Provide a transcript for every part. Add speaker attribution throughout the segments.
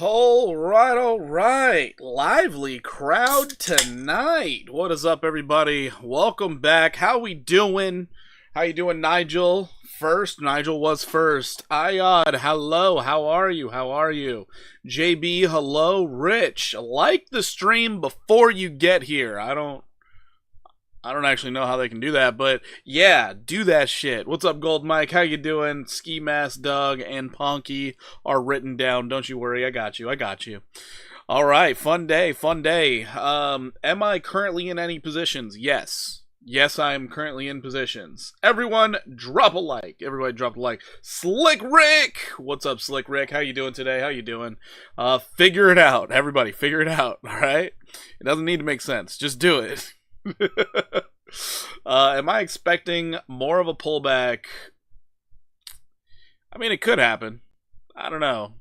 Speaker 1: All right. Lively crowd tonight. What is up, everybody? Welcome back. How we doing? How you doing, Nigel? Nigel was first. Ayad, hello. How are you? JB, hello. Rich, like the stream before you get here. I don't actually know how they can do that, but yeah, do that shit. What's up, Gold Mike? How you doing? Ski Mask Doug and Ponky are written down. Don't you worry. I got you. All right, fun day. Am I currently in any positions? Yes, I am currently in positions. Everyone, drop a like. Everybody, drop a like. Slick Rick, what's up, Slick Rick? How you doing today? Figure it out, everybody. Figure it out. All right. It doesn't need to make sense. Just do it. Am I expecting more of a pullback? I mean, it could happen. I don't know.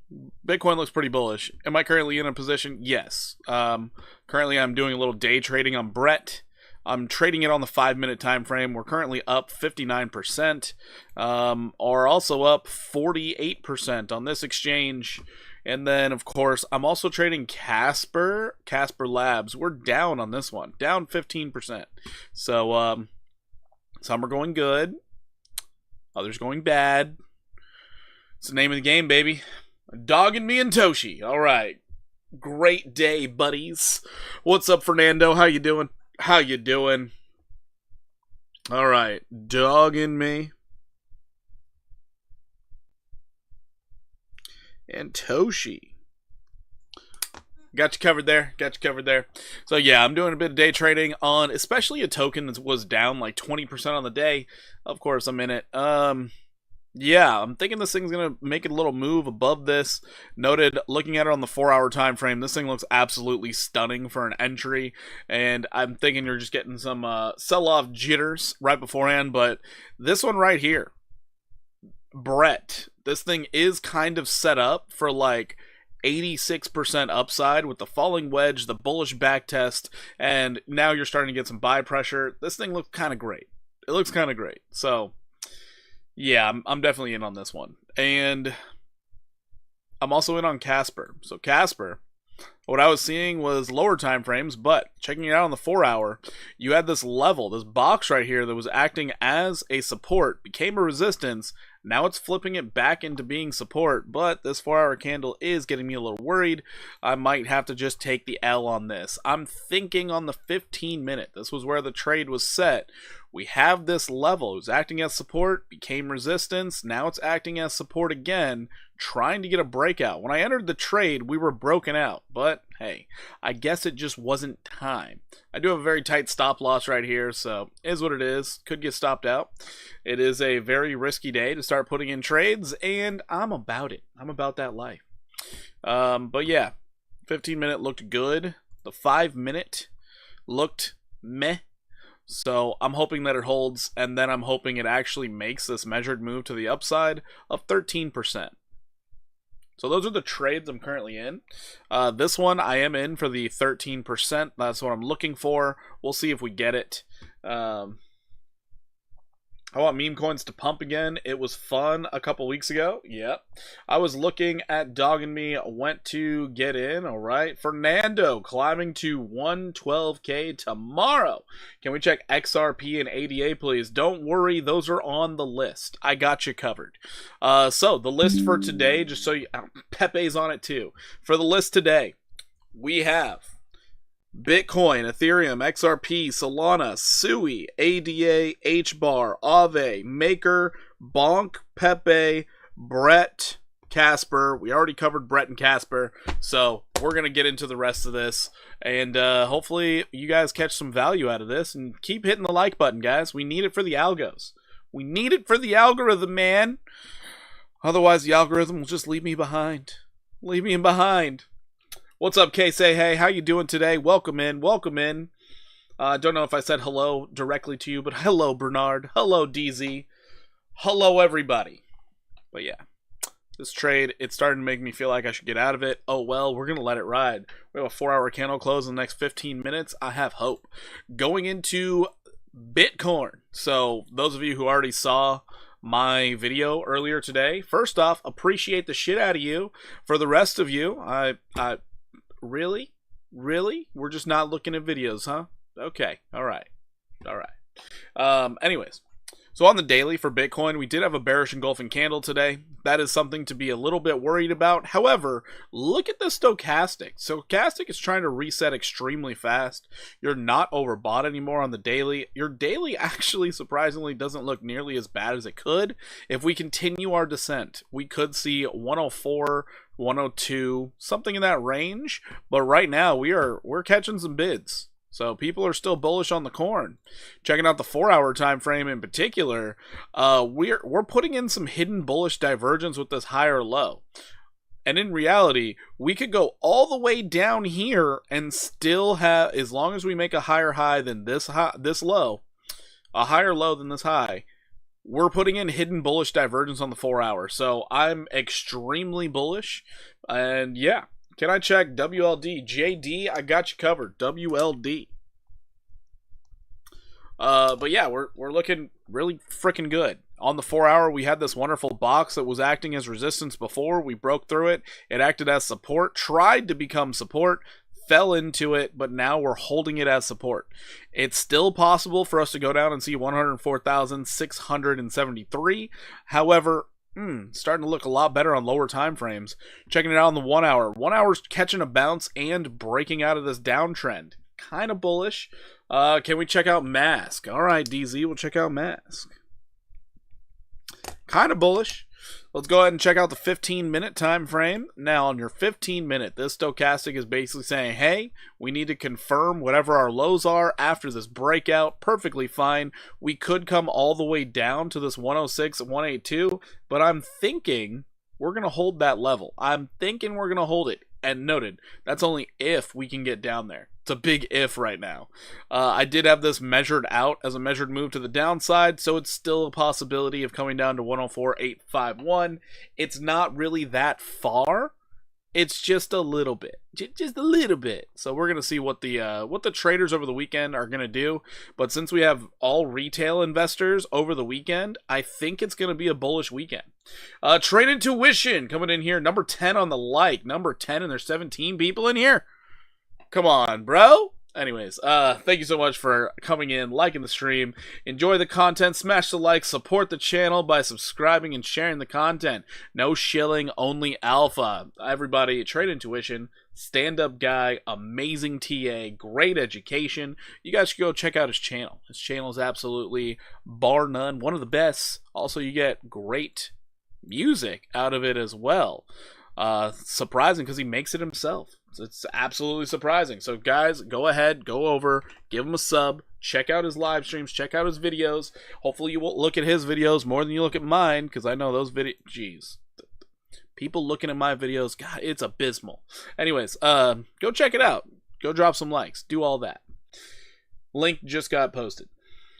Speaker 1: Bitcoin looks pretty bullish. Am I currently in a position? Yes. Currently, I'm doing a little day trading on Brett. I'm trading it on the 5-minute time frame. We're currently up 59%, or also up 48% on this exchange. And then, of course, I'm also trading Casper Labs. We're down on this one, down 15%. So, some are going good, others going bad. It's the name of the game, baby. Dogging me and Toshi. All right. Great day, buddies. What's up, Fernando? How you doing? All right. Dogging me and Toshi. Got you covered there. So yeah, I'm doing a bit of day trading on especially a token that was down like 20% on the day. Of course, I'm in it. Yeah, I'm thinking this thing's gonna make it a little move above this. Noted, looking at it on the 4-hour time frame, this thing looks absolutely stunning for an entry, and I'm thinking you're just getting some sell-off jitters right beforehand. But this one right here, Brett, this thing is kind of set up for like 86% upside with the falling wedge, the bullish back test, and now you're starting to get some buy pressure. This thing looks kind of great. So yeah, I'm definitely in on this one. And I'm also in on Casper. So Casper, what I was seeing was lower time frames, but checking it out on the 4-hour, you had this level, this box right here that was acting as a support, became a resistance. Now it's flipping it back into being support, but this 4-hour candle is getting me a little worried. I might have to just take the L on this. I'm thinking on the 15-minute. This was where the trade was set. We have this level. It was acting as support, became resistance. Now it's acting as support again, trying to get a breakout. When I entered the trade, we were broken out, but hey, I guess it just wasn't time. I do have a very tight stop loss right here, so is what it is. Could get stopped out. It is a very risky day to start putting in trades, and I'm about it. I'm about that life. But yeah, 15-minute looked good. The 5-minute looked meh. So I'm hoping that it holds, and then I'm hoping it actually makes this measured move to the upside of 13%. So those are the trades I'm currently in. This one I am in for the 13%. That's what I'm looking for. We'll see if we get it. I want meme coins to pump again. It was fun a couple weeks ago. Yep. I was looking at Dogging Me. Went to get in. All right. Fernando climbing to 112K tomorrow. Can we check XRP and ADA, please? Don't worry. Those are on the list. I got you covered. So the list for today, just so you... Pepe's on it too. For the list today, we have Bitcoin, Ethereum, XRP, Solana, Sui, ADA, HBAR, Aave, Maker, Bonk, Pepe, Brett, Casper. We already covered Brett and Casper, so we're going to get into the rest of this, and hopefully you guys catch some value out of this, and keep hitting the like button, guys. We need it for the algos. We need it for the algorithm, man. Otherwise, the algorithm will just leave me behind. Leave me behind. What's up, K? Say hey. How you doing today? Welcome in. Don't know if I said hello directly to you, but hello, Bernard. Hello, DZ. Hello, everybody. But yeah, this trade, it's starting to make me feel like I should get out of it. Oh, well, we're going to let it ride. We have a 4-hour candle close in the next 15 minutes. I have hope. Going into Bitcoin. So those of you who already saw my video earlier today. First off, appreciate the shit out of you. For the rest of you, I really? We're just not looking at videos, huh? Okay, all right. Anyways, so on the daily for Bitcoin, we did have a bearish engulfing candle today. That is something to be a little bit worried about. However, look at the stochastic. Stochastic is trying to reset extremely fast. You're not overbought anymore on the daily. Your daily actually, surprisingly, doesn't look nearly as bad as it could. If we continue our descent, we could see 104, 102, something in that range. But right now, we're catching some bids. So people are still bullish on the corn. Checking out the 4-hour time frame in particular, we're putting in some hidden bullish divergence with this higher low. And in reality, we could go all the way down here and still have, as long as we make a higher high than this low, a higher low than this high, we're putting in hidden bullish divergence on the 4-hour. So I'm extremely bullish. And yeah. Can I check WLD? JD, I got you covered. WLD. But yeah, we're looking really freaking good. On the 4-hour, we had this wonderful box that was acting as resistance before. We broke through it. It acted as support, tried to become support, fell into it, but now we're holding it as support. It's still possible for us to go down and see 104,673. However, starting to look a lot better on lower time frames. Checking it out on the 1-hour. 1-hour's catching a bounce and breaking out of this downtrend. Kind of bullish. Can we check out Mask? All right, DZ, we'll check out Mask. Kind of bullish. Let's go ahead and check out the 15-minute time frame. Now, on your 15-minute, this stochastic is basically saying, hey, we need to confirm whatever our lows are after this breakout. Perfectly fine. We could come all the way down to this 106 and 182, but I'm thinking we're going to hold that level. I'm thinking we're going to hold it. And noted, that's only if we can get down there. It's a big if right now. I did have this measured out as a measured move to the downside, so it's still a possibility of coming down to 104.851. It's not really that far. It's just a little bit. Just a little bit. So we're going to see what the traders over the weekend are going to do. But since we have all retail investors over the weekend, I think it's going to be a bullish weekend. Trade Intuition coming in here. Number 10 on the like. Number 10, and there's 17 people in here. Come on, bro. Anyways, thank you so much for coming in, liking the stream. Enjoy the content, smash the like, support the channel by subscribing and sharing the content. No shilling, only alpha. Everybody, Trade Intuition, stand-up guy, amazing TA, great education. You guys should go check out his channel. His channel is absolutely, bar none, one of the best. Also, you get great music out of it as well. Surprising because he makes it himself. It's absolutely surprising. So guys, go ahead, go over, give him a sub, check out his live streams, check out his videos. Hopefully you won't look at his videos more than you look at mine, because I know those jeez, people looking at my videos, God, it's abysmal. Anyways, go check it out. Go drop some likes. Do all that. Link just got posted.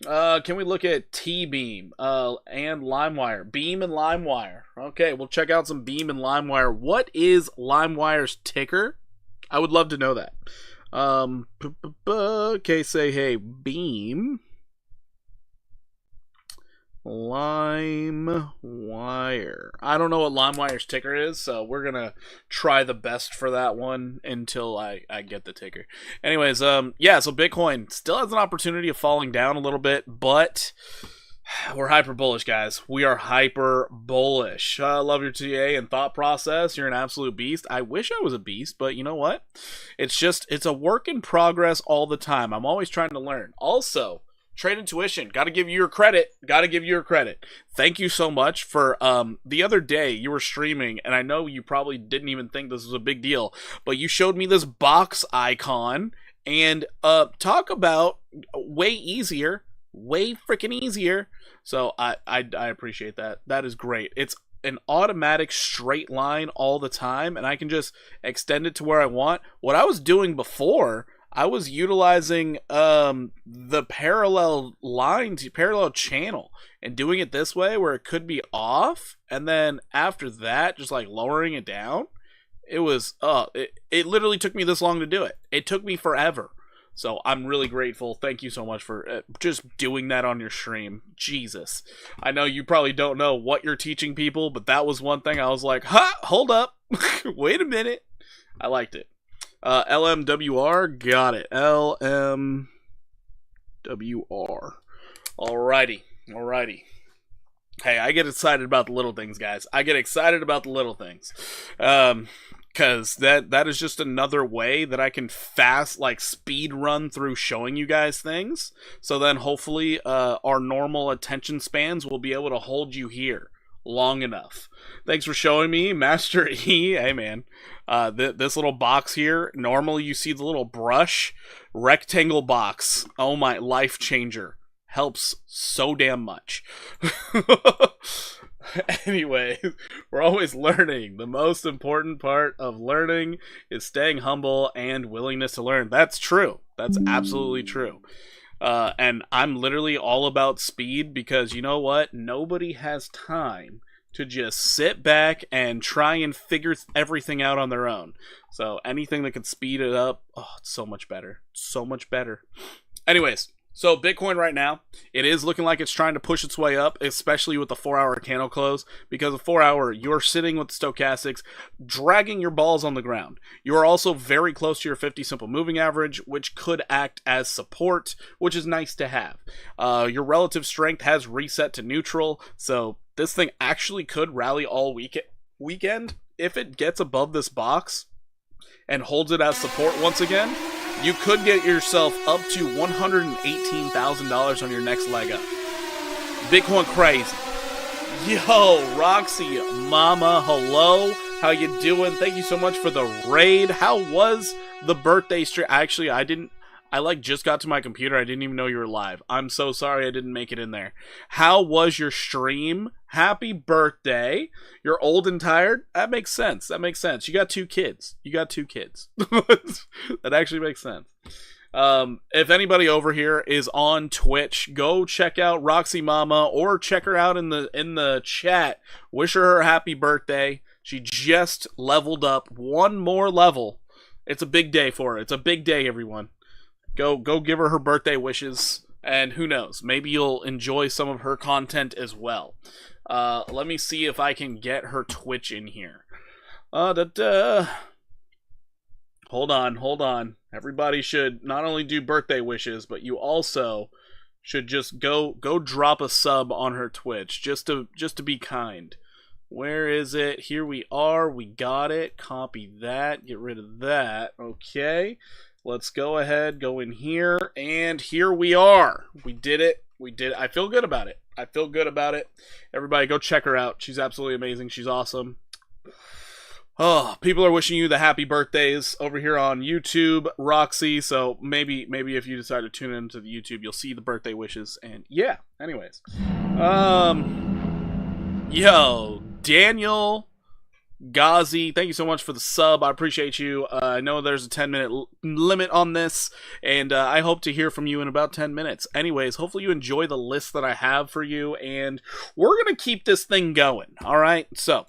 Speaker 1: Can we look at T-Beam and LimeWire? Beam and LimeWire. Okay, we'll check out some Beam and LimeWire. What is LimeWire's ticker? I would love to know that. Okay, say hey, Beam. LimeWire. I don't know what LimeWire's ticker is, so we're gonna try the best for that one until I get the ticker. Anyways, yeah, so Bitcoin still has an opportunity of falling down a little bit, but we're hyper bullish, guys. We are hyper bullish. Love your TA and thought process. You're an absolute beast. I wish I was a beast, but you know what? It's a work in progress all the time. I'm always trying to learn. Also, Trade Intuition, gotta give you your credit. Thank you so much for, the other day you were streaming, and I know you probably didn't even think this was a big deal, but you showed me this box icon, and, talk about way freaking easier. So I appreciate that. That is great. It's an automatic straight line all the time, and I can just extend it to where I want. What I was doing before, I was utilizing the parallel channel and doing it this way where it could be off, and then after that just like lowering it down. It was it literally took me this long to do it. It took me forever. So I'm really grateful. Thank you so much for just doing that on your stream. Jesus. I know you probably don't know what you're teaching people, but that was one thing I was like, ha, hold up. Wait a minute. I liked it. LMWR, got it. LMWR. Alrighty. Hey, I get excited about the little things, guys. I get excited about the little things. Because that is just another way that I can speed run through showing you guys things. So then hopefully our normal attention spans will be able to hold you here long enough. Thanks for showing me, Master E. Hey, man. This little box here, normally you see the little brush. Rectangle box. Oh, my, life changer. Helps so damn much. Anyway, we're always learning. The most important part of learning is staying humble and willingness to learn. That's true. That's absolutely true. And I'm literally all about speed because you know what? Nobody has time to just sit back and try and figure everything out on their own. So anything that can speed it up, oh, it's so much better. So much better. Anyways. So Bitcoin right now, it is looking like it's trying to push its way up, especially with the 4-hour candle close, because the 4-hour, you're sitting with the stochastics, dragging your balls on the ground. You are also very close to your 50 simple moving average, which could act as support, which is nice to have. Your relative strength has reset to neutral, so this thing actually could rally all weekend. If it gets above this box and holds it as support once again, you could get yourself up to $118,000 on your next leg up. Bitcoin crazy. Yo, Roxy Mama, hello. How you doing? Thank you so much for the raid. How was the birthday stream? Actually, I just got to my computer. I didn't even know you were live. I'm so sorry I didn't make it in there. How was your stream? Happy birthday. You're old and tired? That makes sense. You got 2 kids. That actually makes sense. If anybody over here is on Twitch, go check out Roxy Mama or check her out in the chat. Wish her a happy birthday. She just leveled up one more level. It's a big day for her. It's a big day, everyone. Go give her birthday wishes, and who knows, maybe you'll enjoy some of her content as well. Let me see if I can get her Twitch in here. Hold on. Everybody should not only do birthday wishes, but you also should just go drop a sub on her Twitch, just to be kind. Where is it? Here we are. We got it. Copy that. Get rid of that. Okay. Let's go ahead, go in here, and here we are. We did it. I feel good about it. Everybody go check her out. She's absolutely amazing. She's awesome. Oh, people are wishing you the happy birthdays over here on YouTube, Roxy. So maybe if you decide to tune into the YouTube, you'll see the birthday wishes. And yeah, anyways. Yo, Daniel Ghazi, thank you so much for the sub. I appreciate you. I know there's a 10-minute limit on this, and I hope to hear from you in about 10 minutes. Anyways, hopefully you enjoy the list that I have for you, and we're going to keep this thing going, all right? So,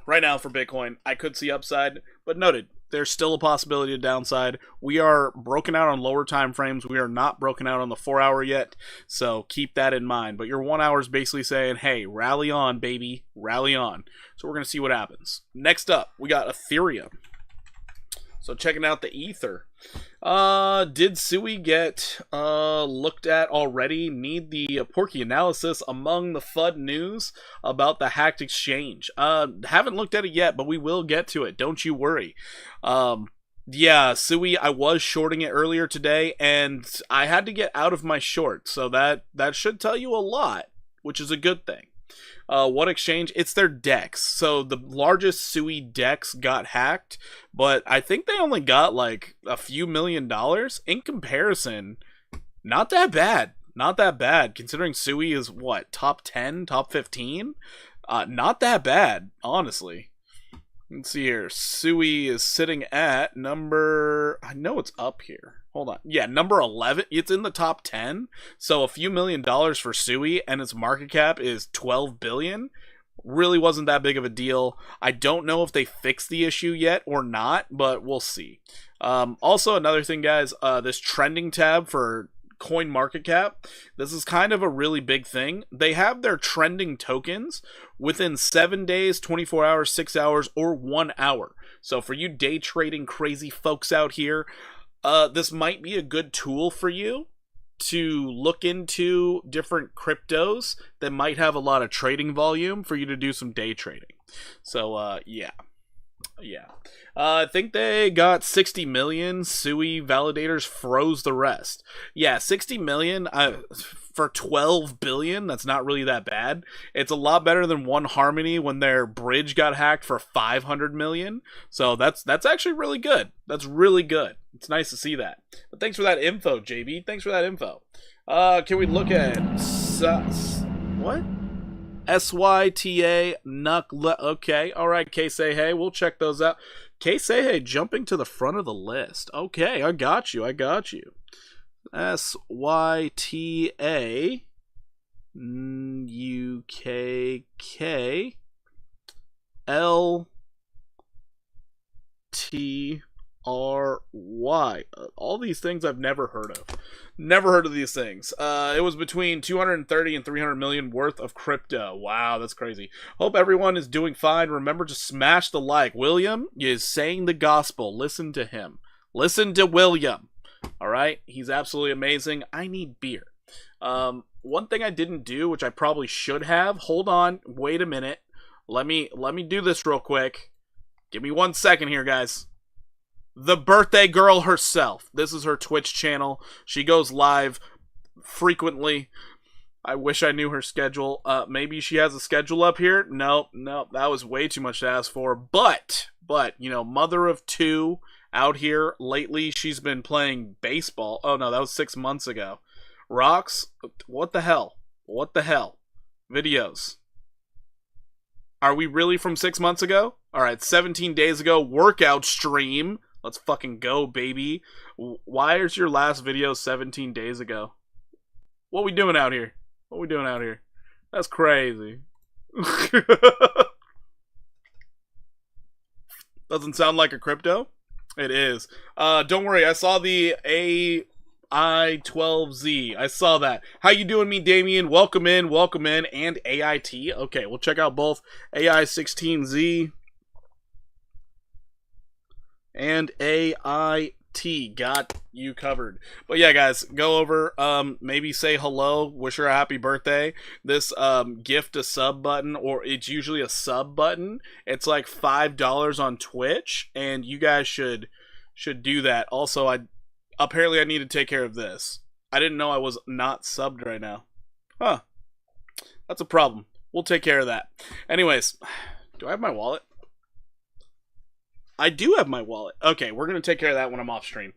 Speaker 1: right now for Bitcoin, I could see upside, but noted, there's still a possibility of downside. We are broken out on lower time frames. We are not broken out on the 4-hour yet, so keep that in mind. But your 1 hour is basically saying, hey, rally on, baby, rally on. So we're going to see what happens. Next up, we got Ethereum. So checking out the Ether. Did Sui get looked at already? Need the Porky analysis among the FUD news about the hacked exchange. Haven't looked at it yet, but we will get to it. Don't you worry. Yeah, Sui, I was shorting it earlier today, and I had to get out of my short. So that should tell you a lot, which is a good thing. What exchange? It's their DEX. So the largest Sui DEX got hacked, but I think they only got like a few $1 million. In comparison, not that bad. Not that bad, considering Sui is what, top 10, top 15? Not that bad, honestly. Let's see here. Sui is sitting at number, I know it's up here. Hold on. Yeah, number 11. It's in the top 10. So a few $1 million for Sui, and its market cap is 12 billion. Really wasn't that big of a deal. I don't know if they fixed the issue yet or not, but we'll see. Also, another thing, guys, this trending tab for Coin Market Cap, this is kind of a really big thing. They have their trending tokens within 7 days, 24 hours, 6 hours, or 1 hour. So for you day trading crazy folks out here, this might be a good tool for you to look into different cryptos that might have a lot of trading volume for you to do some day trading. So yeah. I think they got 60 million. Sui validators froze the rest. Yeah, 60 million for 12 billion. That's not really that bad. It's a lot better than One Harmony when their bridge got hacked for 500 million. So that's actually really good. That's really good. It's nice to see that. But thanks for that info, JB. Thanks for that info. Can we look at what? SYTA Nuck. Okay, all right. K say hey. We'll check those out. K say hey, jumping to the front of the list. Okay, I got you. SYTA UKKLTRY. All these things I've never heard of. Never heard of these things. It was between 230 and 300 million worth of crypto. Wow, that's crazy. Hope everyone is doing fine. Remember to smash the like. William is saying the gospel. Listen to him. Listen to William. All right, he's absolutely amazing. I need beer. One thing I didn't do, which I probably should have. Hold on. Wait a minute. Let me do this real quick. Give me 1 second here, guys. The birthday girl herself. This is her Twitch channel. She goes live frequently. I wish I knew her schedule. Maybe she has a schedule up here. Nope, that was way too much to ask for. But, you know, mother of two out here lately. She's been playing baseball. Oh, no, that was 6 months ago. Rocks, what the hell? What the hell? Videos. Are we really from 6 months ago? All right, 17 days ago, workout stream. Let's fucking go, baby. Why is your last video 17 days ago? What we doing out here? That's crazy. Doesn't sound like a crypto? It is. Don't worry, I saw the AI12Z. I saw that. How you doing, me, Damien? Welcome in, and AIT. Okay, we'll check out both AI16Z and AIT. Got you covered. But yeah, guys, go over, maybe say hello, wish her a happy birthday. This gift a sub button, or it's usually a sub button. It's like $5 on Twitch, and you guys should do that. Also, apparently I need to take care of this. I didn't know I was not subbed right now. Huh. That's a problem. We'll take care of that. Anyways, do I have my wallet? I do have my wallet. Okay, we're going to take care of that when I'm off stream.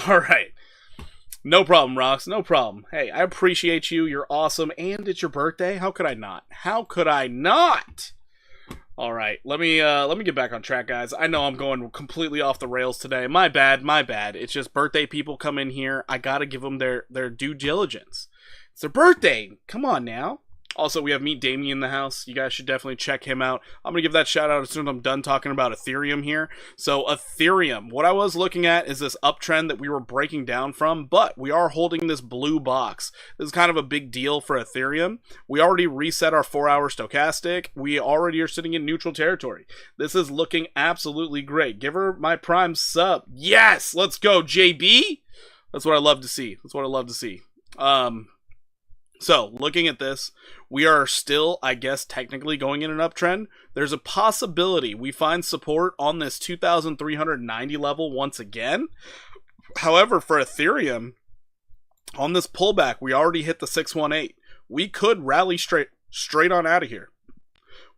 Speaker 1: Alright. No problem, Rox. No problem. Hey, I appreciate you. You're awesome. And it's your birthday? How could I not? Alright, let me get back on track, guys. I know I'm going completely off the rails today. My bad. It's just birthday people come in here. I gotta give them their due diligence. It's their birthday. Come on now. Also, we have Meet Damien in the house. You guys should definitely check him out. I'm going to give that shout out as soon as I'm done talking about Ethereum here. So, Ethereum. What I was looking at is this uptrend that we were breaking down from, but we are holding this blue box. This is kind of a big deal for Ethereum. We already reset our 4-hour stochastic. We already are sitting in neutral territory. This is looking absolutely great. Give her my Prime sub. Yes! Let's go, JB! That's what I love to see. So, looking at this, we are still, I guess, technically going in an uptrend. There's a possibility we find support on this 2,390 level once again. However, for Ethereum, on this pullback, we already hit the 618. We could rally straight on out of here.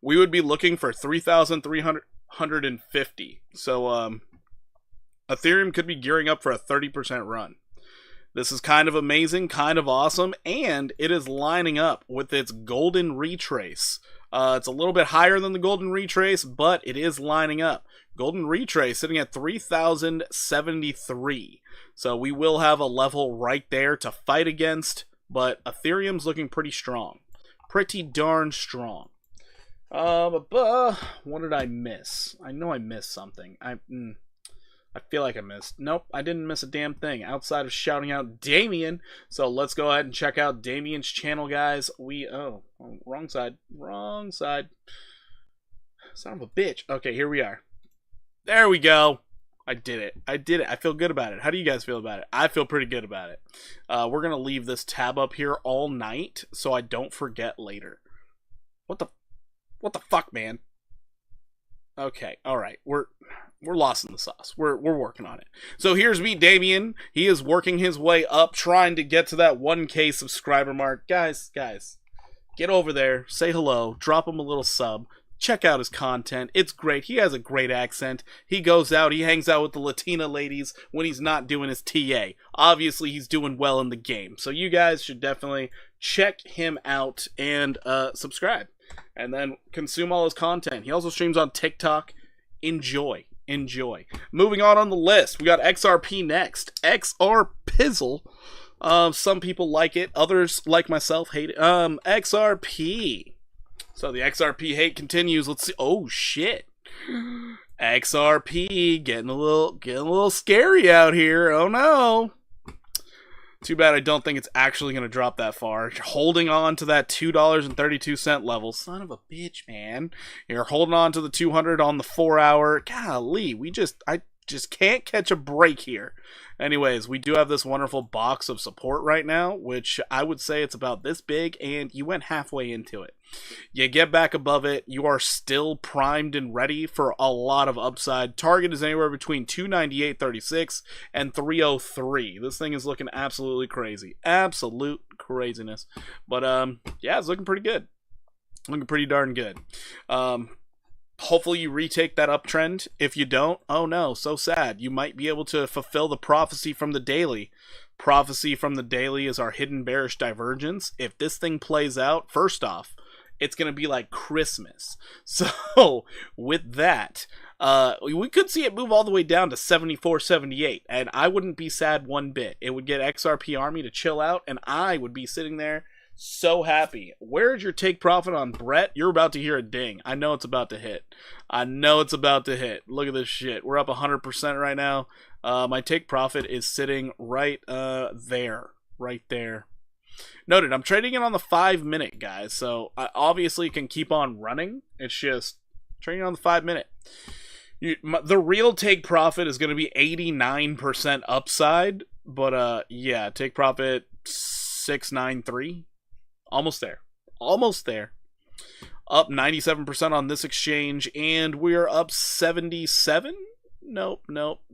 Speaker 1: We would be looking for 3,350. So, Ethereum could be gearing up for a 30% run. This is kind of amazing, kind of awesome, and it is lining up with its golden retrace. It's a little bit higher than the golden retrace, but it is lining up. Golden retrace sitting at 3,073. So we will have a level right there to fight against, but Ethereum's looking pretty strong. pretty darn strong. What did I miss? I know I missed something. I feel like I missed. Nope, I didn't miss a damn thing outside of shouting out Damien. So let's go ahead and check out Damien's channel, guys. Wrong side. Son of a bitch. Okay, here we are. There we go. I did it. I feel good about it. How do you guys feel about it? I feel pretty good about it. We're going to leave this tab up here all night so I don't forget later. What the fuck, man? Okay, all right. We're lost in the sauce. We're working on it. So here's me, Damien. He is working his way up, trying to get to that 1K subscriber mark. Guys, get over there, say hello, drop him a little sub. Check out his content. It's great. He has a great accent. He goes out. He hangs out with the Latina ladies when he's not doing his TA. Obviously, he's doing well in the game. So you guys should definitely check him out and subscribe. And then consume all his content. He also streams on TikTok. Enjoy. Moving on the list, we got XRP next. XR Pizzle. Some people like it. Others, like myself, hate it. XRP. So the XRP hate continues. Let's see. Oh shit. XRP getting a little scary out here. Oh no. Too bad I don't think it's actually going to drop that far. Holding on to that $2.32 level. Son of a bitch, man. You're holding on to the 200 on the 4 hour. Golly, I just can't catch a break here. Anyways, we do have this wonderful box of support right now, which I would say it's about this big, and you went halfway into it. You get back above it, you are still primed and ready for a lot of upside. Target is anywhere between 298.36 and 303. This thing is looking absolutely crazy. Absolute craziness. But yeah, it's looking pretty good. Looking pretty darn good. Hopefully you retake that uptrend. If you don't, oh no, so sad. You might be able to fulfill the prophecy from the daily. Prophecy from the daily is our hidden bearish divergence. If this thing plays out, first off, it's going to be like Christmas. So with that, we could see it move all the way down to 74.78, and I wouldn't be sad one bit. It would get XRP Army to chill out, and I would be sitting there so happy. Where's your take profit on Brett? You're about to hear a ding. I know it's about to hit. Look at this shit. We're up 100% right now. My take profit is sitting right there. Right there. Noted, I'm trading it on the 5 minute, guys. So I obviously can keep on running. It's just trading on the 5 minute. The real take profit is going to be 89% upside. But yeah, take profit 693. Almost there. Up 97% on this exchange, and we're up 77? Nope,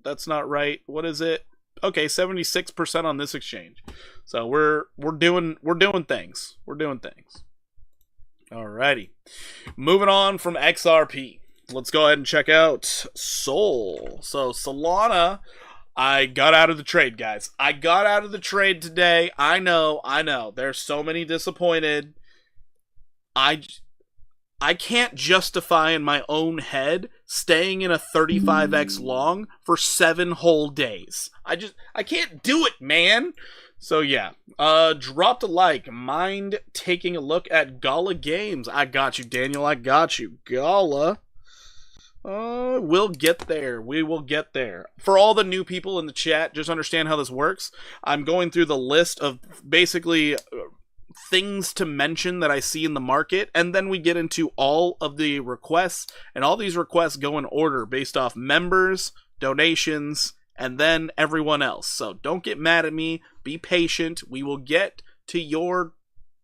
Speaker 1: that's not right. What is it? Okay, 76% on this exchange. So we're doing things. Alrighty. Moving on from XRP. Let's go ahead and check out Sol. So Solana, I got out of the trade, guys. I got out of the trade today. I know. There's so many disappointed. I can't justify in my own head staying in a 35x long for 7 whole days. I can't do it, man. So yeah, dropped a like. Mind taking a look at Gala Games. I got you, Daniel. I got you. Gala. We'll get there. We will get there. For all the new people in the chat, just understand how this works. I'm going through the list of basically things to mention that I see in the market, and then we get into all of the requests, and all these requests go in order based off members, donations, and then everyone else. So don't get mad at me. Be patient. We will get to your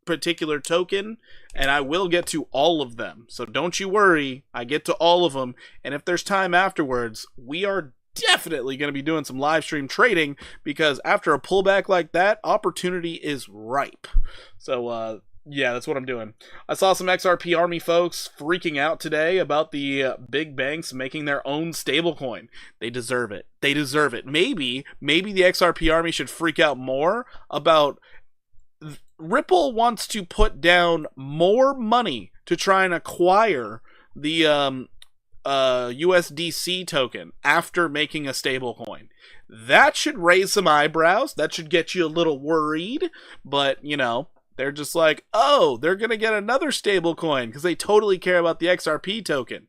Speaker 1: particular token, and I will get to all of them. So don't you worry. I get to all of them, and if there's time afterwards, we are definitely going to be doing some live stream trading, because after a pullback like that, opportunity is ripe. So yeah, that's what I'm doing. I saw some XRP Army folks freaking out today about the big banks making their own stablecoin. They deserve it. Maybe the XRP Army should freak out more about Ripple wants to put down more money to try and acquire the USDC token after making a stablecoin. That should raise some eyebrows. That should get you a little worried. But, you know, They're just like, oh, they're going to get another stable coin because they totally care about the XRP token.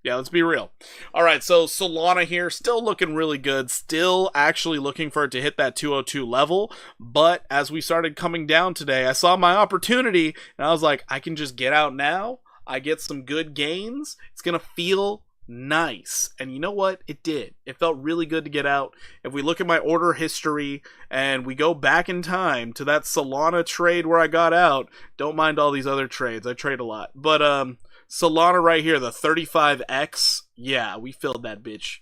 Speaker 1: Yeah, let's be real. All right, so Solana here, still looking really good. Still actually looking for it to hit that 202 level. But as we started coming down today, I saw my opportunity, and I was like, I can just get out now. I get some good gains. It's going to feel nice. And you know what? It did. It felt really good to get out. If we look at my order history and we go back in time to that Solana trade where I got out, don't mind all these other trades. I trade a lot. But, Solana right here, the 35X. Yeah, we filled that bitch.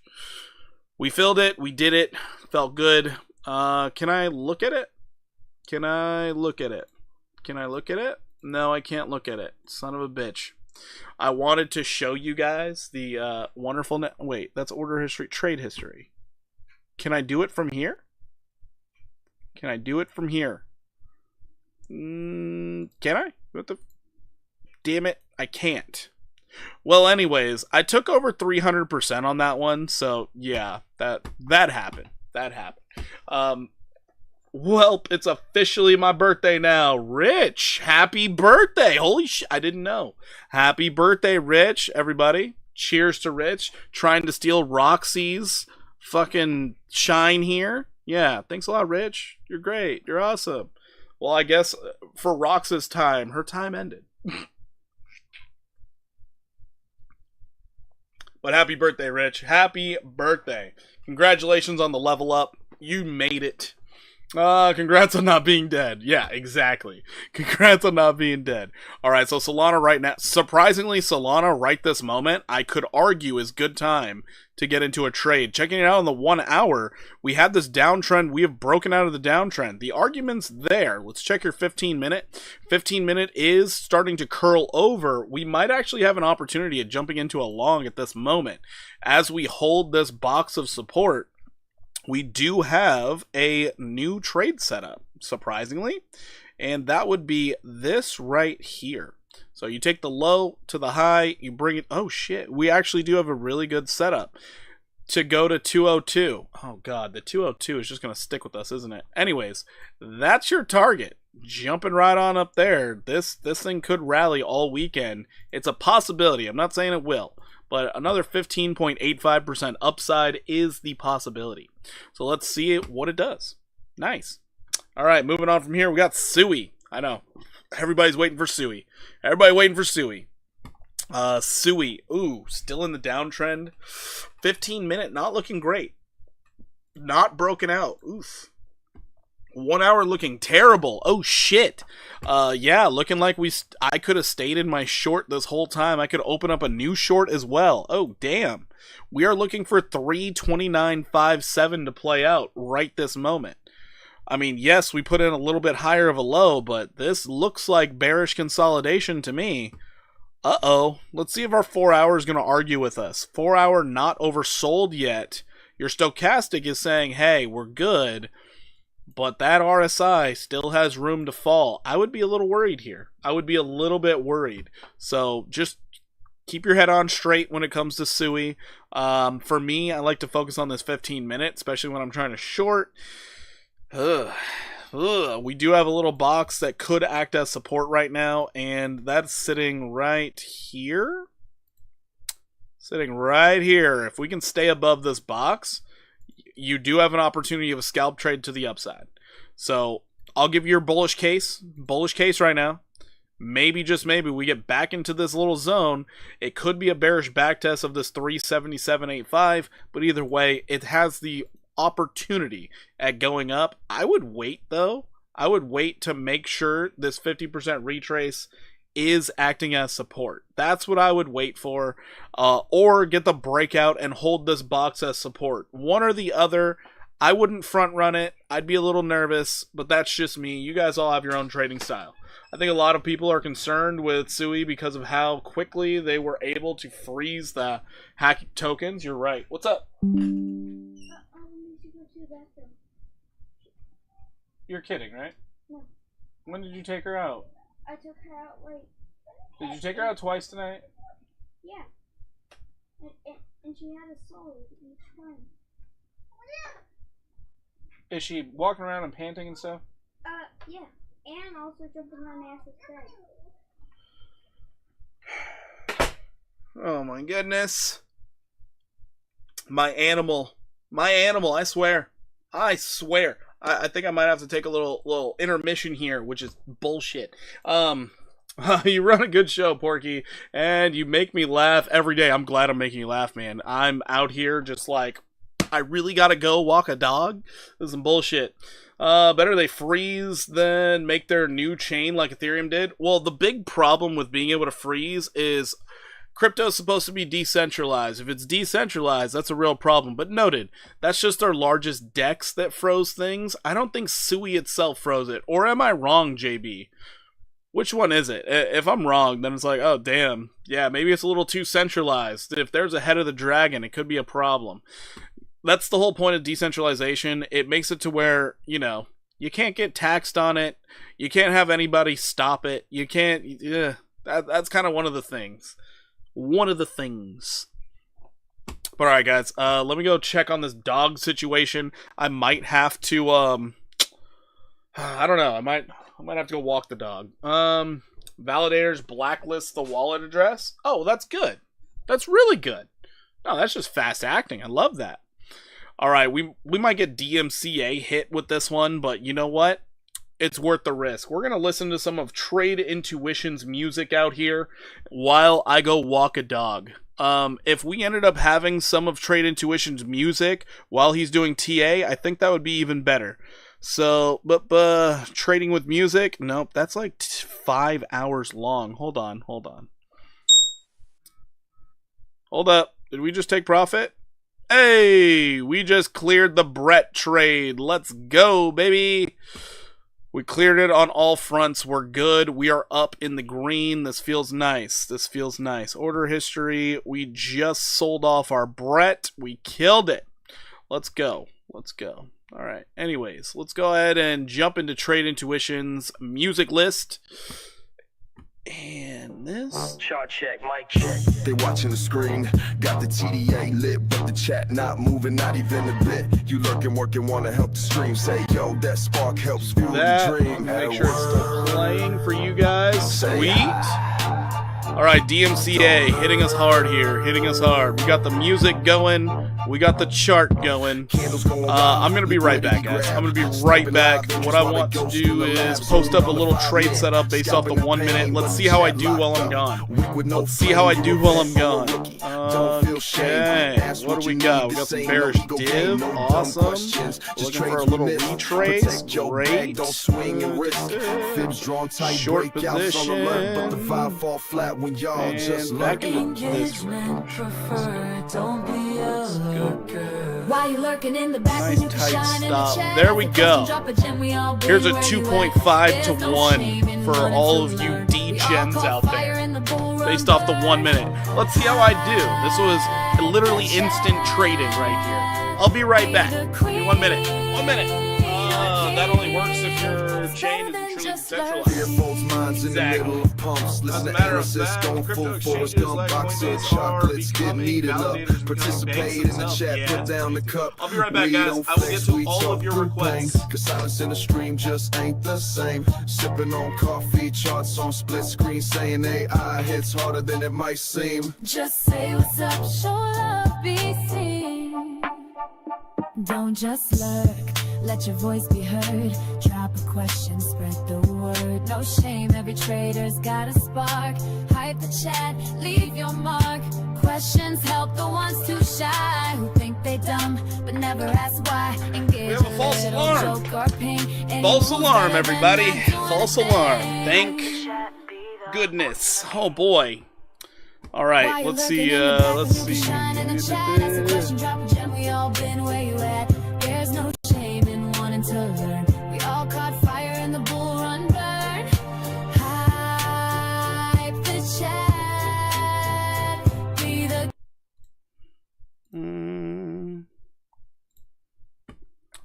Speaker 1: We filled it. We did it. Felt good. Can I look at it? Can I look at it? Can I look at it? No, I can't look at it. Son of a bitch. I wanted to show you guys the wonderful... Wait, that's order history, trade history. Can I do it from here? Can I do it from here? Can I? What the... Damn it, I can't. Well, anyways, I took over 300% on that one, so yeah, that happened. That happened. Well, it's officially my birthday now. Rich, happy birthday. Holy shit, I didn't know. Happy birthday, Rich, everybody. Cheers to Rich. Trying to steal Roxy's fucking shine here. Yeah, thanks a lot, Rich. You're great. You're awesome. Well, I guess for Roxy's time, her time ended. But happy birthday, Rich. Happy birthday. Congratulations on the level up. You made it. Congrats on not being dead. Yeah, exactly. Congrats on not being dead. Alright, so Solana right now. Surprisingly, Solana right this moment, I could argue is good time to get into a trade. Checking it out on the 1 hour, we had this downtrend. We have broken out of the downtrend. The argument's there. Let's check your 15-minute. 15-minute is starting to curl over. We might actually have an opportunity at jumping into a long at this moment. As we hold this box of support, we do have a new trade setup, surprisingly, and that would be this right here. So you take the low to the high, you bring it, oh shit, we actually do have a really good setup to go to 202. Oh god, the 202 is just going to stick with us, isn't it? Anyways, that's your target. Jumping right on up there. This thing could rally all weekend. It's a possibility. I'm not saying it will. But another 15.85% upside is the possibility. So let's see what it does. Nice. All right, moving on from here, we got Sui. I know. Everybody's waiting for Sui. Everybody waiting for Sui. Sui. Ooh, still in the downtrend. 15-minute, not looking great. Not broken out. Oof. 1 hour looking terrible. Oh shit. Yeah, looking like I could have stayed in my short this whole time. I could open up a new short as well. Oh damn. We are looking for 329.57 to play out right this moment. I mean, yes, we put in a little bit higher of a low, but this looks like bearish consolidation to me. Uh-oh. Let's see if our 4 hour is going to argue with us. 4 hour not oversold yet. Your stochastic is saying, hey, we're good. But that RSI still has room to fall. I would be a little worried here. I would be a little bit worried. So just keep your head on straight when it comes to Sui. For me, I like to focus on this 15-minute, especially when I'm trying to short. We do have a little box that could act as support right now, and that's sitting right here. Sitting right here. If we can stay above this box, you do have an opportunity of a scalp trade to the upside. So I'll give you your bullish case right now. Maybe, just maybe, we get back into this little zone. It could be a bearish backtest of this 377.85, but either way, it has the opportunity at going up. I would wait, though. I would wait to make sure this 50% retrace is acting as support. That's what I would wait for. Or get the breakout and hold this box as support. One or the other. I wouldn't front run it. I'd be a little nervous, but that's just me. You guys all have your own trading style. I think a lot of people are concerned with Sui because of how quickly they were able to freeze the hack tokens. You're right. What's up? You're kidding, right?
Speaker 2: No.
Speaker 1: When did you take her out?
Speaker 2: I took her out like...
Speaker 1: Did you take her out twice tonight?
Speaker 2: Yeah. And she had a soul each time.
Speaker 1: Is she walking around and panting and stuff?
Speaker 2: Yeah, and also jumping on Ass's bed.
Speaker 1: Oh my goodness. My animal, I swear. I think I might have to take a little intermission here, which is bullshit. You run a good show, Porky, and you make me laugh every day. I'm glad I'm making you laugh, man. I'm out here just like, I really gotta go walk a dog? This is some bullshit. Better they freeze than make their new chain like Ethereum did? Well, the big problem with being able to freeze is crypto is supposed to be decentralized. If it's decentralized, that's a real problem. But noted, that's just our largest DEX that froze things. I don't think Sui itself froze it. Or am I wrong, JB? Which one is it? If I'm wrong, then it's like, oh, damn. Yeah, maybe it's a little too centralized. If there's a head of the dragon, it could be a problem. That's the whole point of decentralization. It makes it to where, you know, you can't get taxed on it. You can't have anybody stop it. You can't... Yeah, that's kind of one of the things. But alright, guys. Let me go check on this dog situation. I might have to, I don't know. I might have to go walk the dog. Validators blacklist the wallet address. Oh, that's good. That's really good. No, that's just fast acting. I love that. Alright, we might get DMCA hit with this one, but you know what? It's worth the risk. We're going to listen to some of Trade Intuition's music out here while I go walk a dog. If we ended up having some of Trade Intuition's music while he's doing TA, I think that would be even better. So, but trading with music? Nope, that's like 5 hours long. Hold on. Hold up. Did we just take profit? Hey, we just cleared the Brett trade. Let's go, baby. We cleared it on all fronts. We're good. We are up in the green. This feels nice. Order history. We just sold off our Brett. We killed it. Let's go. All right. Anyways, let's go ahead and jump into Trade Intuition's music list. And this.
Speaker 3: Chart check, mic check. They watching the screen, got the TDA lit, but the chat not moving, not even a bit. You lurking, working, wanna help the stream. Say, yo, that spark helps fuel the dream.
Speaker 1: Make sure it's still playing for you guys. Sweet. Alright, DMCA hitting us hard here. We got the music going. We got the chart going. I'm going to be right back, guys. What I want to do is post up a little trade setup based off the 1 minute. Let's see how I do while I'm gone. Okay. What do we got? We got some bearish div. Awesome. Looking for a little retrace. Great. Short position.
Speaker 3: When y'all just
Speaker 1: lurking this range.
Speaker 4: While you lurking in the back,
Speaker 1: nice tight stop. There we go. Here's a 2.5 to 1 for all of you D-gens out there. Based off the 1 minute. Let's see how I do. This was literally instant trading right here. I'll be right back. 1 minute. That only works if your chain is truly decentralized. Exactly. As a matter of fact, crypto exchanges like Coinbase are becoming validators
Speaker 3: participate in the chat, put down the cup.
Speaker 1: I'll be right back, guys. I will get to all of your requests.
Speaker 3: Cause silence in the stream just ain't the same. Sipping on coffee, charts on split screen, saying AI hits harder than it might seem.
Speaker 4: Just say what's up, show love, be seen. Don't just lurk, let your voice be heard. Drop a question, spread the word. No shame, every trader's got a spark. Hype the chat, leave your mark. Questions help the ones too shy, who think they dumb but never ask why. Engage.
Speaker 1: We have a false alarm. False alarm, everybody. False alarm. Thank goodness. Oh boy. All right, let's see.
Speaker 4: There's no shame in wanting to learn. We all caught fire in the bull run burn. Hype the chat. Be the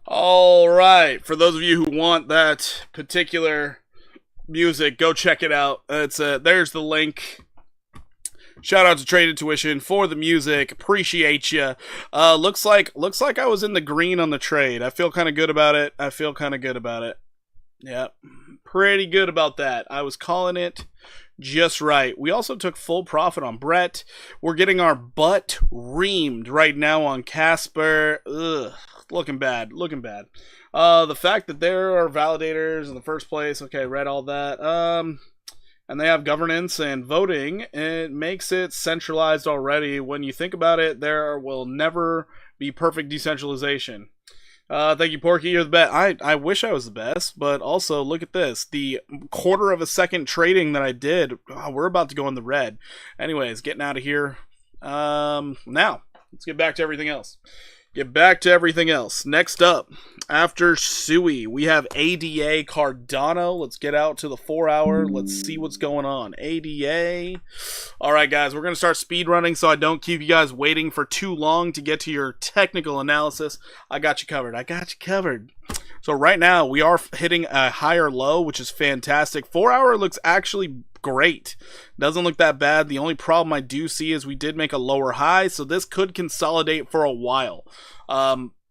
Speaker 1: All right, for those of you who want that particular music, go check it out. It's there's the link. Shout out to Trade Intuition for the music. Appreciate you. Looks like I was in the green on the trade. I feel kind of good about it. Yep, pretty good about that. I was calling it just right. We also took full profit on Brett. We're getting our butt reamed right now on Casper. Ugh, looking bad, looking bad. The fact that there are validators in the first place, okay, read all that. And they have governance and voting, it makes it centralized already. When you think about it, there will never be perfect decentralization. Thank you, Porky. You're the best. I wish I was the best, but also look at this. The quarter of a second trading that I did, we're about to go in the red. Anyways, getting out of here. Now, let's get back to everything else. Next up, after Sui, we have ADA Cardano. Let's get out to the 4 hour. Let's see what's going on. ADA. All right, guys, we're going to start speed running so I don't keep you guys waiting for too long to get to your technical analysis. I got you covered. So right now, we are hitting a higher low, which is fantastic. 4 hour looks actually great. Doesn't look that bad. The only problem I do see is we did make a lower high, so this could consolidate for a while.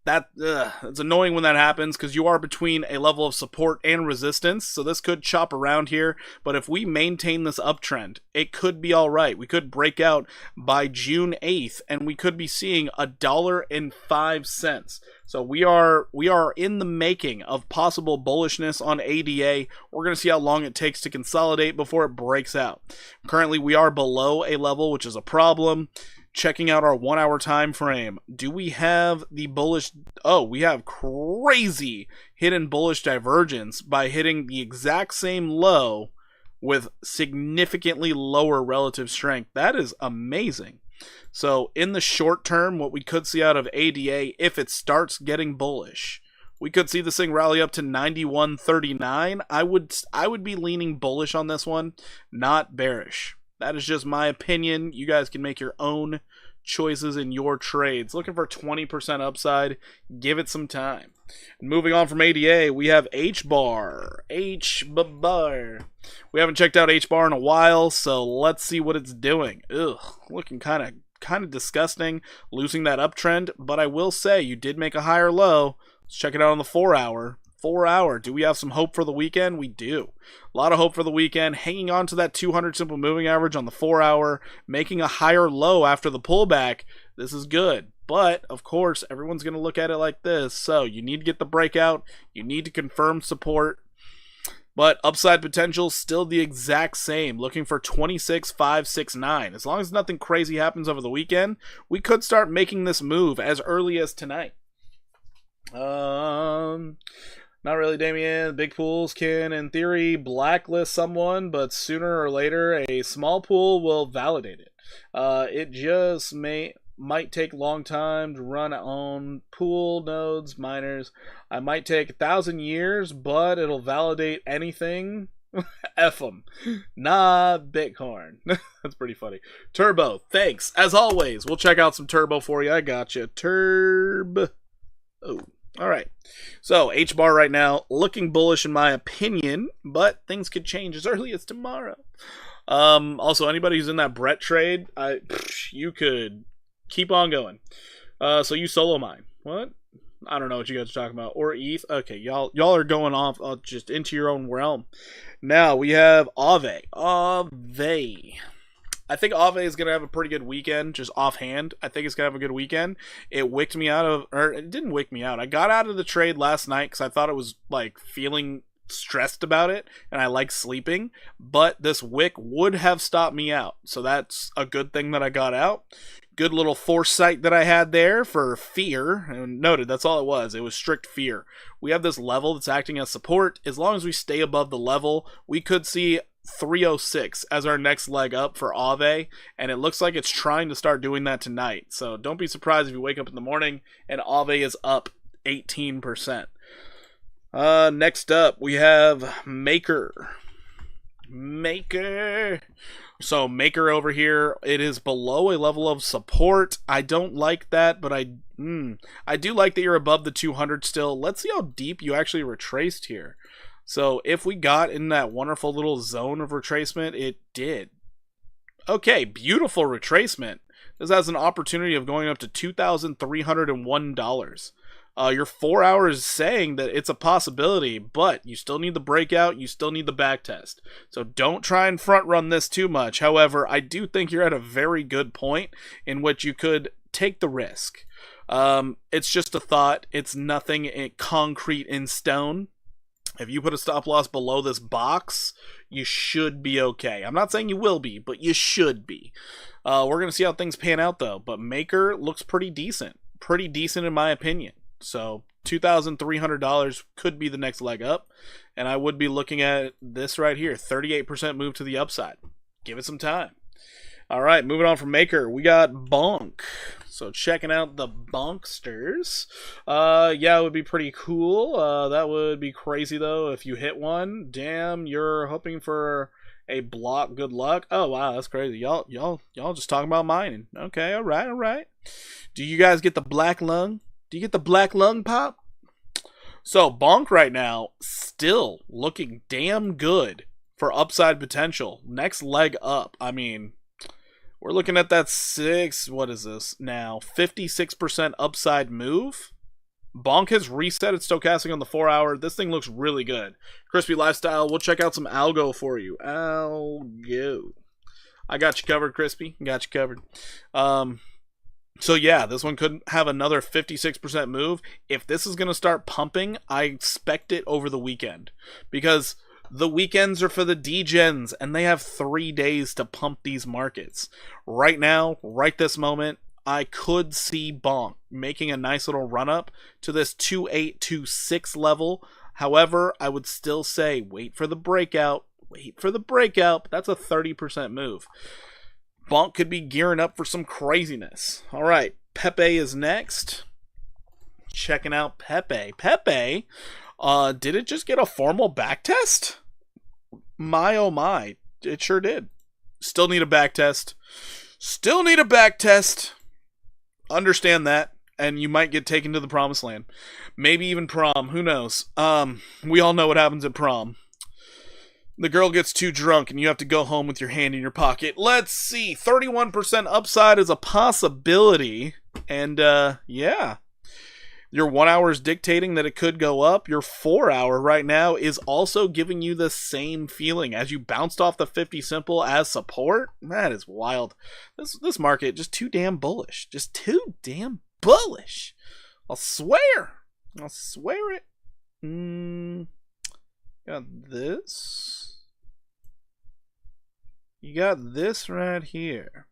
Speaker 1: It's annoying when that happens because you are between a level of support and resistance, so this could chop around here, but if we maintain this uptrend, it could be alright. We could break out by June 8th, and we could be seeing $1.05. So we are in the making of possible bullishness on ADA. We're going to see how long it takes to consolidate before it breaks out. Currently, we are below a level, which is a problem. Checking out our 1 hour time frame. Do we have the bullish? Oh, we have crazy hidden bullish divergence by hitting the exact same low with significantly lower relative strength. That is amazing. So in the short term, what we could see out of ADA, if it starts getting bullish, we could see this thing rally up to 91.39. I would be leaning bullish on this one, not bearish. That is just my opinion. You guys can make your own choices in your trades. Looking for 20% upside, give it some time. And moving on from ADA, we have HBAR. HBAR. We haven't checked out HBAR in a while, so let's see what it's doing. Ugh, looking kind of disgusting, losing that uptrend, but I will say you did make a higher low. Let's check it out on the 4 hour. 4 hour. Do we have some hope for the weekend? We do. A lot of hope for the weekend. Hanging on to that 200 simple moving average on the 4 hour, making a higher low after the pullback. This is good. But, of course, everyone's going to look at it like this. So, you need to get the breakout. You need to confirm support. But upside potential still the exact same. Looking for 26,569. As long as nothing crazy happens over the weekend, we could start making this move as early as tonight. Not really, Damien. Big pools can, in theory, blacklist someone, but sooner or later, a small pool will validate it. It just might take a long time to run on pool nodes, miners. I might take 1,000 years, but it'll validate anything. F them. Nah, Bitcoin. That's pretty funny. Turbo, thanks. As always, we'll check out some Turbo for you. I got you. Oh. All right, so HBAR right now looking bullish in my opinion, but things could change as early as tomorrow. Also, anybody who's in that Brett trade, you could keep on going. So you solo mine. What? I don't know what you guys are talking about. Or ETH. Okay, y'all are going off just into your own realm. Now we have Aave. I think Aave is going to have a pretty good weekend, just offhand. I think it's going to have a good weekend. It wicked me out of, or it didn't wick me out. I got out of the trade last night because I thought it was like feeling stressed about it and I like sleeping, but this wick would have stopped me out. So that's a good thing that I got out. Good little foresight that I had there for fear. And noted, that's all it was. It was strict fear. We have this level that's acting as support. As long as we stay above the level, we could see 306 as our next leg up for Aave, and it looks like it's trying to start doing that tonight. So don't be surprised if you wake up in the morning and Aave is up 18%. Next up, we have Maker. So Maker over here, it is below a level of support. I don't like that, but I do like that you're above the 200 still. Let's see how deep you actually retraced here. So if we got in that wonderful little zone of retracement, it did. Okay, beautiful retracement. This has an opportunity of going up to $2,301. Your 4 hours is saying that it's a possibility, but you still need the breakout, you still need the back test. So don't try and front run this too much. However, I do think you're at a very good point in which you could take the risk. It's just a thought. It's nothing concrete in stone. If you put a stop loss below this box, you should be okay. I'm not saying you will be, but you should be. We're going to see how things pan out, though. But Maker looks pretty decent. Pretty decent in my opinion. So $2,300 could be the next leg up. And I would be looking at this right here. 38% move to the upside. Give it some time. All right, moving on from Maker, we got Bonk. So checking out the Bonksters. Yeah, it would be pretty cool. That would be crazy, though, if you hit one. Damn, you're hoping for a block. Good luck. Oh, wow, that's crazy. Y'all just talking about mining. Okay, all right. Do you guys get the black lung? Do you get the black lung pop? So Bonk right now still looking damn good for upside potential. Next leg up. I mean, we're looking at that 56% upside move. Bonk has reset its stochastic on the 4 hour. This thing looks really good. Crispy Lifestyle, we'll check out some algo for you. Algo. I got you covered, Crispy. Got you covered. So yeah, this one could have another 56% move. If this is going to start pumping, I expect it over the weekend. Because the weekends are for the degens, and they have 3 days to pump these markets. Right now, right this moment, I could see Bonk making a nice little run-up to this 2826 level. However, I would still say wait for the breakout. Wait for the breakout. That's a 30% move. Bonk could be gearing up for some craziness. All right, Pepe is next. Checking out Pepe. Pepe, did it just get a formal back test? My oh my, it sure did. Still need a back test. Still need a back test. Understand that, and you might get taken to the promised land. Maybe even prom, who knows? We all know what happens at prom. The girl gets too drunk and you have to go home with your hand in your pocket. Let's see, 31% upside is a possibility. And yeah, your 1 hour is dictating that it could go up. Your 4 hour right now is also giving you the same feeling as you bounced off the 50 simple as support. That is wild. This market just too damn bullish. Just too damn bullish. I'll swear it. Got this. You got this right here.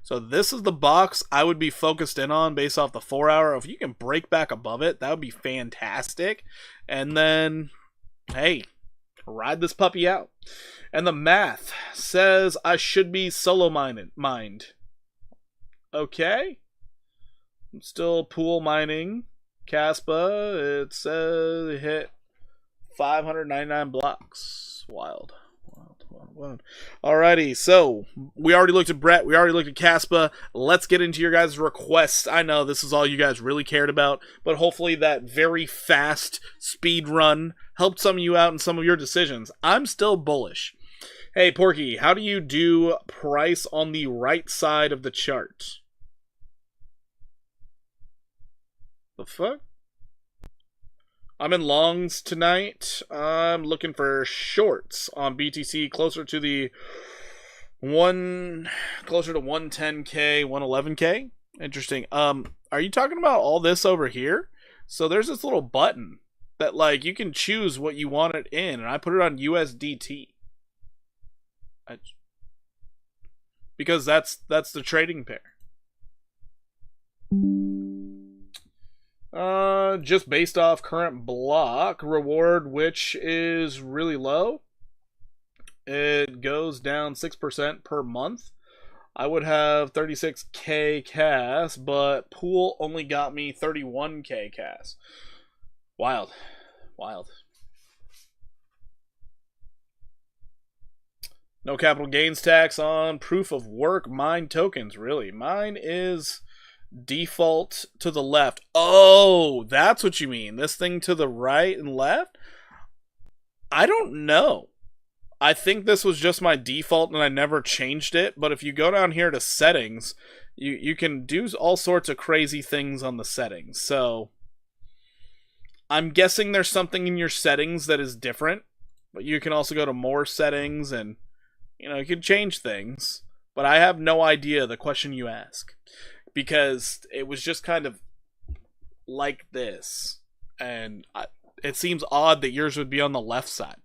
Speaker 1: So this is the box I would be focused in on based off the 4 hour. If you can break back above it, that would be fantastic. And then, hey, ride this puppy out. And the math says I should be solo mined. Okay. I'm still pool mining. Casper, it says it hit 599 blocks. Wild. Alrighty, so we already looked at Brett, we already looked at Caspa. Let's get into your guys' requests. I know this is all you guys really cared about, but hopefully that very fast speed run helped some of you out in some of your decisions. I'm still bullish. Hey, Porky, how do you do price on the right side of the chart? The fuck? I'm in longs tonight. I'm looking for shorts on BTC closer to 110k, 111k. Interesting. Are you talking about all this over here? So there's this little button that like you can choose what you want it in, and I put it on USDT. Because that's the trading pair. Just based off current block reward, which is really low. It goes down 6% per month. I would have 36k CAS, but pool only got me 31k CAS. Wild. No capital gains tax on proof of work mine tokens. Really, mine is default to the left. Oh, that's what you mean. This thing to the right and left? I don't know. I think this was just my default and I never changed it. But if you go down here to settings, you can do all sorts of crazy things on the settings. So I'm guessing there's something in your settings that is different, but you can also go to more settings and, you know, you can change things. But I have no idea the question you ask, because it was just kind of like this, and it seems odd that yours would be on the left side.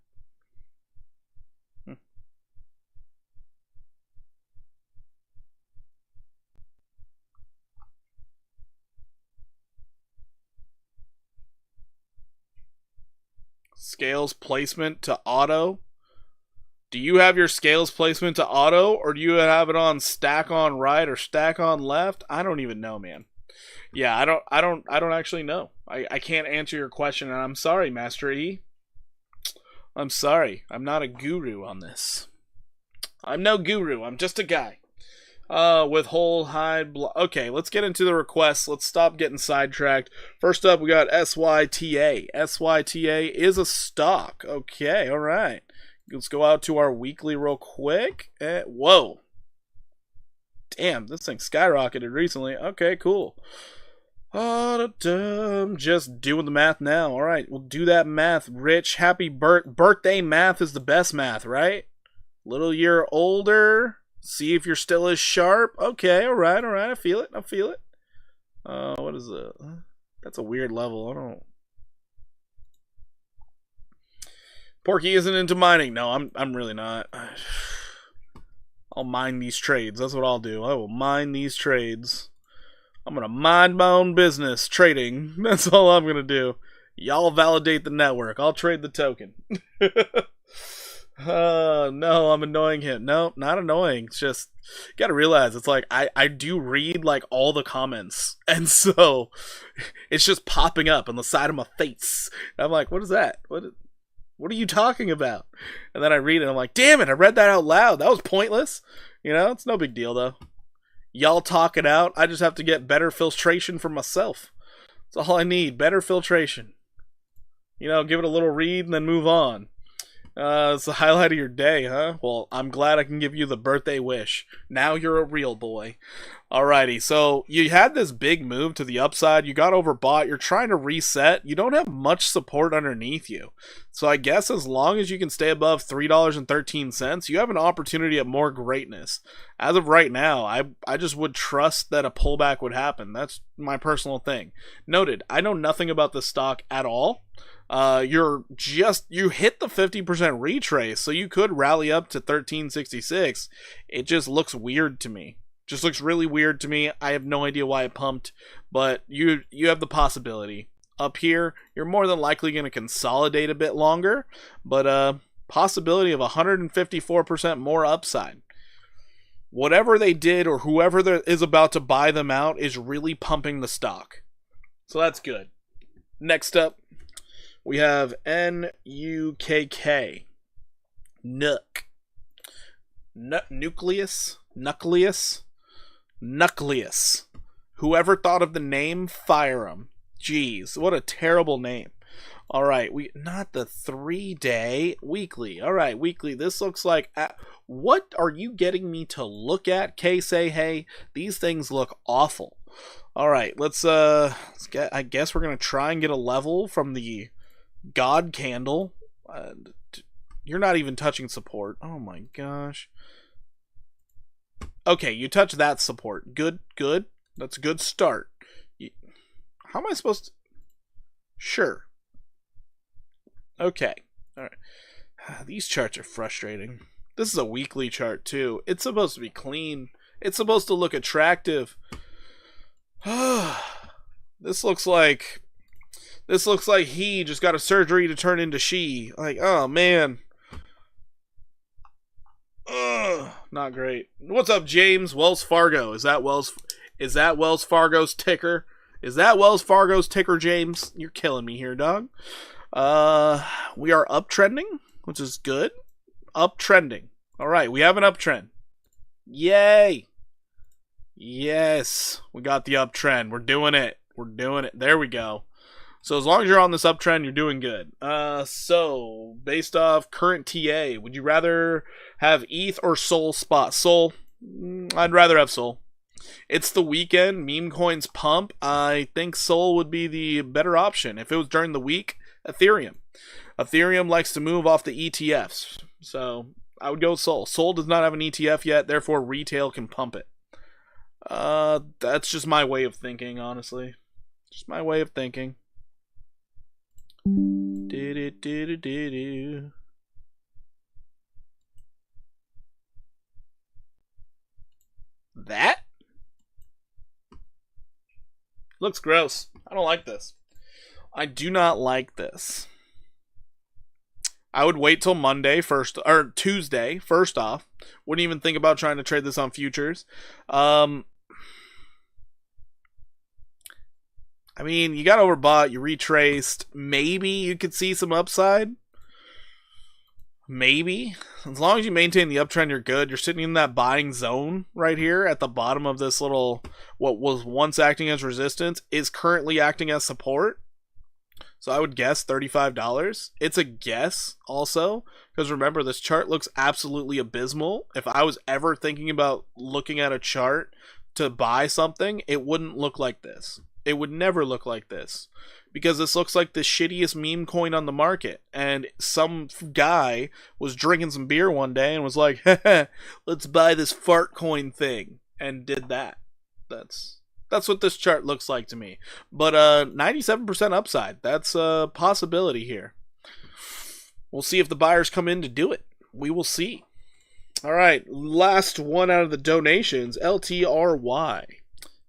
Speaker 1: Scales placement to auto. Do you have your scales placement to auto, or do you have it on stack on right or stack on left? I don't even know, man. Yeah, I don't actually know. I can't answer your question, and I'm sorry, Master E. I'm sorry. I'm not a guru on this. I'm no guru. I'm just a guy. With whole hide okay, let's get into the requests. Let's stop getting sidetracked. First up, we got SYTA. SYTA is a stock. Okay, all right. Let's go out to our weekly real quick. Whoa. Damn, this thing skyrocketed recently. Okay, cool. Just doing the math now. All right, we'll do that math. Rich, happy birthday math is the best math, right? Little year older. See if you're still as sharp. Okay, all right. I feel it. What is it? That's a weird level. I don't. Porky isn't into mining. No, I'm really not. I'll mine these trades. That's what I'll do. I will mine these trades. I'm gonna mind my own business trading. That's all I'm gonna do. Y'all validate the network. I'll trade the token. No, I'm annoying him. No, not annoying. It's just, you gotta realize, it's like, I do read, like, all the comments. And so, it's just popping up on the side of my face. And I'm like, what is that? What are you talking about? And then I read it, and I'm like, damn it, I read that out loud. That was pointless. You know, it's no big deal, though. Y'all talk it out. I just have to get better filtration for myself. That's all I need. Better filtration. You know, give it a little read and then move on. It's the highlight of your day, huh? Well, I'm glad I can give you the birthday wish. Now you're a real boy. Alrighty, so you had this big move to the upside. You got overbought. You're trying to reset. You don't have much support underneath you. So I guess as long as you can stay above $3.13, you have an opportunity at more greatness. As of right now, I just would trust that a pullback would happen. That's my personal thing. Noted, I know nothing about this stock at all. You hit the 50% retrace, so you could rally up to 1366. It just looks weird to me. Just looks really weird to me. I have no idea why it pumped, but you have the possibility. Up here, you're more than likely going to consolidate a bit longer, but possibility of 154% more upside. Whatever they did, or whoever is about to buy them out, is really pumping the stock. So that's good. Next up, we have NUKK. Nucleus. Whoever thought of the name, fire 'em. Jeez, what a terrible name. Alright, not the 3-day, weekly. Alright, weekly. This looks like, what are you getting me to look at? K say hey, these things look awful. Alright, let's get, I guess we're gonna try and get a level from the God candle. You're not even touching support. Oh my gosh. Okay, you touch that support. Good. That's a good start. How am I supposed to... Sure. Okay. Alright. These charts are frustrating. This is a weekly chart too. It's supposed to be clean. It's supposed to look attractive. This looks like he just got a surgery to turn into she. Like, oh man. Not great. What's up, James? Wells Fargo. Is that Wells Fargo's ticker? Is that Wells Fargo's ticker, James? You're killing me here, dog. We are uptrending, which is good. Uptrending. All right, we have an uptrend. Yay! Yes, we got the uptrend. We're doing it. There we go. So as long as you're on this uptrend, you're doing good. So based off current TA, would you rather have ETH or Sol spot? Sol. I'd rather have Sol. It's the weekend. Meme coins pump. I think Sol would be the better option. If it was during the week, Ethereum. Ethereum likes to move off the ETFs. So I would go Sol. Sol does not have an ETF yet, therefore retail can pump it. That's just my way of thinking, honestly. Just my way of thinking. That looks gross. I don't like this. I do not like this. I would wait till Monday first, or Tuesday first off. Wouldn't even think about trying to trade this on futures. I mean, you got overbought, you retraced. Maybe you could see some upside. Maybe. As long as you maintain the uptrend, you're good. You're sitting in that buying zone right here at the bottom of this little, what was once acting as resistance, is currently acting as support. So I would guess $35. It's a guess also, because remember, this chart looks absolutely abysmal. If I was ever thinking about looking at a chart to buy something, it wouldn't look like this. It would never look like this, because this looks like the shittiest meme coin on the market. And some guy was drinking some beer one day and was like, let's buy this fart coin thing, and did that. That's what this chart looks like to me. But 97% upside. That's a possibility here. We'll see if the buyers come in to do it. We will see. All right, last one out of the donations, LTRY.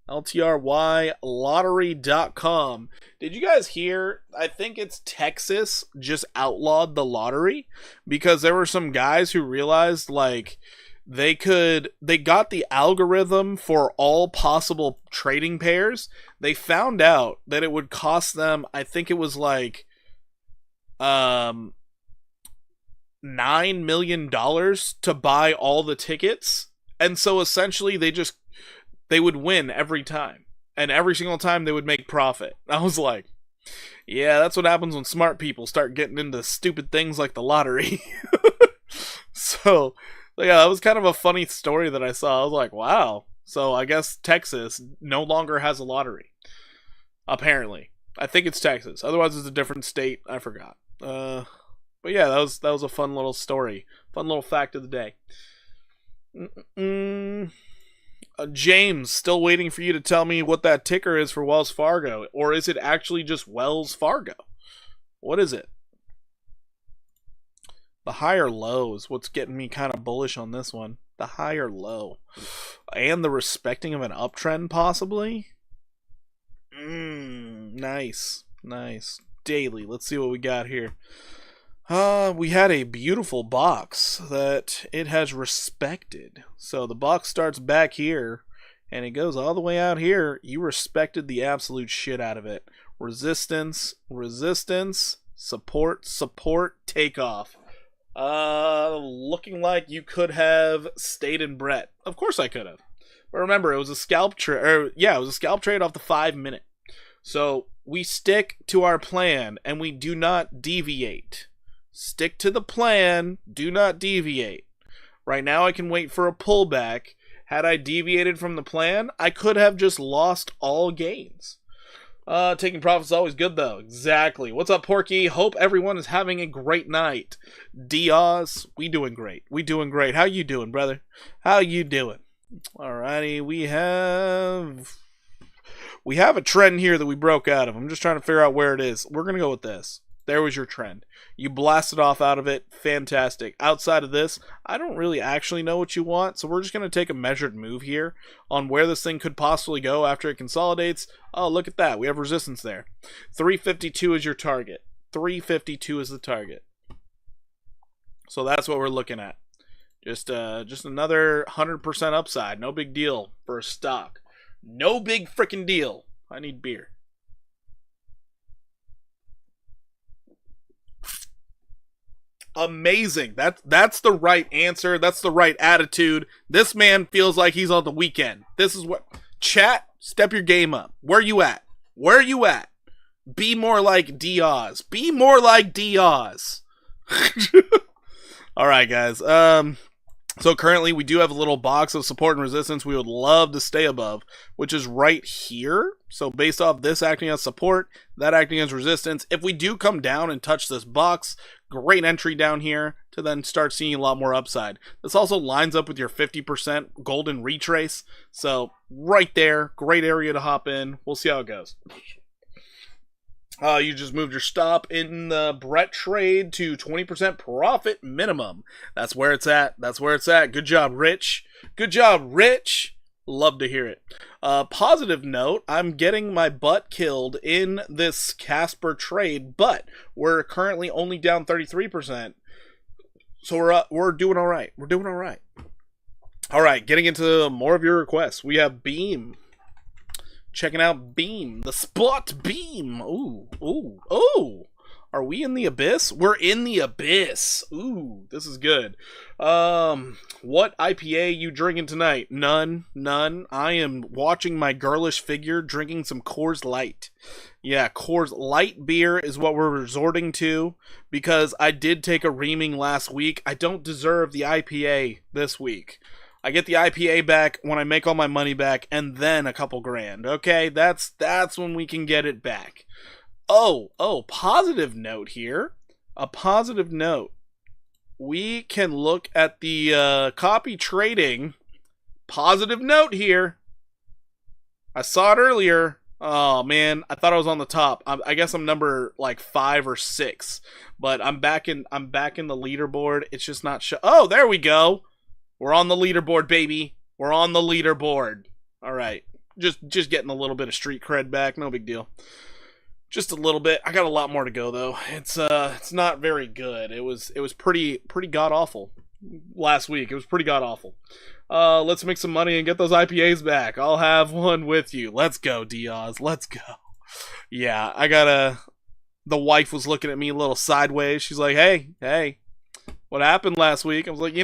Speaker 1: LTRYLottery.com. Did you guys hear? I think it's Texas just outlawed the lottery because there were some guys who realized, like, they got the algorithm for all possible trading pairs. They found out that it would cost them, I think it was like $9 million to buy all the tickets. And so essentially they would win every time. And every single time they would make profit. I was like, yeah, that's what happens when smart people start getting into stupid things like the lottery. So yeah, that was kind of a funny story that I saw. I was like, wow. So I guess Texas no longer has a lottery. Apparently. I think it's Texas. Otherwise it's a different state. I forgot. But yeah, that was a fun little story. Fun little fact of the day. James, still waiting for you to tell me what that ticker is for Wells Fargo. Or is it actually just Wells Fargo? What is it? The higher low is what's getting me kind of bullish on this one. The higher low. And the respecting of an uptrend, possibly? Nice. Nice. Daily. Let's see what we got here. We had a beautiful box that it has respected. So the box starts back here, and it goes all the way out here. You respected the absolute shit out of it. Resistance, resistance, support, support, takeoff. Looking like you could have stayed in Brett. Of course I could have. But remember, it was a scalp trade. Yeah, it was a scalp trade off the 5 minute. So we stick to our plan and we do not deviate. Stick to the plan. Do not deviate. Right now I can wait for a pullback. Had I deviated from the plan, I could have just lost all gains. Taking profits is always good, though. Exactly. What's up, Porky? Hope everyone is having a great night. Diaz, we doing great. We doing great. How you doing, brother? How you doing? Alrighty, we have a trend here that we broke out of. I'm just trying to figure out where it is. We're going to go with this. There was your trend. You blasted off out of it. Fantastic. Outside of this, I don't really actually know what you want, so we're just going to take a measured move here on where this thing could possibly go after it consolidates. Oh, look at that. We have resistance there. 352 is your target. 352 is the target. So that's what we're looking at. Just another 100% upside. No big deal for a stock. No big freaking deal. I need beer. Amazing. That's the right answer. That's the right attitude. This man feels like he's on the weekend. This is what... Chat, step your game up. Where you at? Where you at? Be more like Diaz. Be more like Diaz. All right, guys. So currently we do have a little box of support and resistance we would love to stay above, which is right here. So based off this acting as support, that acting as resistance, if we do come down and touch this box, great entry down here to then start seeing a lot more upside. This also lines up with your 50% golden retrace. So right there, great area to hop in. We'll see how it goes. You just moved your stop in the Brett trade to 20% profit minimum. That's where it's at. That's where it's at. Good job, Rich. Good job, Rich. Love to hear it. Positive note, I'm getting my butt killed in this Casper trade, but we're currently only down 33%. So we're doing all right. We're doing all right. All right, getting into more of your requests. We have Beam. Checking out Beam, the spot Beam. Ooh, ooh, ooh. Are we in the abyss? We're in the abyss. Ooh, this is good. What IPA you drinking tonight? None. I am watching my girlish figure drinking some Coors Light. Yeah, Coors Light beer is what we're resorting to because I did take a reaming last week. I don't deserve the IPA this week. I get the IPA back when I make all my money back, and then a couple grand. Okay, that's when we can get it back. Oh, positive note here. A positive note. We can look at the copy trading. Positive note here. I saw it earlier. Oh man, I thought I was on the top. I guess I'm number like 5 or 6, but I'm back in the leaderboard. It's just not oh, there we go. We're on the leaderboard, baby. We're on the leaderboard. All right. Just getting a little bit of street cred back. No big deal. Just a little bit. I got a lot more to go though. It's not very good. It was pretty god awful last week. It was pretty god awful. Let's make some money and get those IPAs back. I'll have one with you. Let's go, Diaz. Let's go. Yeah, the wife was looking at me a little sideways. She's like, "Hey, what happened last week?" I was like,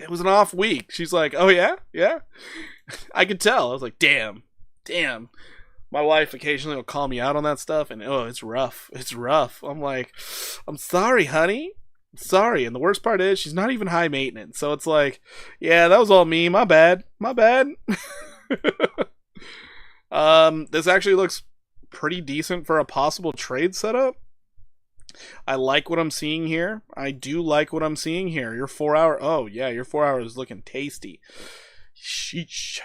Speaker 1: it was an off week. She's like, "Oh, yeah? Yeah?" I could tell. I was like, damn. My wife occasionally will call me out on that stuff, and it's rough. It's rough. I'm like, "I'm sorry, honey. I'm sorry." And the worst part is she's not even high maintenance. So it's like, yeah, that was all me. My bad. This actually looks pretty decent for a possible trade setup. I like what I'm seeing here. I do like what I'm seeing here. Your 4 hour. Oh, yeah, your 4 hour is looking tasty. Sheesh.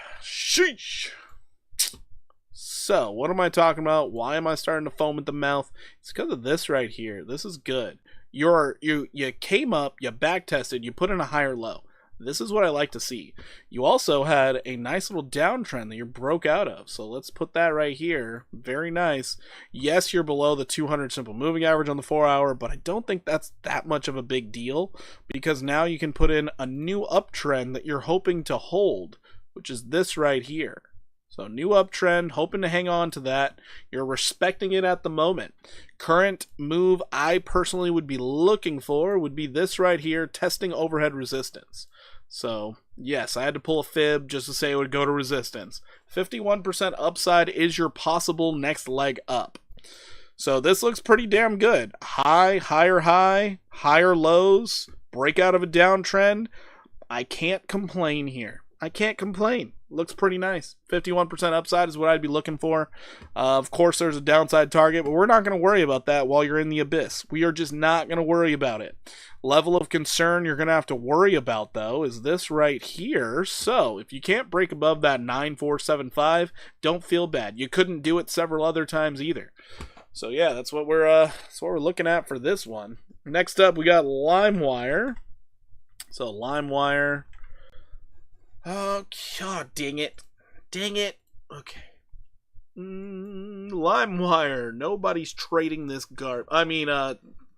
Speaker 1: So, what am I talking about? Why am I starting to foam at the mouth? It's because of this right here. This is good. You came up, you back tested, you put in a higher low. This is what I like to see. You also had a nice little downtrend that you broke out of. So let's put that right here. Very nice. Yes, you're below the 200 simple moving average on the 4 hour, but I don't think that's that much of a big deal because now you can put in a new uptrend that you're hoping to hold, which is this right here. So new uptrend, hoping to hang on to that. You're respecting it at the moment. Current move I personally would be looking for would be this right here, testing overhead resistance. So, yes, I had to pull a fib just to say it would go to resistance. 51% upside is your possible next leg up. So this looks pretty damn good. Higher lows, breakout of a downtrend. I can't complain here. I can't complain. Looks pretty nice. 51% upside is what I'd be looking for. Of course, there's a downside target, but we're not going to worry about that while you're in the abyss. We are just not going to worry about it. Level of concern you're going to have to worry about, though, is this right here. So, if you can't break above that 9475, don't feel bad. You couldn't do it several other times either. So, yeah, that's what we're looking at for this one. Next up, we got LimeWire. So, LimeWire. Oh, God, dang it. Okay. LimeWire. Nobody's trading this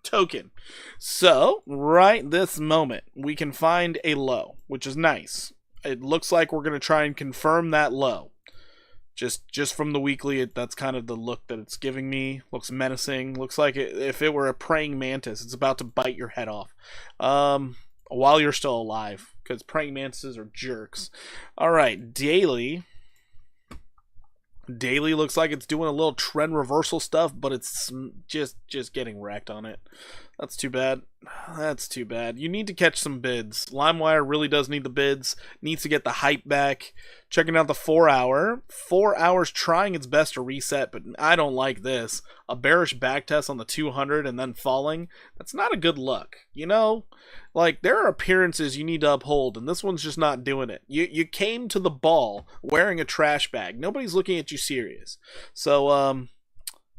Speaker 1: token. So, right this moment, we can find a low, which is nice. It looks like we're going to try and confirm that low. Just from the weekly, that's kind of the look that it's giving me. Looks menacing. Looks like if it were a praying mantis, it's about to bite your head off. While you're still alive. Because praying mantises are jerks. Alright, daily. Daily looks like it's doing a little trend reversal stuff, but it's just getting wrecked on it. That's too bad. That's too bad. You need to catch some bids. LimeWire really does need the bids. Needs to get the hype back. Checking out the 4 hour. 4 hours trying its best to reset, but I don't like this. A bearish backtest on the 200 and then falling. That's not a good look. You know? Like, there are appearances you need to uphold, and this one's just not doing it. You came to the ball wearing a trash bag. Nobody's looking at you serious. So,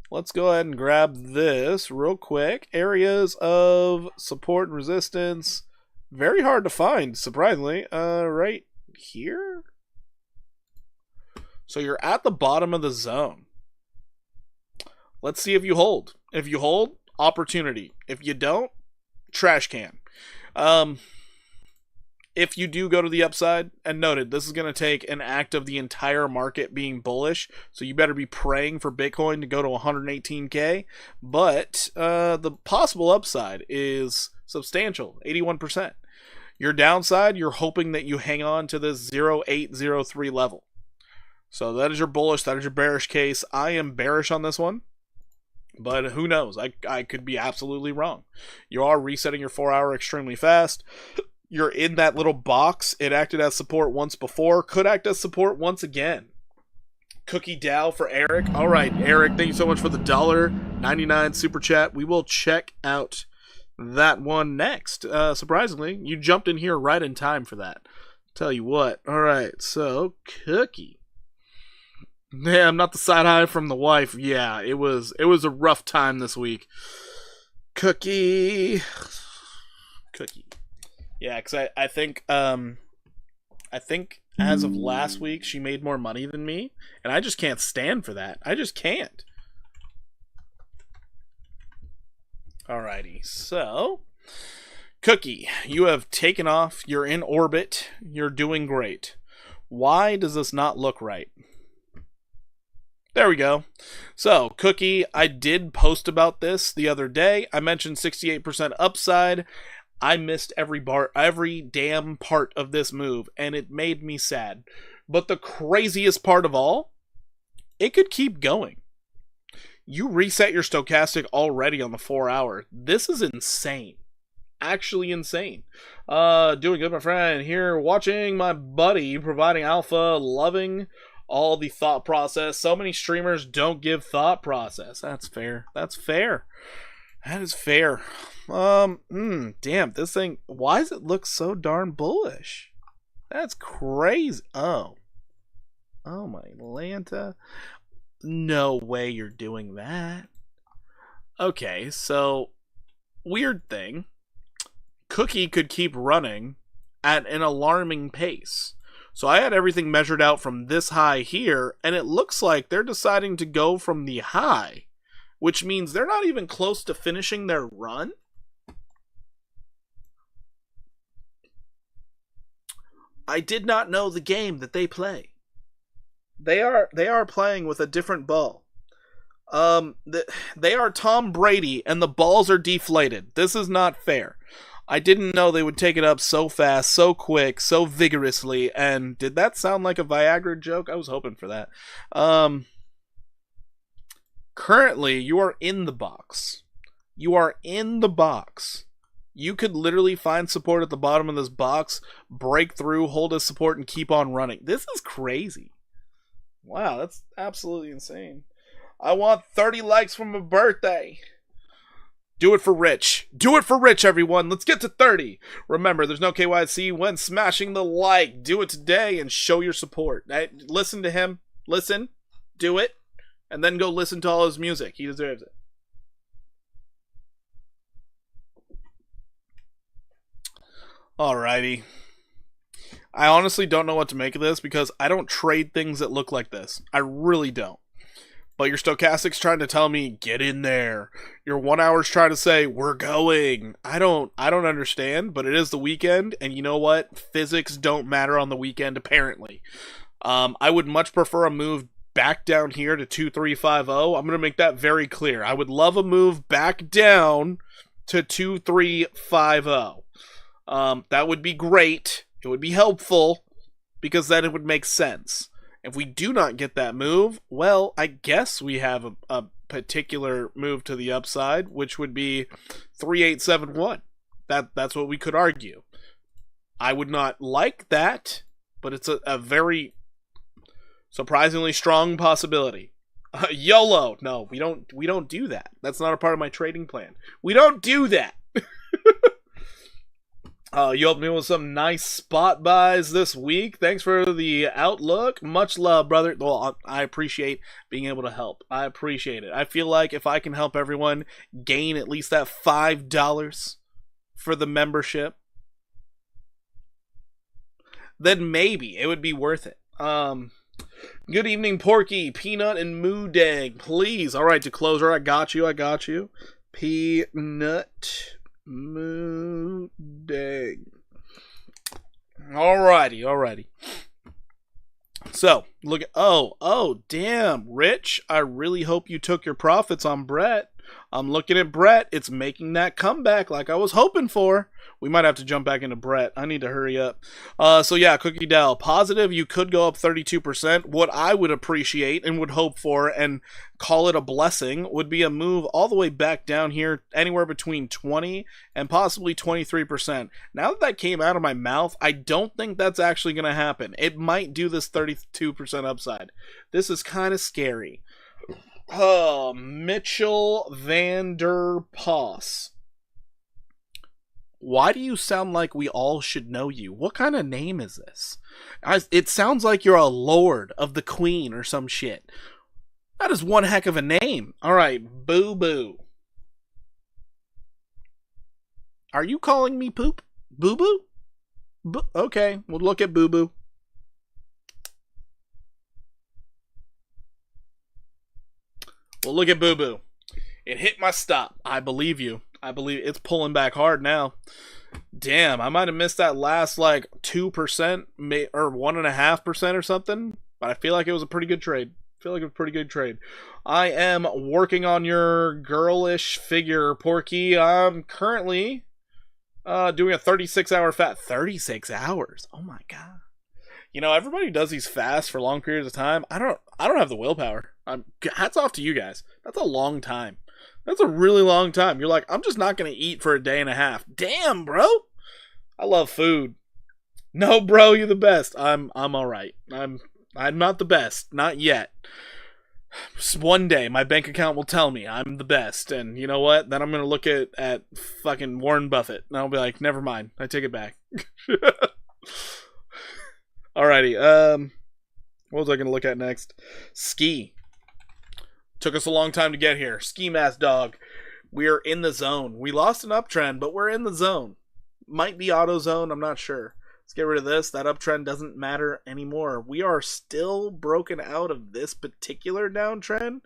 Speaker 1: let's go ahead and grab this real quick. Areas of support and resistance. Very hard to find, surprisingly. Right here? So you're at the bottom of the zone. Let's see if you hold. If you hold, opportunity. If you don't, trash can. If you do go to the upside, and noted, this is going to take an act of the entire market being bullish, so you better be praying for Bitcoin to go to 118K, but the possible upside is substantial, 81%. Your downside, you're hoping that you hang on to this 0803 level. So that is your bullish, that is your bearish case. I am bearish on this one, but who knows? I could be absolutely wrong. You are resetting your 4 hour extremely fast. You're in that little box. It acted as support once before. Could act as support once again. Cookie Dow for Eric. All right, Eric, thank you so much for the $1.99 super chat. We will check out that one next. Surprisingly, you jumped in here right in time for that. Tell you what. All right, so Cookie. Yeah, I'm not the side eye from the wife. Yeah, it was a rough time this week. Cookie. Yeah, because I think as of last week, she made more money than me, and I just can't stand for that. I just can't. Alrighty, so, Cookie, you have taken off. You're in orbit. You're doing great. Why does this not look right? There we go. So, Cookie, I did post about this the other day. I mentioned 68% upside. I missed every damn part of this move, and it made me sad. But the craziest part of all, it could keep going. You reset your stochastic already on the 4 hour. This is insane. Actually insane. Doing good, my friend. Here, watching my buddy, providing alpha, loving all the thought process. So many streamers don't give thought process. That's fair. That's fair. That is fair. Damn, this thing, why does it look so darn bullish? That's crazy. Oh my Lanta. No way you're doing that. Okay, so, weird thing. Cookie could keep running at an alarming pace. So I had everything measured out from this high here, and it looks like they're deciding to go from the high, which means they're not even close to finishing their run. I did not know the game that they play. They are playing with a different ball. They are Tom Brady, and the balls are deflated. This is not fair. I didn't know they would take it up so fast, so quick, so vigorously, and did that sound like a Viagra joke? I was hoping for that. Currently, you are in the box. You are in the box. You could literally find support at the bottom of this box, break through, hold as support, and keep on running. This is crazy. Wow, that's absolutely insane. I want 30 likes for my birthday. Do it for Rich. Do it for Rich, everyone. Let's get to 30. Remember, there's no KYC when smashing the like. Do it today and show your support. Listen to him. Listen. Do it. And then go listen to all his music. He deserves it. Alrighty. I honestly don't know what to make of this because I don't trade things that look like this. I really don't. But your stochastic's trying to tell me, get in there. Your 1 hour's trying to say, we're going. I don't understand, but it is the weekend, and you know what? Physics don't matter on the weekend, apparently. I would much prefer a move back down here to 2350. I'm going to make that very clear. I would love a move back down to 2350. That would be great. It would be helpful, because then it would make sense. If we do not get that move, well, I guess we have a particular move to the upside, which would be 3871. That's what we could argue. I would not like that, but it's a very surprisingly strong possibility. YOLO. No, we don't do that. That's not a part of my trading plan. We don't do that. You helped me with some nice spot buys this week. Thanks for the outlook. Much love, brother. Well, I appreciate being able to help. I appreciate it. I feel like if I can help everyone gain at least that $5 for the membership, then maybe it would be worth it. Good evening, Porky, Peanut, and Moodeg. Please. All right, to closer, I got you. Peanut, Moodeg. Alrighty. So, look at, oh, damn, Rich, I really hope you took your profits on Brett. I'm looking at Brett. It's making that comeback like I was hoping for. We might have to jump back into Brett. I need to hurry up. So yeah, Cookie Dell. Positive, you could go up 32%. What I would appreciate and would hope for and call it a blessing would be a move all the way back down here, anywhere between 20 and possibly 23%. Now that came out of my mouth, I don't think that's actually going to happen. It might do this 32% upside. This is kind of scary. Mitchell Vander Poss. Why do you sound like we all should know you? What kind of name is this? It sounds like you're a lord of the queen or some shit. That is one heck of a name. Alright, Boo Boo. Are you calling me poop? Boo Boo? Okay, we'll look at Boo Boo. Well, look at Boo Boo. It hit my stop. I believe you. I believe it's pulling back hard now. Damn, I might have missed that last like 2% or 1.5% or something, but I feel like it was a pretty good trade. I am working on your girlish figure, Porky. I'm currently doing a 36-hour fast. 36 hours. Oh my god. You know, everybody does these fasts for long periods of time. I don't have the willpower. Hats off to you guys. That's a long time. That's a really long time. You're like, I'm just not going to eat for a day and a half. Damn, bro. I love food. No, bro, you're the best. I'm all right. I'm not the best. Not yet. One day, my bank account will tell me I'm the best. And you know what? Then I'm going to look at fucking Warren Buffett. And I'll be like, never mind. I take it back. Alrighty. What was I going to look at next? Ski. Took us a long time to get here. Ski Mask Dog. We're in the zone. We lost an uptrend, but we're in the zone. Might be auto zone. I'm not sure. Let's get rid of this. That uptrend doesn't matter anymore. We are still broken out of this particular downtrend,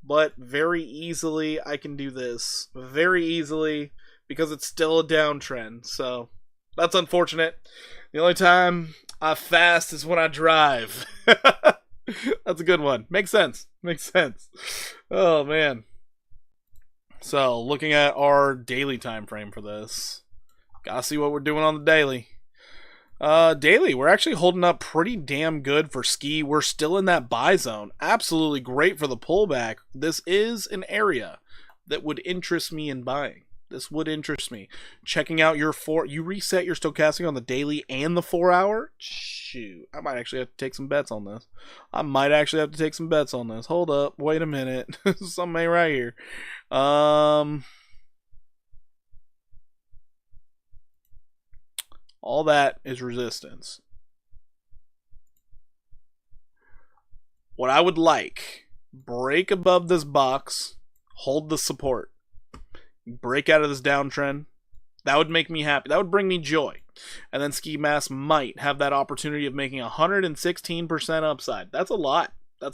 Speaker 1: but very easily I can do this. Very easily because it's still a downtrend. So that's unfortunate. The only time I fast is when I drive. That's a good one. Makes sense. Oh, man. So, looking at our daily time frame for this. Gotta see what we're doing on the daily. Daily, we're actually holding up pretty damn good for Ski. We're still in that buy zone. Absolutely great for the pullback. This is an area that would interest me in buying. This would interest me. Checking out your you reset your stochastic on the daily and the 4 hour? Shoot. I might actually have to take some bets on this. Hold up. Wait a minute. Something ain't right here. All that is resistance. What I would like, break above this box, hold the support. Break out of this downtrend. That would make me happy. That would bring me joy. And then Ski Mask might have that opportunity of making 116% upside. That's a lot. Did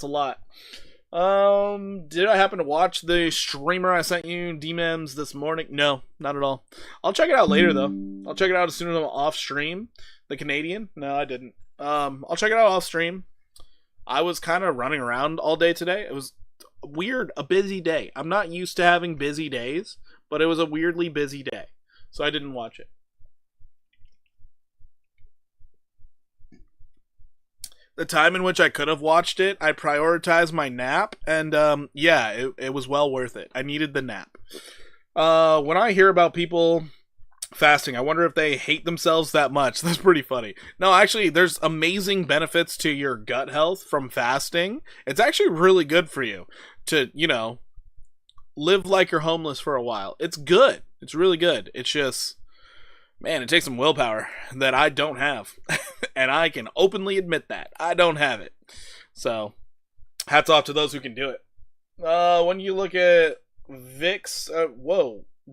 Speaker 1: I happen to watch the streamer I sent you, D-Mems, this morning? No, not at all. I'll check it out later, though. I'll check it out as soon as I'm off stream. The Canadian? No, I didn't. I'll check it out off stream. I was kind of running around all day today. It was weird, a busy day. I'm not used to having busy days, but it was a weirdly busy day, so I didn't watch it. the time in which I could have watched it, I prioritized my nap, and yeah, it was well worth it. I needed the nap. When I hear about people fasting, I wonder if they hate themselves that much. That's pretty funny. No, actually, there's amazing benefits to your gut health from fasting. It's actually really good for you to, you know, live like you're homeless for a while. It's good. It's really good. It's just, man, it takes some willpower that I don't have. And I can openly admit that. I don't have it. So, hats off to those who can do it. When you look at VIX,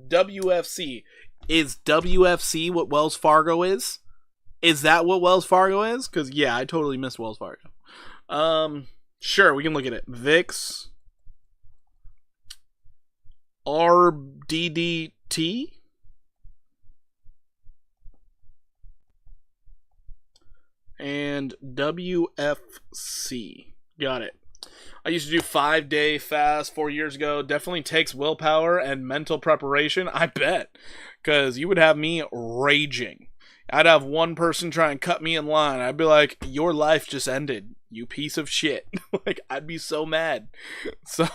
Speaker 1: WFC. Is WFC what Wells Fargo is? Is that what Wells Fargo is? Because, yeah, I totally missed Wells Fargo. Sure, we can look at it. VIX. RDDT. And WFC. Got it. I used to do 5-day fast 4 years ago. Definitely takes willpower and mental preparation. I bet. Because you would have me raging. I'd have one person try and cut me in line. I'd be like, your life just ended, you piece of shit. Like, I'd be so mad. So,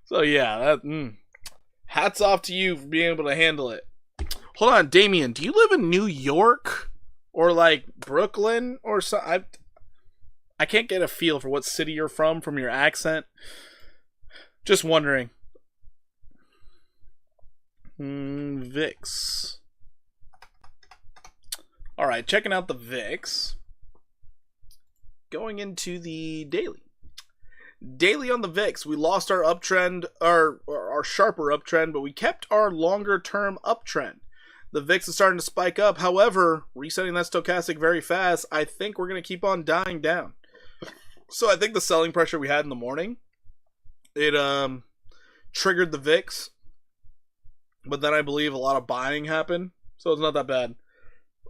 Speaker 1: so yeah. Hats off to you for being able to handle it. Hold on, Damien. Do you live in New York? Or like Brooklyn? Or something? I can't get a feel for what city you're from your accent. Just wondering. VIX. Alright, checking out the VIX. Going into the daily. Daily on the VIX, we lost our uptrend, our sharper uptrend, but we kept our longer term uptrend. The VIX is starting to spike up. However, resetting that stochastic very fast, I think we're going to keep on dying down. So I think the selling pressure we had in the morning, it triggered the VIX. But then I believe a lot of buying happened. So it's not that bad.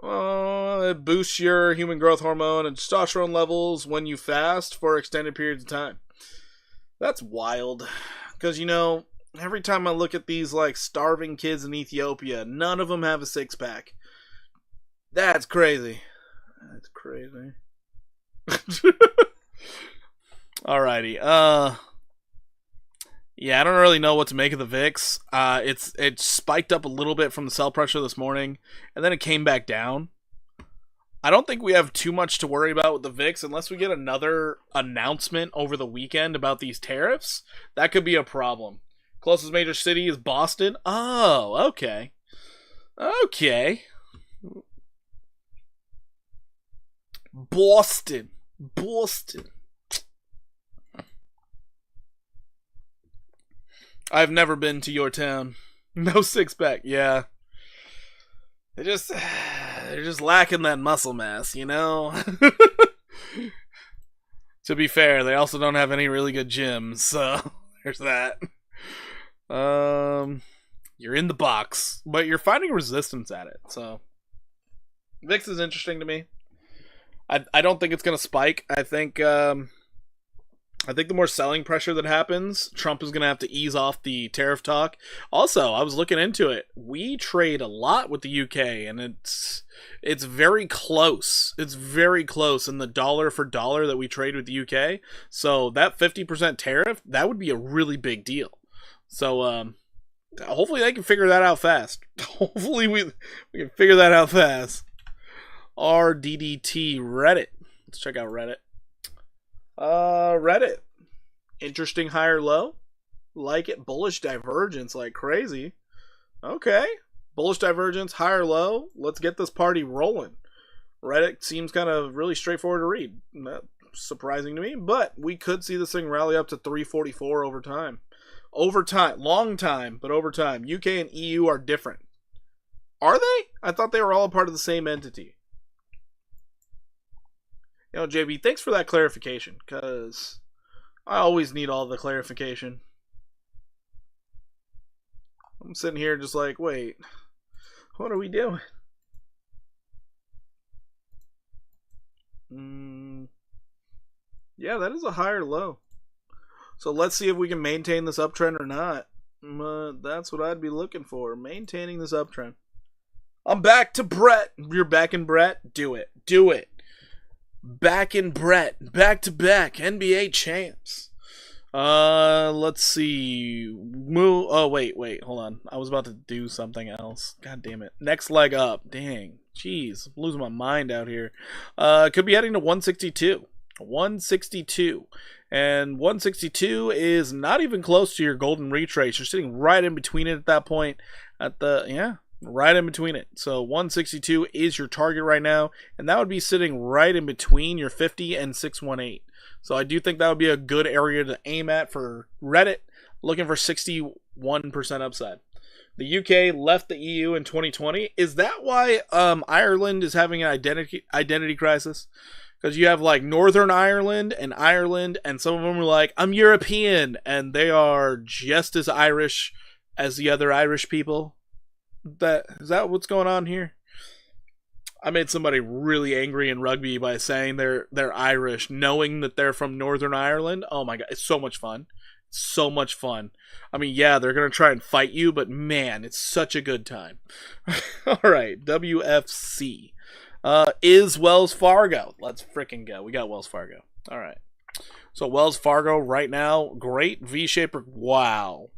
Speaker 1: It boosts your human growth hormone and testosterone levels when you fast for extended periods of time. That's wild. Because, you know, every time I look at these, like, starving kids in Ethiopia, none of them have a six-pack. That's crazy. That's crazy. Alrighty. Yeah, I don't really know what to make of the VIX. It spiked up a little bit from the sell pressure this morning, and then it came back down. I don't think we have too much to worry about with the VIX unless we get another announcement over the weekend about these tariffs. That could be a problem. Closest major city is Boston. Oh, okay. Okay. Boston. I've never been to your town. No six-pack, yeah. They're just lacking that muscle mass, you know? To be fair, they also don't have any really good gyms, so there's that. You're in the box, but you're finding resistance at it, so VIX is interesting to me. I don't think it's gonna spike. I think the more selling pressure that happens, Trump is gonna have to ease off the tariff talk. Also, I was looking into it. We trade a lot with the UK, and it's very close. It's very close in the dollar for dollar that we trade with the UK. So that 50% tariff, that would be a really big deal. So hopefully they can figure that out fast. Hopefully we can figure that out fast. RDDT Reddit. Let's check out Reddit. Reddit. Interesting higher low. Like it. Bullish divergence like crazy. Okay. Bullish divergence, higher low. Let's get this party rolling. Reddit seems kind of really straightforward to read. Not surprising to me, but we could see this thing rally up to 344 over time. Over time. Long time, but over time. UK and EU are different. Are they? I thought they were all part of the same entity. You know, JB, thanks for that clarification, because I always need all the clarification. I'm sitting here just like, wait, what are we doing? Yeah, that is a higher low. So let's see if we can maintain this uptrend or not. That's what I'd be looking for, maintaining this uptrend. I'm back to Brett. You're back in Brett? Do it. Do it. Back in Brett, back-to-back NBA champs. Let's see. Oh, wait, hold on. I was about to do something else. God damn it. Next leg up. Dang. Jeez, I'm losing my mind out here. Could be heading to 162. 162. And 162 is not even close to your golden retrace. You're sitting right in between it at that point. Right in between it. So 162 is your target right now. And that would be sitting right in between your 50 and 618. So I do think that would be a good area to aim at for Reddit, looking for 61% upside. The UK left the EU in 2020. Is that why Ireland is having an identity crisis? Because you have like Northern Ireland, and some of them are like, I'm European, and they are just as Irish as the other Irish people. Is that what's going on here? I made somebody really angry in rugby by saying they're Irish, knowing that they're from Northern Ireland. Oh my god, it's so much fun. So much fun. I mean, yeah, they're going to try and fight you, but man, it's such a good time. All right, WFC. Is Wells Fargo. Let's freaking go. We got Wells Fargo. All right. So Wells Fargo right now, great V-shaper. Wow.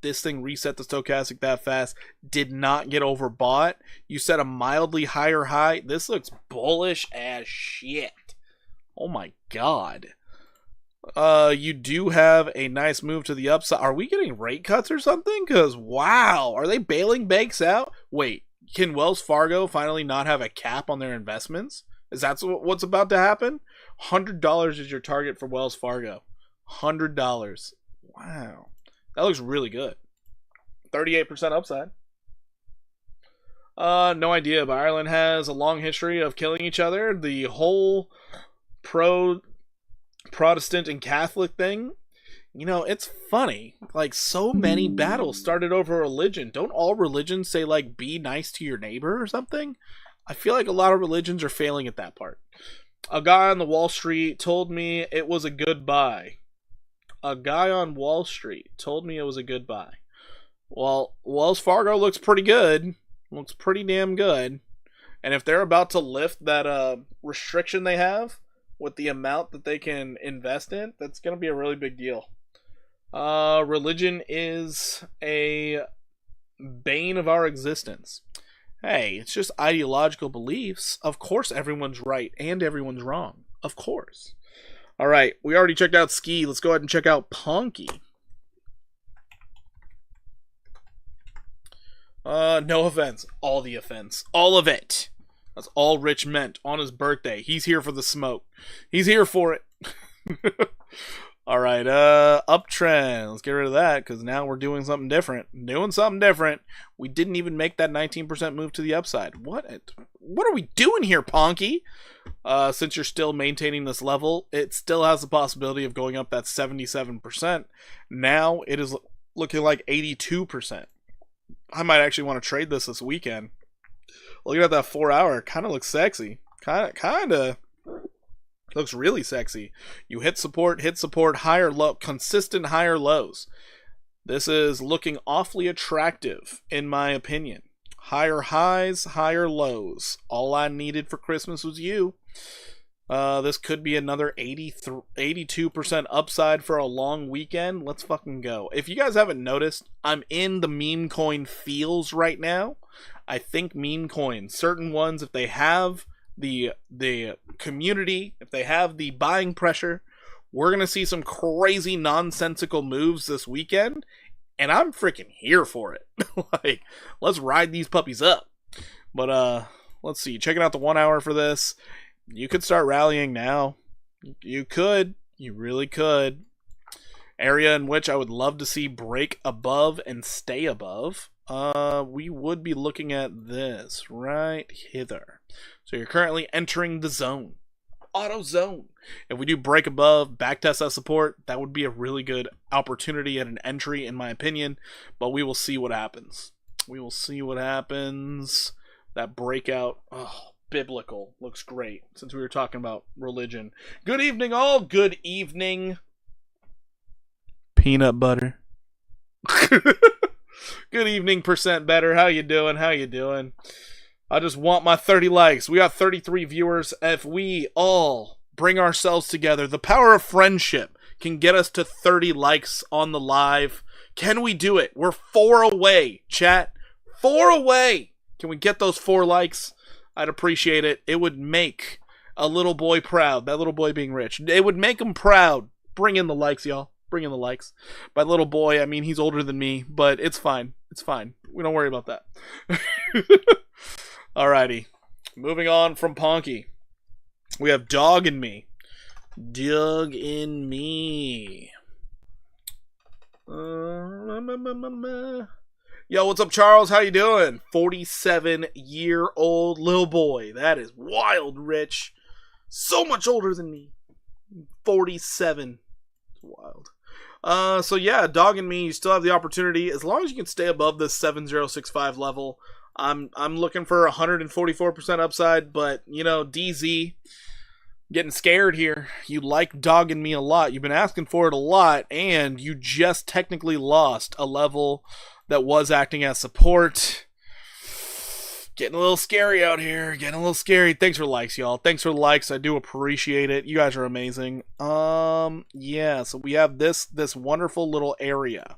Speaker 1: This thing reset the stochastic that fast. Did not get overbought. You set a mildly higher high. This looks bullish as shit. Oh my god. You do have a nice move to the upside. Are we getting rate cuts or something? Because, wow. Are they bailing banks out? Wait. Can Wells Fargo finally not have a cap on their investments? Is that what's about to happen? $100 is your target for Wells Fargo. $100. Wow. That looks really good. 38% upside. No idea, but Ireland has a long history of killing each other. The whole Protestant and Catholic thing, you know, it's funny. Like, so many battles started over religion. Don't all religions say, like, be nice to your neighbor or something? I feel like a lot of religions are failing at that part. A guy on the Wall Street told me it was a good buy. A guy on Wall Street told me it was a good buy. Well, Wells Fargo looks pretty good. Looks pretty damn good. And if they're about to lift that restriction they have with the amount that they can invest in, that's going to be a really big deal. Religion is a bane of our existence. Hey, it's just ideological beliefs. Of course everyone's right and everyone's wrong. Of course. All right, we already checked out Ski. Let's go ahead and check out Ponky. No offense. All the offense. All of it. That's all Rich meant on his birthday. He's here for the smoke. He's here for it. All right, uptrend. Let's get rid of that because now we're doing something different. We didn't even make that 19% move to the upside. What are we doing here, Ponky? Since you're still maintaining this level, it still has the possibility of going up that 77%. Now it is looking like 82%. I might actually want to trade this weekend. Looking at that 4 hour, kind of looks sexy. Kind of. Looks really sexy. You hit support, higher low, consistent higher lows. This is looking awfully attractive, in my opinion. Higher highs, higher lows. All I needed for Christmas was you. This could be another 82% upside for a long weekend. Let's fucking go. If you guys haven't noticed, I'm in the meme coin feels right now. I think meme coins, certain ones, if they have the community, if they have the buying pressure, we're going to see some crazy nonsensical moves this weekend. And I'm freaking here for it. Like, let's ride these puppies up. But, let's see. Checking out the 1 hour for this. You could start rallying now. You could. You really could. Area in which I would love to see break above and stay above. We would be looking at this right hither. So you're currently entering the zone. Auto zone. If we do break above, backtest that support, that would be a really good opportunity and an entry in my opinion. But we will see what happens. That breakout. Oh, biblical. Looks great. Since we were talking about religion. Good evening all. Good evening. Peanut butter. Good evening, percent better. How you doing? I just want my 30 likes. We got 33 viewers. If we all bring ourselves together, the power of friendship can get us to 30 likes on the live. Can we do it? We're 4 away, chat. 4 away. Can we get those 4 likes? I'd appreciate it. It would make a little boy proud. That little boy being rich. It would make him proud. Bring in the likes, y'all. Bring in the likes. By little boy, I mean he's older than me, but it's fine. It's fine. We don't worry about that. Alrighty. Moving on from Ponky. We have Dog in Me. Dog in Me. Yo, what's up, Charles? How you doing? 47-year-old little boy. That is wild, Rich. So much older than me. 47. It's wild. So yeah, Dog and Me, you still have the opportunity. As long as you can stay above this 7065 level, I'm looking for 144% upside, but, you know, DZ, getting scared here. You like Dog and Me a lot. You've been asking for it a lot, and you just technically lost a level that was acting as support. Getting a little scary out here. Getting a little scary. Thanks for likes, y'all. Thanks for the likes. I do appreciate it. You guys are amazing. Yeah, so we have this wonderful little area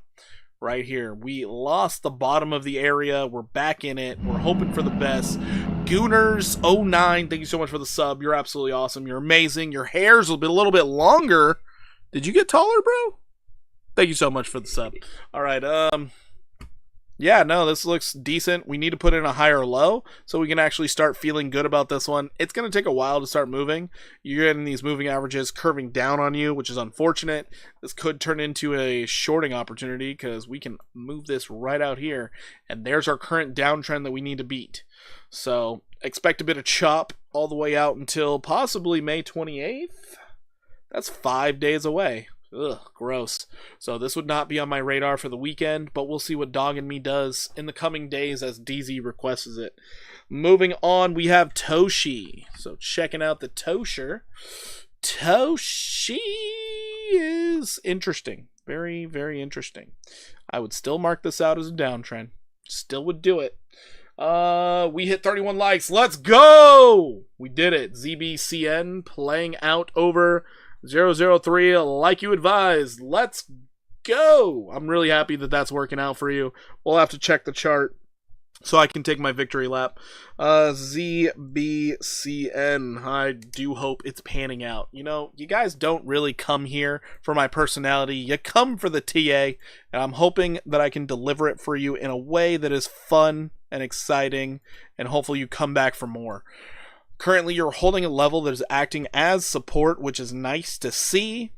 Speaker 1: right here. We lost the bottom of the area. We're back in it. We're hoping for the best. Gooners09, thank you so much for the sub. You're absolutely awesome. You're amazing. Your hair's a little bit longer. Did you get taller, bro? Thank you so much for the sub. All right, yeah, no, this looks decent. We need to put in a higher low so we can actually start feeling good about this one. It's going to take a while to start moving. You're getting these moving averages curving down on you, which is unfortunate. This could turn into a shorting opportunity because we can move this right out here. And there's our current downtrend that we need to beat. So expect a bit of chop all the way out until possibly May 28th. That's 5 days away. Ugh, gross. So this would not be on my radar for the weekend, but we'll see what Dog and Me does in the coming days as DZ requests it. Moving on, we have Toshi. So checking out the Tosher. Toshi is interesting. Very, very interesting. I would still mark this out as a downtrend. Still would do it. We hit 31 likes. Let's go! We did it. ZBCN playing out over 003 like you advised. Let's go. I'm really happy that that's working out for you. We'll have to check the chart so I can take my victory lap. ZBCN, I do hope it's panning out. You know, you guys don't really come here for my personality. You come for the TA, and I'm hoping that I can deliver it for you in a way that is fun and exciting, and hopefully you come back for more. Currently, you're holding a level that is acting as support, which is nice to see.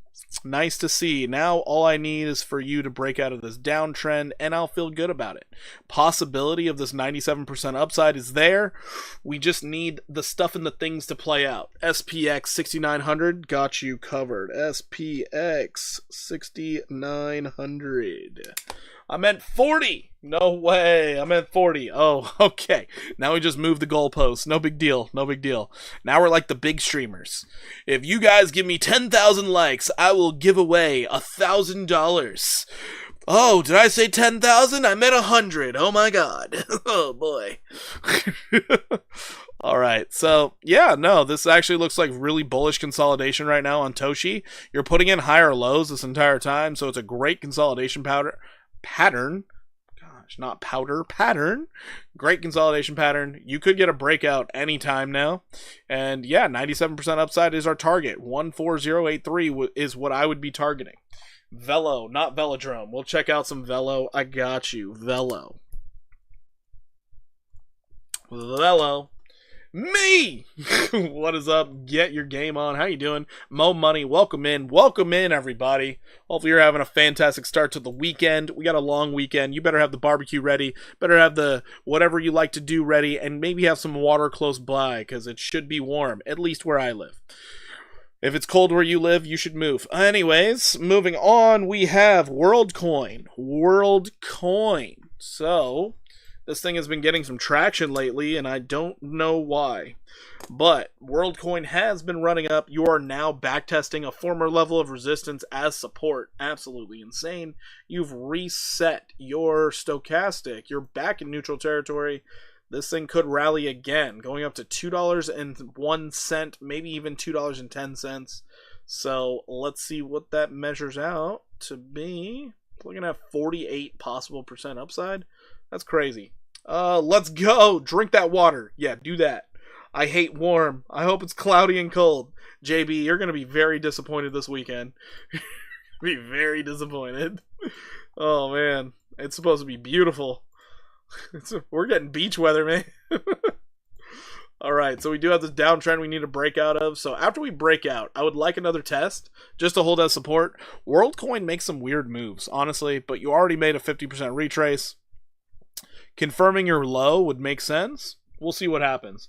Speaker 1: Nice to see. Now, all I need is for you to break out of this downtrend, and I'll feel good about it. Possibility of this 97% upside is there. We just need the stuff and the things to play out. SPX 6900 got you covered. SPX 6900. I meant 40. No way. I meant 40. Oh, okay. Now we just moved the goalposts. No big deal. No big deal. Now we're like the big streamers. If you guys give me 10,000 likes, I will give away $1,000. Oh, did I say 10,000? I meant 100. Oh my god. Oh boy. Alright, so, yeah, no, this actually looks like really bullish consolidation right now on Toshi. You're putting in higher lows this entire time, so it's a great consolidation pattern. Gosh, not powder, pattern. Great consolidation pattern. You could get a breakout anytime now. And yeah, 97% upside is our target. 14083 is what I would be targeting. Velo, not Velodrome. We'll check out some Velo. I got you. Velo. Velo. Me! What is up? Get your game on. How you doing? Mo Money, welcome in. Welcome in, everybody. Hopefully you're having a fantastic start to the weekend. We got a long weekend. You better have the barbecue ready. Better have the whatever you like to do ready. And maybe have some water close by, because it should be warm. At least where I live. If it's cold where you live, you should move. Anyways, moving on, we have WorldCoin. WorldCoin. So, this thing has been getting some traction lately, and I don't know why. But WorldCoin has been running up. You are now backtesting a former level of resistance as support. Absolutely insane. You've reset your stochastic. You're back in neutral territory. this thing could rally again, going up to $2.01, maybe even $2.10. So let's see what that measures out to be. Looking at 48 possible % upside. That's crazy. Let's go. Drink that water. Yeah, do that. I hate warm. I hope it's cloudy and cold. JB, you're going to be very disappointed this weekend. Be very disappointed. Oh, man. It's supposed to be beautiful. We're getting beach weather, man. Alright, so we do have this downtrend we need to break out of. So after we break out, I would like another test just to hold as support. WorldCoin makes some weird moves, honestly, but you already made a 50% retrace. Confirming your low would make sense. We'll see what happens.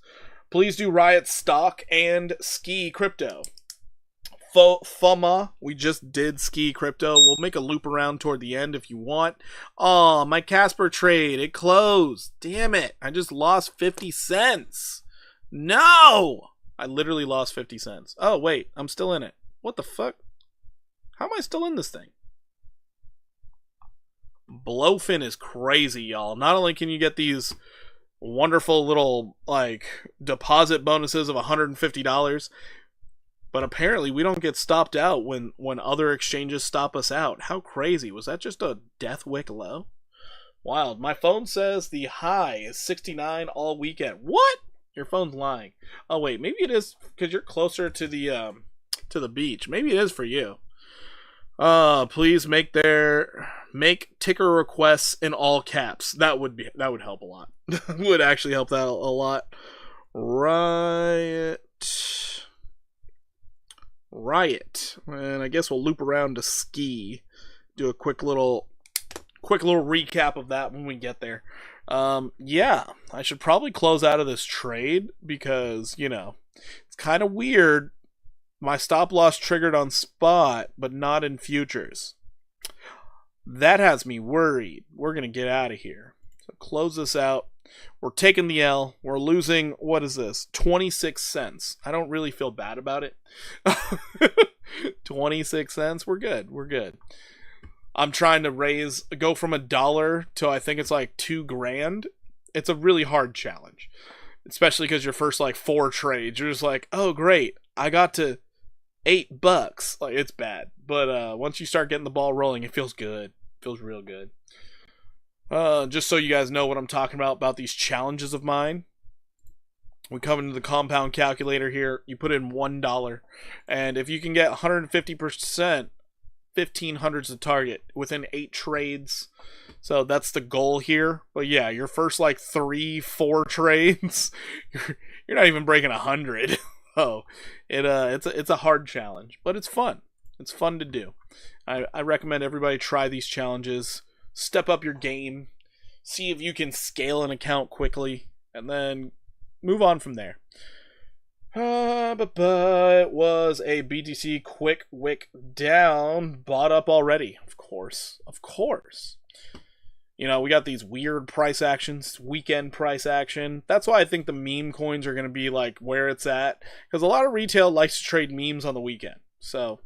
Speaker 1: Please do Riot Stock and Ski Crypto. FOMA, we just did Ski Crypto. We'll make a loop around toward the end if you want. Oh, my Casper trade, it closed. Damn it, I just lost 50 cents. No! I literally lost 50 cents. Oh, wait, I'm still in it. What the fuck? How am I still in this thing? Blowfin is crazy, y'all. Not only can you get these wonderful little, like, deposit bonuses of $150, but apparently we don't get stopped out when other exchanges stop us out. How crazy. Was that just a death wick low? Wild. My phone says the high is 69 all weekend. What? Your phone's lying. Oh, wait. Maybe it is because you're closer to the beach. Maybe it is for you. Please make ticker requests in all caps. That would help a lot. Would actually help that a lot. Riot. And I guess we'll loop around to Ski. Do a quick little recap of that when we get there. Yeah, I should probably close out of this trade because, you know, it's kind of weird. My stop loss triggered on spot, but not in futures. That has me worried. We're going to get out of here. So close this out. We're taking the L. We're losing, what is this? 26 cents. I don't really feel bad about it. 26 cents. We're good. We're good. I'm trying to go from $1 to I think it's like $2,000. It's a really hard challenge, especially because your first like 4 trades, you're just like, oh great, I got to $8. Like, it's bad, but once you start getting the ball rolling, it feels good. It feels real good. Just so you guys know what I'm talking about these challenges of mine. We come into the compound calculator here. You put in $1, and if you can get 150%. 1,500's the target within 8 trades, so that's the goal here. But yeah, your first like 3-4 trades, you're not even breaking 100. Oh, it's a hard challenge, but it's fun. It's fun to do. I recommend everybody try these challenges. Step up your game, see if you can scale an account quickly, and then move on from there. But it was a BTC quick wick down, bought up already. Of course. You know, we got these weird price actions, weekend price action. That's why I think the meme coins are going to be like where it's at, because a lot of retail likes to trade memes on the weekend. So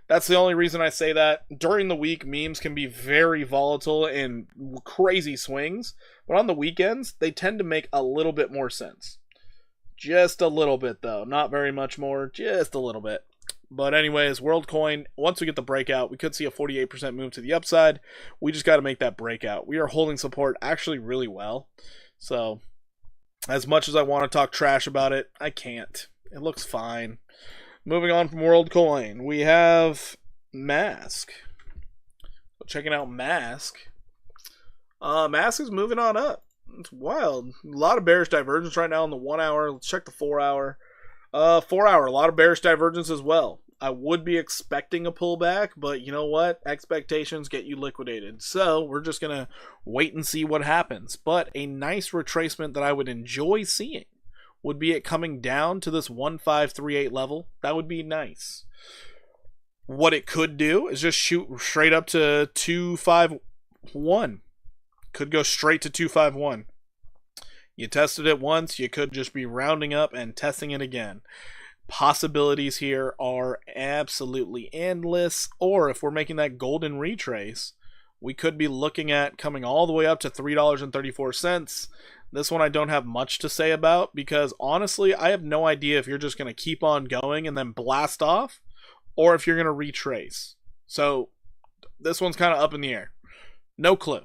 Speaker 1: that's the only reason I say that. During the week, memes can be very volatile and crazy swings, but on the weekends, they tend to make a little bit more sense. Just a little bit, though. Not very much more. Just a little bit. But anyways, WorldCoin, once we get the breakout, we could see a 48% move to the upside. We just got to make that breakout. We are holding support actually really well. So, as much as I want to talk trash about it, I can't. It looks fine. Moving on from WorldCoin, we have Mask. Checking out Mask. Mask is moving on up. It's wild. A lot of bearish divergence right now on the 1 hour. Let's check the 4 hour. 4 hour, a lot of bearish divergence as well. I would be expecting a pullback, but you know what? Expectations get you liquidated. So we're just going to wait and see what happens. But a nice retracement that I would enjoy seeing would be it coming down to this 1538 level. That would be nice. What it could do is just shoot straight up to 251. Could go straight to 251. You tested it once, you could just be rounding up and testing it again. Possibilities here are absolutely endless. Or if we're making that golden retrace, we could be looking at coming all the way up to $3.34. This one I don't have much to say about because honestly, I have no idea if you're just going to keep on going and then blast off or if you're going to retrace. So this one's kind of up in the air. No clue.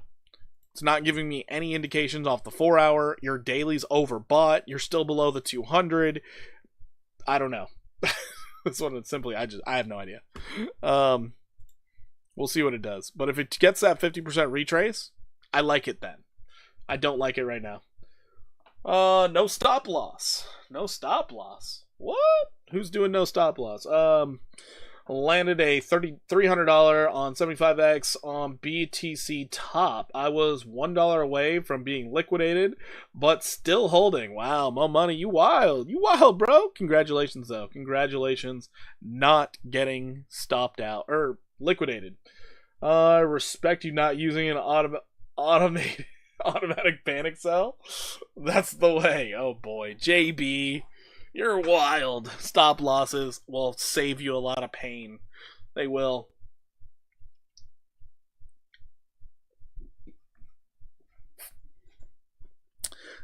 Speaker 1: It's not giving me any indications off the 4 hour. Your daily's overbought. You're still below the 200. I don't know. This one is simply, I have no idea. We'll see what it does. But if it gets that 50% retrace, I like it then. I don't like it right now. No stop loss. No stop loss. What? Who's doing no stop loss? Landed a $300 on 75x on BTC top. I was $1 away from being liquidated, but still holding. Wow, more money. You wild. You wild, bro. Congratulations, though. Congratulations not getting stopped out or liquidated. I respect you not using an automatic panic sell. That's the way. Oh, boy. JB. You're wild. Stop losses will save you a lot of pain. They will.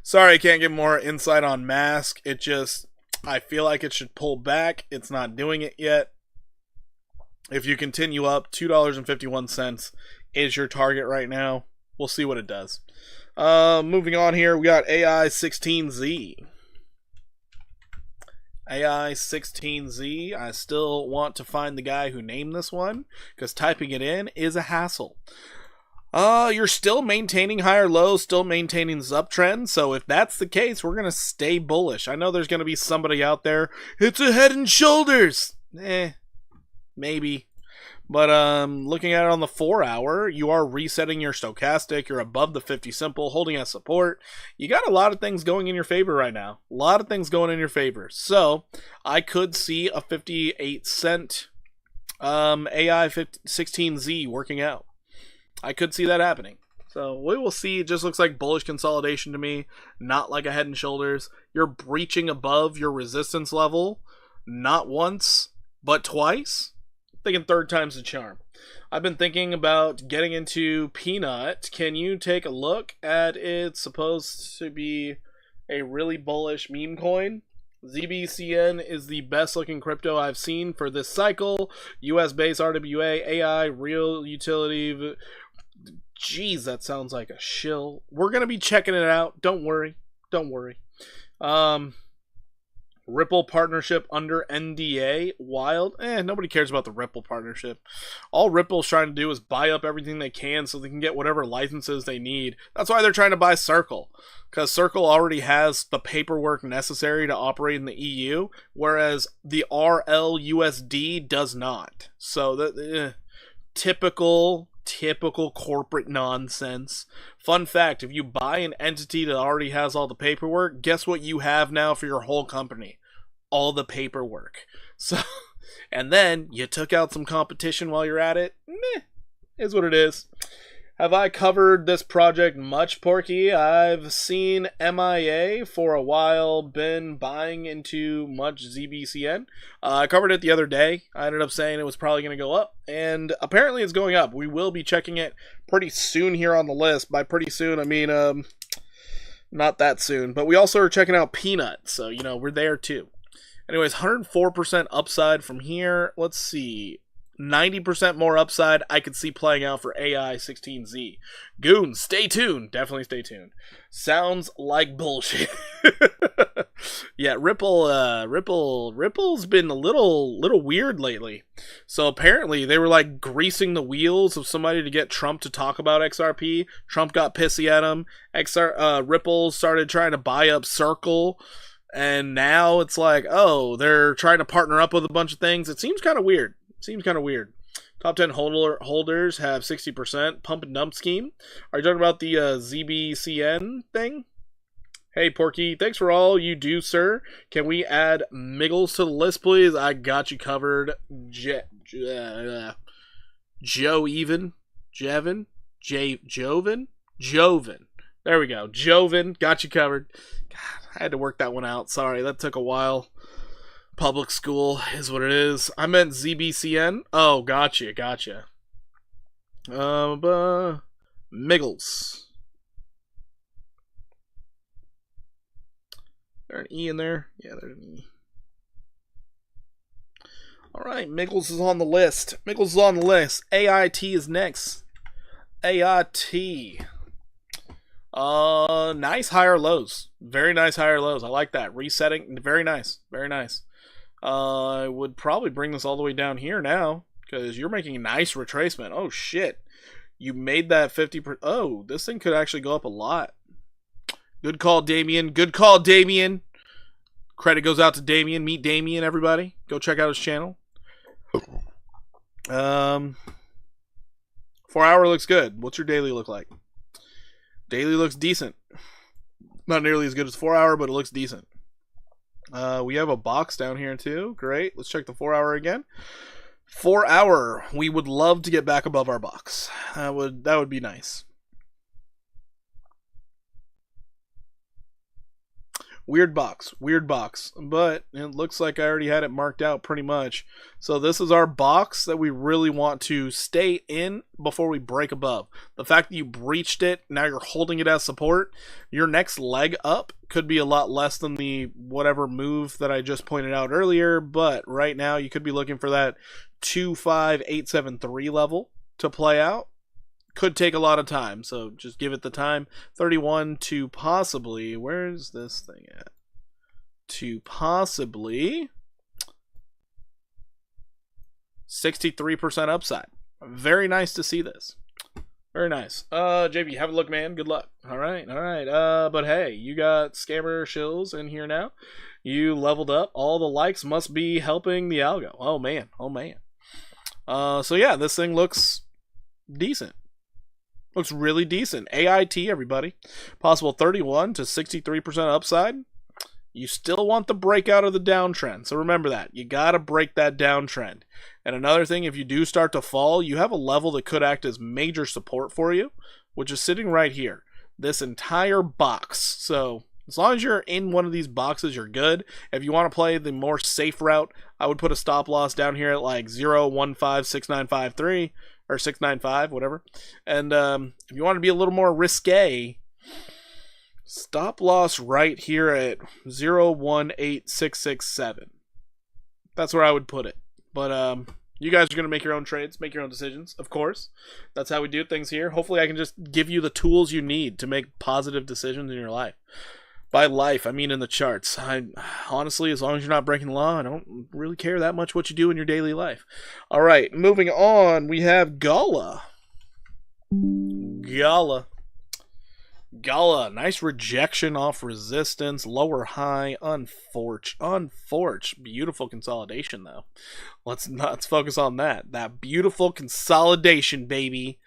Speaker 1: Sorry, I can't get more insight on Mask. It just, I feel like it should pull back. It's not doing it yet. If you continue up, $2.51 is your target right now. We'll see what it does. Moving on here, we got AI16Z. AI16Z, I still want to find the guy who named this one, because typing it in is a hassle. You're still maintaining higher lows, still maintaining this uptrend, so if that's the case, we're going to stay bullish. I know there's going to be somebody out there, it's a head and shoulders! Maybe. But looking at it on the 4 hour, you are resetting your stochastic. You're above the 50 simple, holding at support. You got a lot of things going in your favor right now. A lot of things going in your favor. So I could see a 58 cent AI 16Z working out. I could see that happening. So we will see. It just looks like bullish consolidation to me, not like a head and shoulders. You're breaching above your resistance level, not once, but twice. Thinking third time's the charm. I've been thinking about getting into Peanut. Can you take a look at it? Supposed to be a really bullish meme coin. ZBCN is the best looking crypto I've seen for this cycle. US based RWA, AI, real utility. Jeez, that sounds like a shill. We're gonna be checking it out. Don't worry. Don't worry. Ripple partnership under NDA. Wild. Nobody cares about the Ripple partnership. All Ripple's trying to do is buy up everything they can so they can get whatever licenses they need. That's why they're trying to buy Circle. Because Circle already has the paperwork necessary to operate in the EU, whereas the RLUSD does not. So, typical corporate nonsense. Fun fact, if you buy an entity that already has all the paperwork, guess what you have now for your whole company? All the paperwork. So, and then you took out some competition while you're at it. Is what it is. Have I covered this project much, Porky? I've seen MIA for a while, been buying into much ZBCN. I covered it the other day. I ended up saying it was probably going to go up, and apparently it's going up. We will be checking it pretty soon here on the list. By pretty soon, I mean, not that soon. But we also are checking out Peanut, so, you know, we're there too. Anyways, 104% upside from here. Let's see. 90% more upside I could see playing out for AI16Z. Goons, stay tuned. Definitely stay tuned. Sounds like bullshit. Yeah, Ripple's been a little weird lately. So apparently they were like greasing the wheels of somebody to get Trump to talk about XRP. Trump got pissy at him. Ripple started trying to buy up Circle. And now it's like, oh, they're trying to partner up with a bunch of things. It seems kind of weird. Top 10 holders have 60%. Pump and dump scheme. Are you talking about the ZBCN thing? Hey, Porky, thanks for all you do, sir. Can we add Miggles to the list, please? I got you covered. Joven? There we go. Joven, got you covered. God, I had to work that one out. Sorry, that took a while. Public school is what it is. I meant ZBCN. Oh, gotcha. Miggles. There an E in there? Yeah, there's an E. Alright, Miggles is on the list. Miggles is on the list. AIT is next. AIT. Nice higher lows. Very nice higher lows. I like that. Resetting. Very nice. Very nice. I would probably bring this all the way down here now, because you're making a nice retracement. Oh, shit. You made that 50%. Oh, this thing could actually go up a lot. Good call, Damien. Good call, Damien. Credit goes out to Damien. Meet Damien, everybody. Go check out his channel. 4 hour looks good. What's your daily look like? Daily looks decent. Not nearly as good as 4 hour, but it looks decent. We have a box down here too. Great. Let's check the 4 hour again. 4 hour. We would love to get back above our box. That would be nice. Weird box, but it looks like I already had it marked out pretty much. So this is our box that we really want to stay in before we break above. The fact that you breached it, now you're holding it as support, your next leg up could be a lot less than the whatever move that I just pointed out earlier, but right now you could be looking for that 25873 level to play out. Could take a lot of time, so just give it the time. 31 to possibly, where's this thing at? To possibly 63% upside. Very nice to see this. Very nice. JB, have a look, man. Good luck. All right. But hey, you got scammer shills in here now. You leveled up. All the likes must be helping the algo. Oh man. So yeah, this thing looks decent. Looks really decent. AIT, everybody. Possible 31 to 63% upside. You still want the breakout of the downtrend. So remember that. You got to break that downtrend. And another thing, if you do start to fall, you have a level that could act as major support for you, which is sitting right here. This entire box. So as long as you're in one of these boxes, you're good. If you want to play the more safe route, I would put a stop loss down here at like 0.156953. Or 695, whatever. And if you want to be a little more risque, stop loss right here at 0.18667. That's where I would put it. But you guys are going to make your own trades, make your own decisions, of course. That's how we do things here. Hopefully I can just give you the tools you need to make positive decisions in your life. By life, I mean in the charts. Honestly, as long as you're not breaking the law, I don't really care that much what you do in your daily life. All right, moving on, we have Gala. Gala, nice rejection off resistance, lower high, unforch. Beautiful consolidation, though. Let's focus on that. That beautiful consolidation, baby.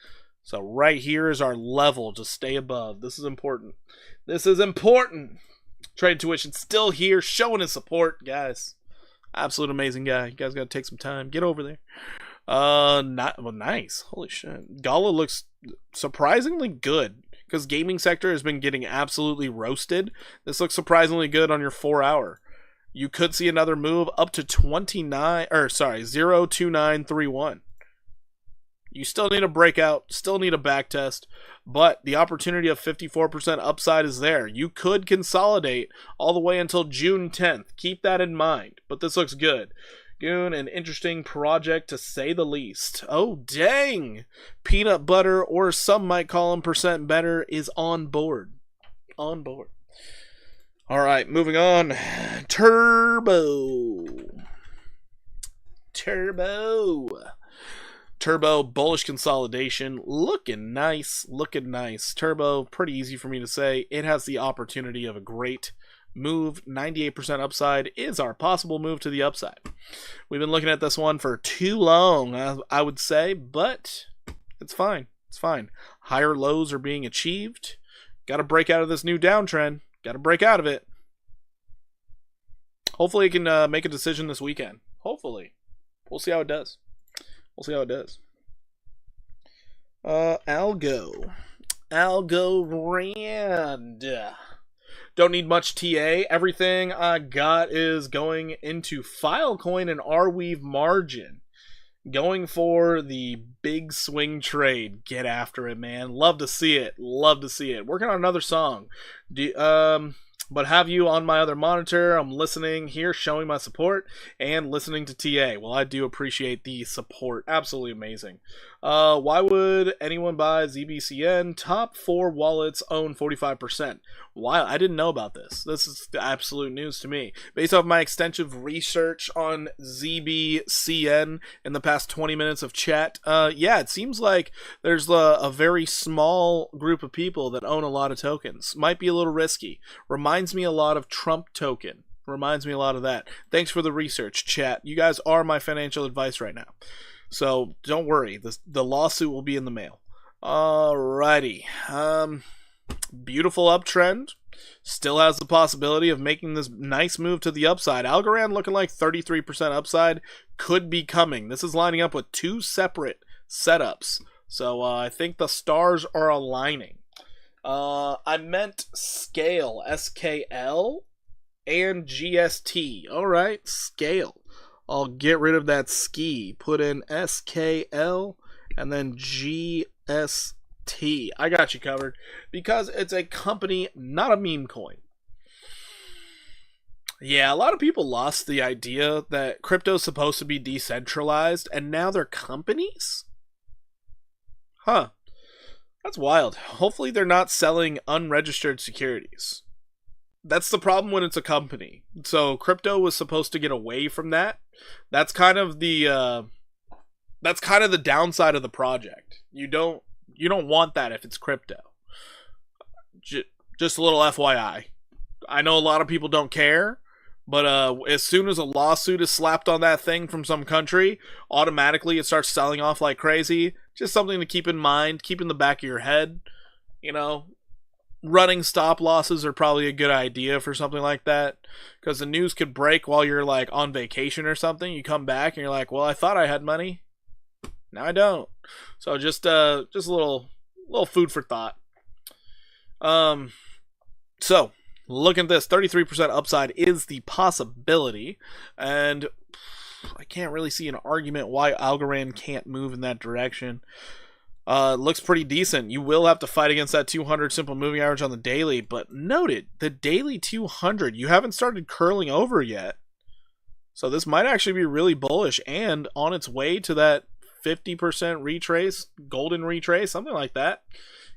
Speaker 1: So right here is our level to stay above. This is important. Trade Tuition still here, showing his support, guys. Absolute amazing guy. You guys got to take some time. Get over there. Nice. Holy shit. Gala looks surprisingly good because gaming sector has been getting absolutely roasted. This looks surprisingly good on your 4 hour. You could see another move up to 0.2931. You still need a breakout, still need a back test, but the opportunity of 54% upside is there. You could consolidate all the way until June 10th. Keep that in mind, but this looks good. Goon, an interesting project to say the least. Oh, dang! Peanut butter, or some might call him percent better, is on board. On board. All right, moving on. Turbo, bullish consolidation, looking nice. Turbo, pretty easy for me to say. It has the opportunity of a great move. 98% upside is our possible move to the upside. We've been looking at this one for too long, I would say, but it's fine. Higher lows are being achieved. Got to break out of this new downtrend. Got to break out of it. Hopefully it can make a decision this weekend. Hopefully. We'll see how it does. Algorand. Don't need much TA. Everything I got is going into Filecoin and Arweave margin. Going for the big swing trade. Get after it, man. Love to see it. Love to see it. Working on another song. But have you on my other monitor. I'm listening here, showing my support, and listening to TA. Well, I do appreciate the support. Absolutely amazing. Why would anyone buy ZBCN? Top 4 wallets own 45%. Why? I didn't know about this. This is absolute news to me. Based off my extensive research on ZBCN in the past 20 minutes of chat, yeah, it seems like there's a very small group of people that own a lot of tokens. Might be a little risky. Reminds me a lot of Trump token. Reminds me a lot of that. Thanks for the research, chat. You guys are my financial advice right now. So don't worry. The lawsuit will be in the mail. Alrighty. Beautiful uptrend. Still has the possibility of making this nice move to the upside. Algorand looking like 33% upside. Could be coming. This is lining up with 2 separate setups. So I think the stars are aligning. I meant scale, SKL, and GST. Alright, scale. I'll get rid of that ski. Put in SKL and then GST. I got you covered because it's a company, not a meme coin. Yeah, a lot of people lost the idea that crypto's supposed to be decentralized and now they're companies? Huh. That's wild. Hopefully they're not selling unregistered securities. That's the problem when it's a company. So crypto was supposed to get away from that. That's kind of the downside of the project. You don't want that if it's crypto. Just a little FYI. I know a lot of people don't care, but as soon as a lawsuit is slapped on that thing from some country, automatically it starts selling off like crazy. Just something to keep in mind, keep in the back of your head. You know, running stop losses are probably a good idea for something like that, because the news could break while you're like on vacation or something. You come back and you're like, well, I thought I had money, now I don't. So just a little food for thought. So looking at this, 33% upside is the possibility, and I can't really see an argument why Algorand can't move in that direction. Looks pretty decent. You will have to fight against that 200 simple moving average on the daily, but noted, the daily 200, you haven't started curling over yet. So this might actually be really bullish and on its way to that 50% retrace, golden retrace, something like that.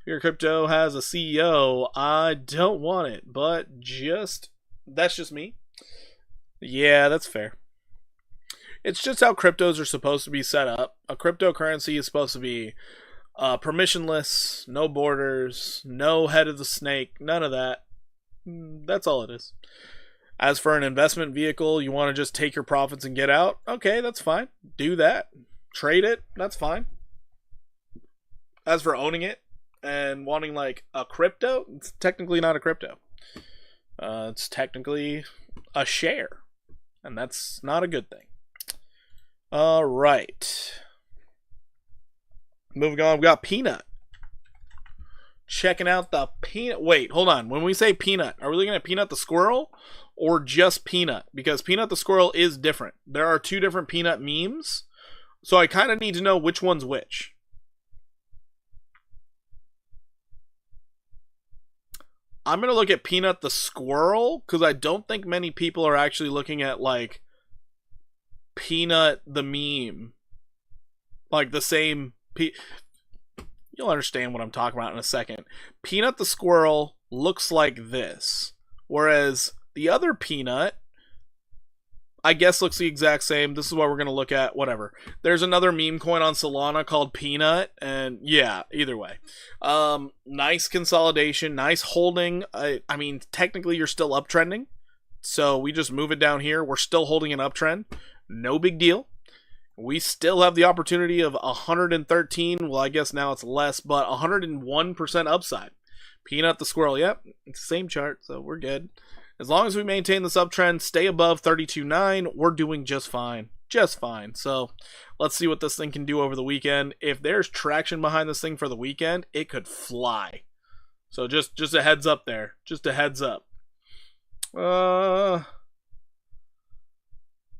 Speaker 1: If your crypto has a CEO, I don't want it, but that's just me. Yeah, that's fair. It's just how cryptos are supposed to be set up. A cryptocurrency is supposed to be permissionless, no borders, no head of the snake, none of that. That's all it is. As for an investment vehicle, you want to just take your profits and get out? Okay, that's fine. Do that. Trade it, that's fine. As for owning it and wanting like a crypto, it's technically not a crypto. It's technically a share, and that's not a good thing. All right. Moving on, we got Peanut. Checking out the Peanut. Wait, hold on. When we say Peanut, are we looking at Peanut the squirrel or just Peanut? Because Peanut the squirrel is different. There are 2 different Peanut memes, so I kind of need to know which one's which. I'm going to look at Peanut the squirrel because I don't think many people are actually looking at like Peanut the meme. Like the same... You'll understand what I'm talking about in a second. Peanut the squirrel looks like this. Whereas the other Peanut, I guess, looks the exact same. This is what we're going to look at. Whatever. There's another meme coin on Solana called Peanut. And yeah, either way. Nice consolidation. Nice holding. I mean, technically you're still uptrending. So we just move it down here. We're still holding an uptrend. No big deal. We still have the opportunity of 113. Well, I guess now it's less, but 101% upside. Peanut the squirrel. Yep, it's the same chart, so we're good. As long as we maintain this uptrend, stay above 32.9, we're doing just fine. Just fine. So let's see what this thing can do over the weekend. If there's traction behind this thing for the weekend, it could fly. So just a heads up there. Just a heads up.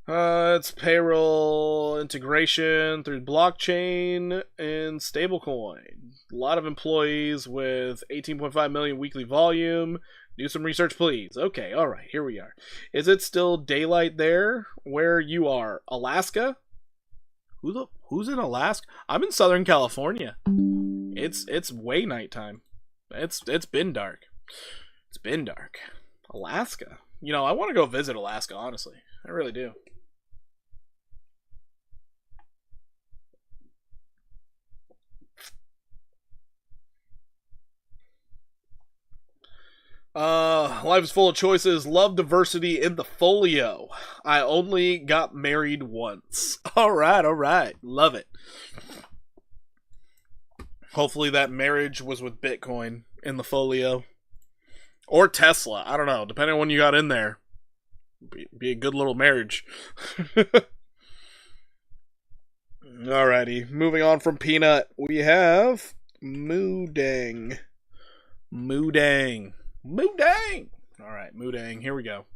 Speaker 1: It's payroll integration through blockchain and stablecoin. A lot of employees with 18.5 million weekly volume. Do some research, please. Okay, all right, here we are. Is it still daylight there where you are? Alaska? Who's in Alaska? I'm in Southern California. It's way nighttime. It's been dark. It's been dark. Alaska. You know, I want to go visit Alaska, honestly. I really do. Life is full of choices. Love diversity in the folio. I only got married once. Alright. Love it. Hopefully that marriage was with Bitcoin in the folio. Or Tesla. I don't know. Depending on when you got in there. Be a good little marriage. Alrighty. Moving on from Peanut. We have Moodang. Alright, Moodang. Here we go.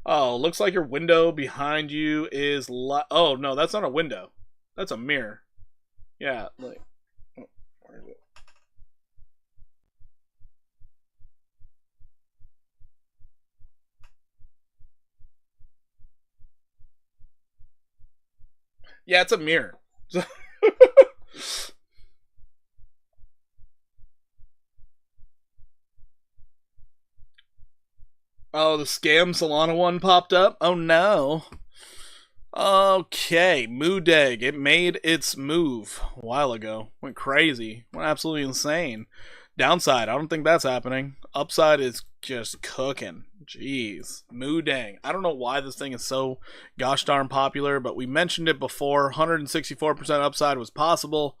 Speaker 1: Oh, looks like your window behind you is... oh, no, that's not a window. That's a mirror. Yeah, like... where is it? Yeah, it's a mirror. Oh, the scam Solana one popped up? Oh no. Okay, Moodeg. It made its move a while ago. Went crazy. Went absolutely insane. Downside, I don't think that's happening. Upside is just cooking. Jeez. Moodang. I don't know why this thing is so gosh darn popular, but we mentioned it before. 164% upside was possible.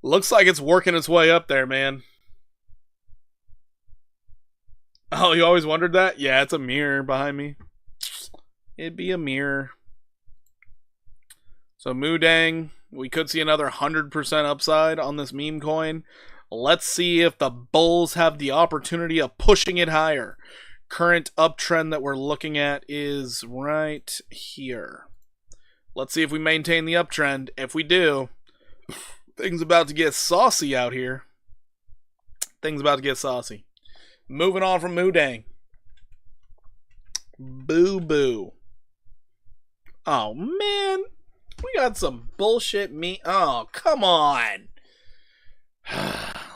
Speaker 1: Looks like it's working its way up there, man. Oh, you always wondered that? Yeah, it's a mirror behind me. It'd be a mirror. So Moodang, we could see another 100% upside on this meme coin. Let's see if the bulls have the opportunity of pushing it higher. Current uptrend that we're looking at is right here. Let's see if we maintain the uptrend. If we do, things about to get saucy out here. Things about to get saucy. Moving on from Moodang. Boo Boo. Oh, man. We got some bullshit Oh, come on.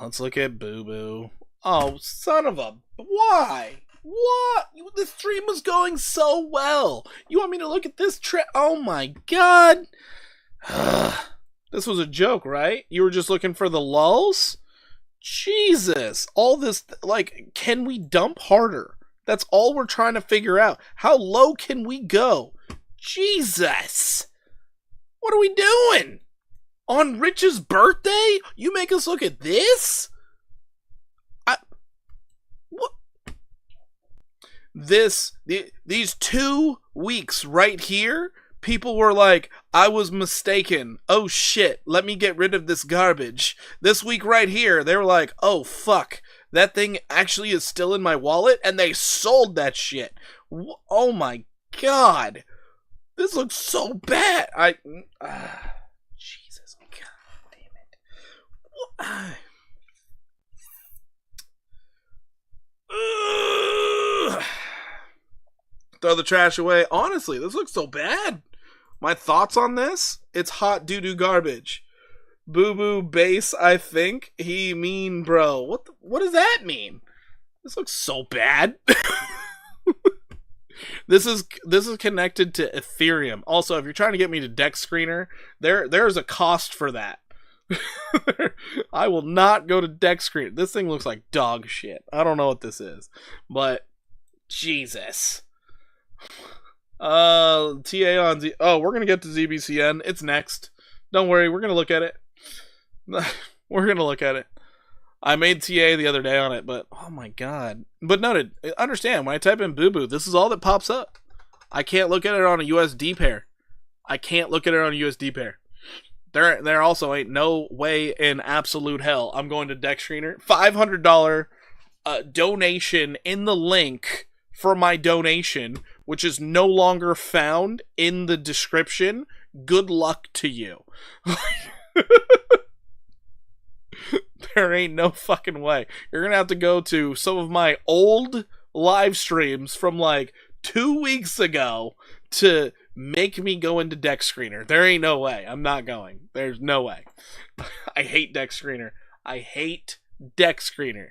Speaker 1: Let's look at Boo Boo. Oh, son of a... Why? What? The stream was going so well. You want me to look at this trend? Oh, my God. This was a joke, right? You were just looking for the lulls? Jesus, all this, like, can we dump harder? That's all we're trying to figure out. How low can we go? Jesus, what are we doing? On Rich's birthday? You make us look at this? What? These 2 weeks right here, people were like, I was mistaken. Oh shit, let me get rid of this garbage. This week right here, they were like, oh fuck, that thing actually is still in my wallet, and they sold that shit. Oh my god. This looks so bad. Jesus, god damn it. Throw the trash away. Honestly, this looks so bad. My thoughts on this? It's hot doo-doo garbage. Boo-boo base, I think. He mean, bro. What does that mean? This looks so bad. This is connected to Ethereum. Also, if you're trying to get me to deck screener, there's a cost for that. I will not go to deck screener. This thing looks like dog shit. I don't know what this is, but Jesus. TA on Z. Oh, we're gonna get to ZBCN. It's next. Don't worry, we're gonna look at it. We're gonna look at it. I made TA the other day on it, but oh my god. But noted, understand, when I type in Boo Boo, this is all that pops up. I can't look at it on a USD pair. There also ain't no way in absolute hell I'm going to deck screener. $500 donation in the link for my donation, which is no longer found in the description, good luck to you. There ain't no fucking way. You're gonna have to go to some of my old live streams from like 2 weeks ago to make me go into Deck Screener. There ain't no way. I'm not going. There's no way. I hate Deck Screener. I hate Deck Screener.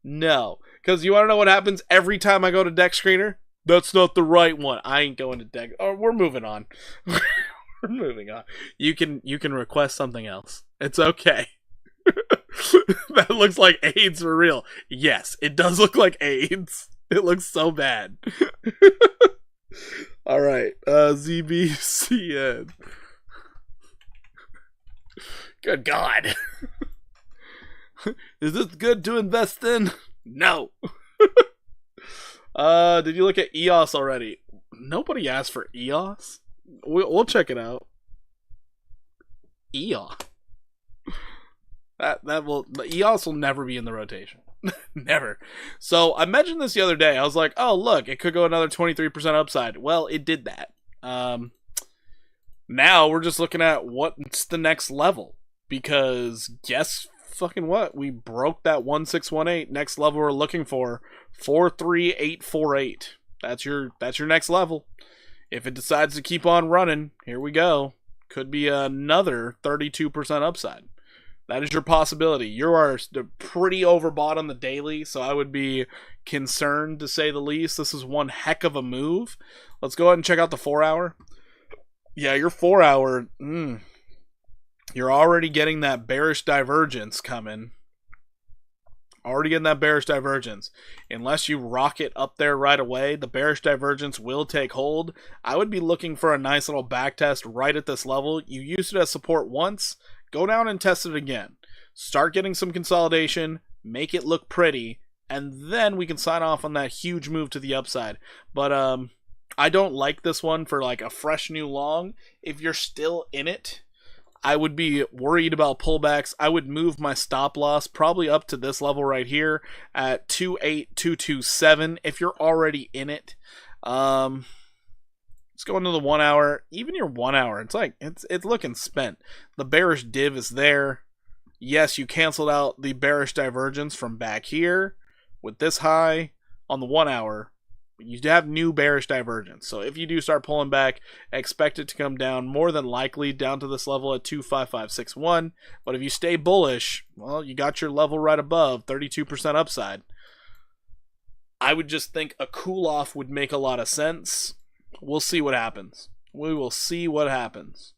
Speaker 1: No. Because you want to know what happens every time I go to Deck Screener? That's not the right one. I ain't going to Deck. Oh, we're moving on. We're moving on. You can request something else. It's okay. That looks like AIDS for real. Yes, it does look like AIDS. It looks so bad. All right, ZBCN. Good God. Is this good to invest in? No. Did you look at EOS already? Nobody asked for EOS. We'll check it out. EOS. The EOS will never be in the rotation. Never. So I mentioned this the other day. I was like, oh look, it could go another 23% upside. Well, it did that. Now we're just looking at what's the next level. Because guess fucking what? We broke that 1618. Next level we're looking for 43848. That's your next level. If it decides to keep on running, here we go. Could be another 32% upside. That is your possibility. You are pretty overbought on the daily, so I would be concerned to say the least. This is one heck of a move. Let's go ahead and check out the 4 hour. Yeah, your 4 hour, you're already getting that bearish divergence coming. Already getting that bearish divergence. Unless you rocket up there right away, the bearish divergence will take hold. I would be looking for a nice little back test right at this level. You used it as support once. Go down and test it again. Start getting some consolidation, make it look pretty, and then we can sign off on that huge move to the upside. But I don't like this one for like a fresh new long. If you're still in it, I would be worried about pullbacks. I would move my stop loss probably up to this level right here at 28227 if you're already in it. Let's go into the 1 hour. Even your 1 hour, it's looking spent. The bearish div is there. Yes, you canceled out the bearish divergence from back here with this high on the 1 hour. You have new bearish divergence. So if you do start pulling back, expect it to come down more than likely down to this level at 25561. But if you stay bullish, well, you got your level right above, 32% upside. I would just think a cool off would make a lot of sense. We'll see what happens. We will see what happens.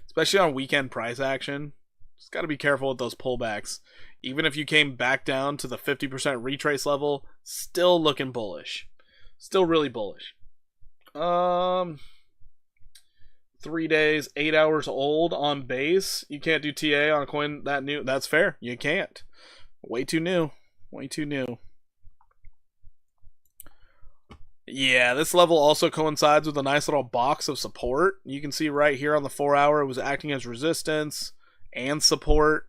Speaker 1: Especially on weekend price action. Just got to be careful with those pullbacks. Even if you came back down to the 50% retrace level, still looking bullish. Still really bullish. 3 days, 8 hours old on base. You can't do TA on a coin that new. That's fair. You can't. Way too new. Way too new. Yeah, this level also coincides with a nice little box of support. You can see right here on the 4 hour, it was acting as resistance and support.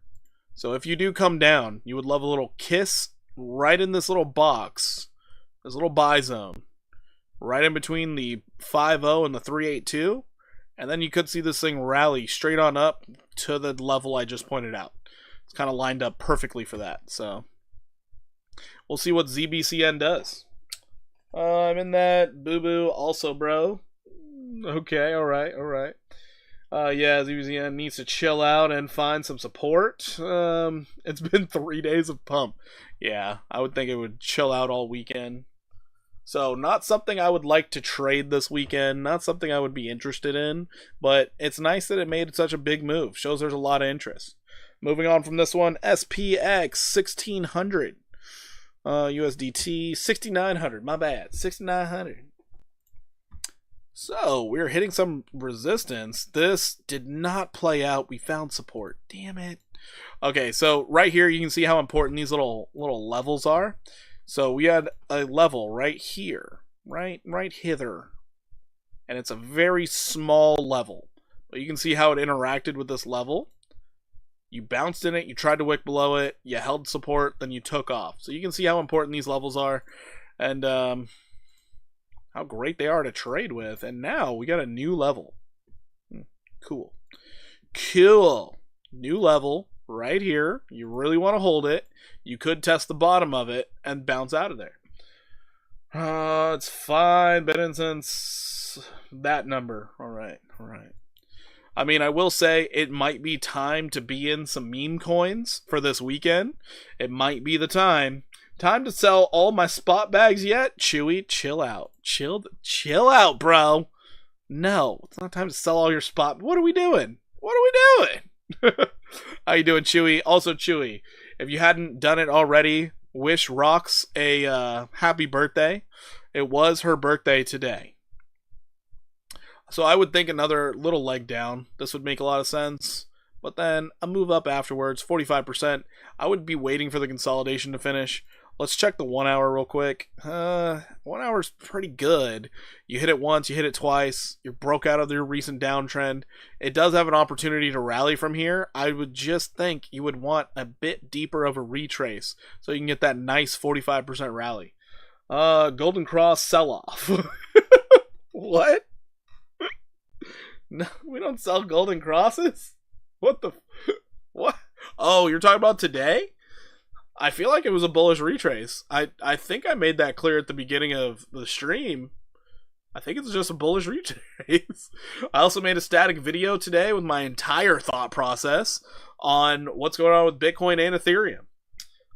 Speaker 1: So if you do come down, you would love a little kiss right in this little box, this little buy zone, right in between the 5.0 and the 382. And then you could see this thing rally straight on up to the level I just pointed out. It's kind of lined up perfectly for that. So we'll see what ZBCN does. I'm in that boo-boo also, bro. Okay, alright. Yeah, ZBCN needs to chill out and find some support. It's been 3 days of pump. Yeah, I would think it would chill out all weekend. So, not something I would like to trade this weekend. Not something I would be interested in. But it's nice that it made such a big move. Shows there's a lot of interest. Moving on from this one, SPX 1600. USDT 6900, my bad, 6900. So we're hitting some resistance. This did not play out. We found support. Damn it. Okay, so right here you can see how important these little levels are. So we had a level right here, right hither, and it's a very small level. But you can see how it interacted with this level. You bounced in it, you tried to wick below it, you held support, then you took off. So you can see how important these levels are. and how great they are to trade with. And now we got a new level. Cool. Cool. New level right here. You really want to hold it. You could test the bottom of it and bounce out of there. It's fine. Been in since that number. All right. All right. I mean, I will say it might be time to be in some meme coins for this weekend. It might be the time. Time to sell all my spot bags yet? Chewy, chill out. Chill out, bro. No, it's not time to sell all your spot. What are we doing? What are we doing? How you doing, Chewy? Also, Chewy, if you hadn't done it already, wish Rox a happy birthday. It was her birthday today. So I would think another little leg down. This would make a lot of sense. But then a move up afterwards, 45%. I would be waiting for the consolidation to finish. Let's check the 1 hour real quick. 1 hour is pretty good. You hit it once, you hit it twice. You broke out of your recent downtrend. It does have an opportunity to rally from here. I would just think you would want a bit deeper of a retrace so you can get that nice 45% rally. Golden Cross sell-off. What? No, we don't sell Golden Crosses? What the... What? Oh, you're talking about today? I feel like it was a bullish retrace. I think I made that clear at the beginning of the stream. I think it's just a bullish retrace. I also made a static video today with my entire thought process on what's going on with Bitcoin and Ethereum.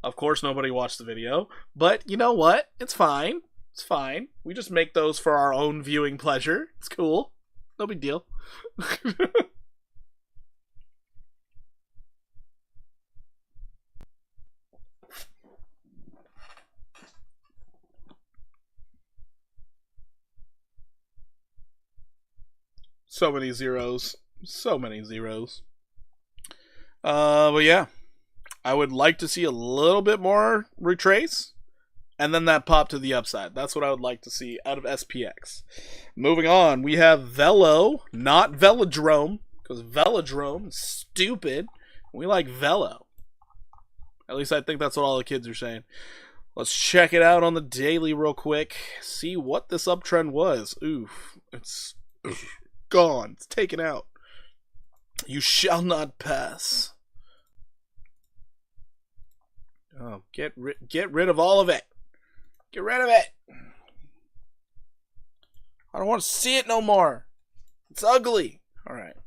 Speaker 1: Of course, nobody watched the video, but you know what? It's fine. It's fine. We just make those for our own viewing pleasure. It's cool. No big deal. So many zeros. So many zeros. But yeah. I would like to see a little bit more retrace. And then that pop to the upside. That's what I would like to see out of SPX. Moving on. We have Velo. Not Velodrome. Because Velodrome is stupid. We like Velo. At least I think that's what all the kids are saying. Let's check it out on the daily real quick. See what this uptrend was. Oof. It's... gone. It's taken out. You shall not pass. Oh, get rid of all of it. Get rid of it. I don't want to see it no more. It's ugly. All right.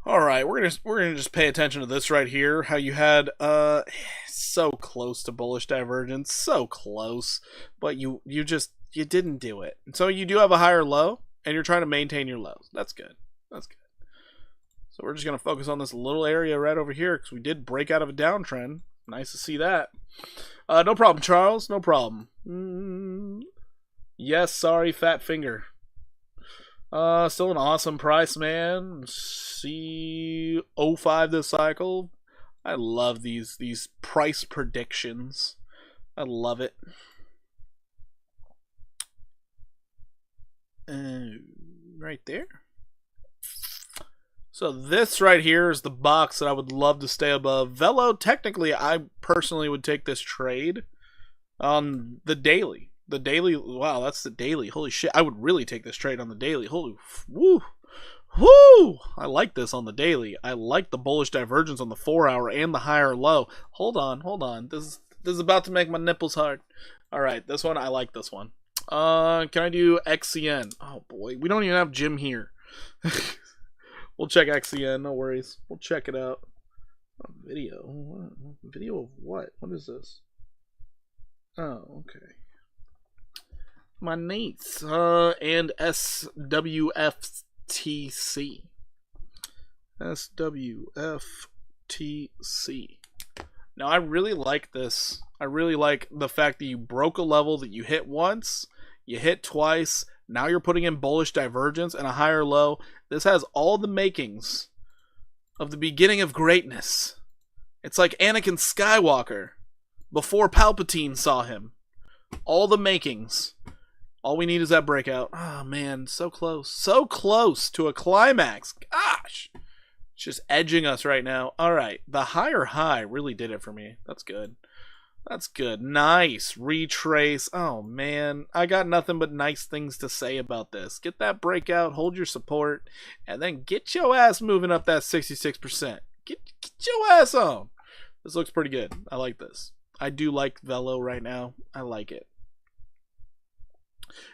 Speaker 1: All right. We're gonna just pay attention to this right here. How you had so close to bullish divergence, so close, but you didn't do it. And so you do have a higher low. And you're trying to maintain your lows. That's good. That's good. So we're just going to focus on this little area right over here because we did break out of a downtrend. Nice to see that. No problem, Charles. No problem. Yes, sorry, fat finger. Still an awesome price, man. C05 this cycle. I love these price predictions. I love it. Right there. So this right here is the box that I would love to stay above. Velo, technically, I personally would take this trade on the daily. The daily, wow, that's the daily. Holy shit, I would really take this trade on the daily. Holy, woo, woo! I like this on the daily. I like the bullish divergence on the 4 hour and the higher low. Hold on. This is about to make my nipples hard. All right, this one, I like this one. Can I do XCN? Oh boy, we don't even have Jim here. We'll check XCN, no worries. We'll check it out. Oh, video. What? Video of what? What is this? Oh, okay. My niece. And SWFTC. SWFTC. Now, I really like this. I really like the fact that you broke a level that you hit once, you hit twice, now you're putting in bullish divergence and a higher low. This has all the makings of the beginning of greatness. It's like Anakin Skywalker before Palpatine saw him. All the makings. All we need is that breakout. Oh, man, so close. So close to a climax. Gosh. It's just edging us right now. All right, the higher high really did it for me. That's good. That's good. Nice. Retrace. Oh, man. I got nothing but nice things to say about this. Get that breakout, hold your support, and then get your ass moving up that 66%. Get your ass on. This looks pretty good. I like this. I do like Velo right now. I like it.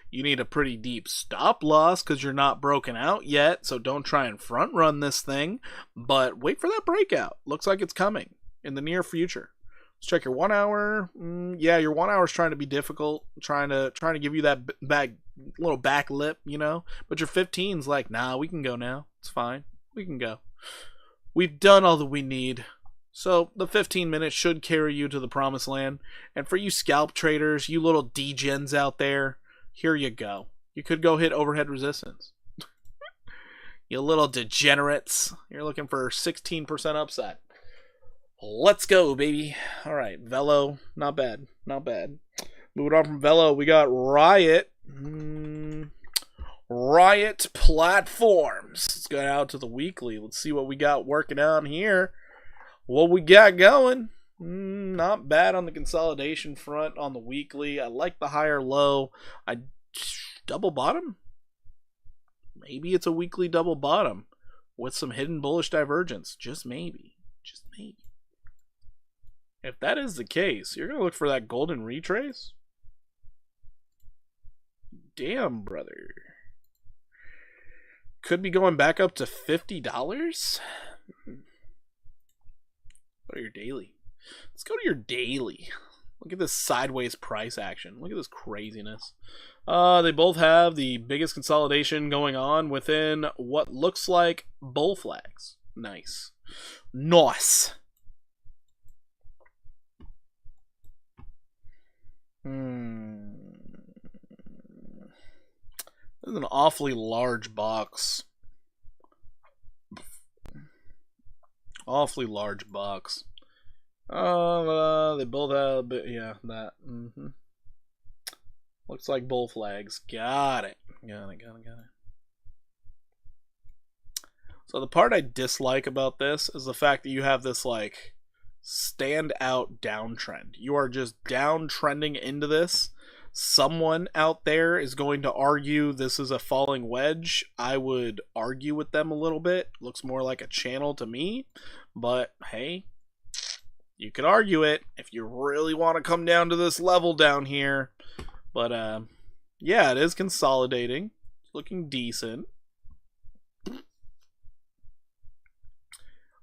Speaker 1: You need a pretty deep stop loss because you're not broken out yet, so don't try and front run this thing, but wait for that breakout. Looks like it's coming in the near future. Let's check your 1 hour. Yeah, your 1 hour is trying to be difficult, trying to give you that little back lip, you know. But your 15's like, nah, we can go now. It's fine. We can go. We've done all that we need. So the 15 minutes should carry you to the promised land. And for you scalp traders, you little degens out there, here you go. You could go hit overhead resistance. You little degenerates. You're looking for 16% upside. Let's go, baby. All right, Velo, not bad, not bad. Moving on from Velo, we got Riot. Riot Platforms. Let's go out to the weekly. Let's see what we got working on here. What we got going. Not bad on the consolidation front on the weekly. I like the higher low. I double bottom. Maybe it's a weekly double bottom with some hidden bullish divergence. Just maybe. Just maybe. If that is the case, you're going to look for that golden retrace? Damn, brother. Could be going back up to $50? Go to your daily. Let's go to your daily. Look at this sideways price action. Look at this craziness. They both have the biggest consolidation going on within what looks like bull flags. Nice. Nice. This is an awfully large box. Awfully large box. They both have a bit, yeah, that. Looks like bull flags. Got it. Got it. So the part I dislike about this is the fact that you have this, like, standout downtrend. You are just downtrending into this. Someone out there is going to argue this is a falling wedge. I would argue with them a little bit. Looks more like a channel to me. But, hey, you could argue it if you really want to come down to this level down here. But, yeah, it is consolidating. It's looking decent.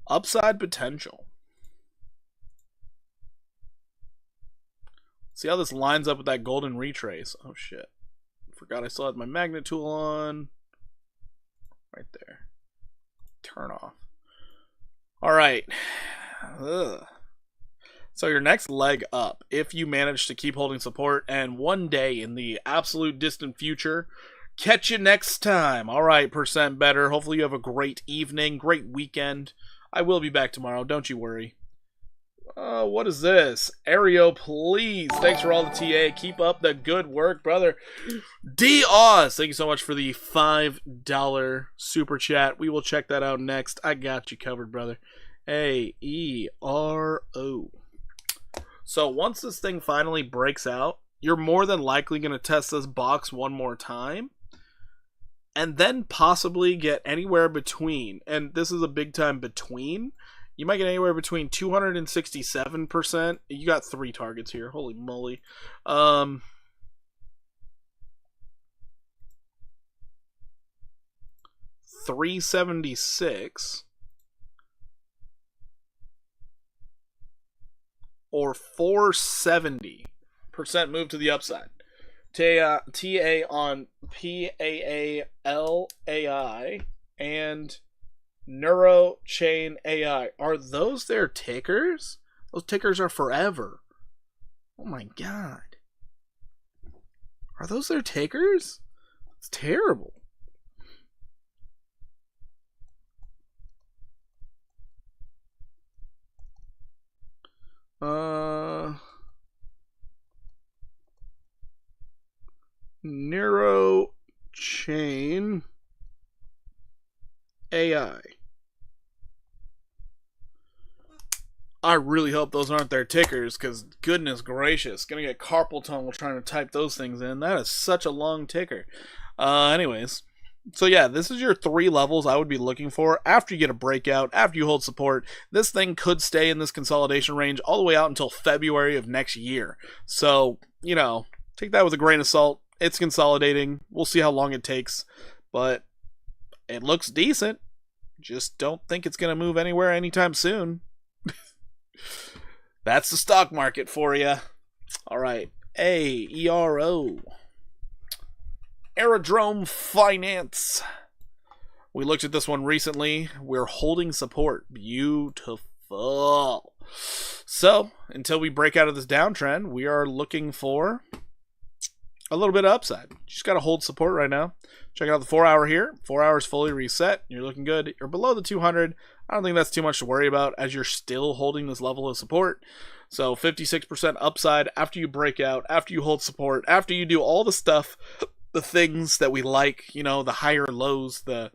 Speaker 1: Upside potential. See how this lines up with that golden retrace. Oh, shit. Forgot I still had my magnet tool on. Right there. Turn off. All right. Ugh. So your next leg up, if you manage to keep holding support, and one day in the absolute distant future, catch you next time. All right, percent better. Hopefully you have a great evening, great weekend. I will be back tomorrow. Don't you worry. What is this? Aereo, please. Thanks for all the TA. Keep up the good work, brother. D-Oz, thank you so much for the $5 super chat. We will check that out next. I got you covered, brother. A-E-R-O. So once this thing finally breaks out, you're more than likely going to test this box one more time. And then possibly get anywhere between, and this is a big time between, you might get anywhere between 267%. You got 3 targets here. Holy moly. 376 or 470% move to the upside. TA on PAALAI and Neurochain AI. Are those their tickers? Those tickers are forever. Oh my god. Are those their tickers? It's terrible. Neurochain AI. I really hope those aren't their tickers, because goodness gracious, gonna get carpal tunnel trying to type those things in. That is such a long ticker. Anyways, so yeah, this is your 3 levels I would be looking for after you get a breakout, after you hold support. This thing could stay in this consolidation range all the way out until February of next year. So, you know, take that with a grain of salt. It's consolidating. We'll see how long it takes, but it looks decent. Just don't think it's going to move anywhere anytime soon. That's the stock market for you. All right. AERO. Aerodrome Finance. We looked at this one recently. We're holding support. Beautiful. So, until we break out of this downtrend, we are looking for a little bit of upside. You just got to hold support right now. Check out the 4 hour here. 4 hours fully reset. You're looking good. You're below the 200. I don't think that's too much to worry about as you're still holding this level of support. So 56% upside after you break out, after you hold support, after you do all the stuff, the things that we like, you know, the higher lows, the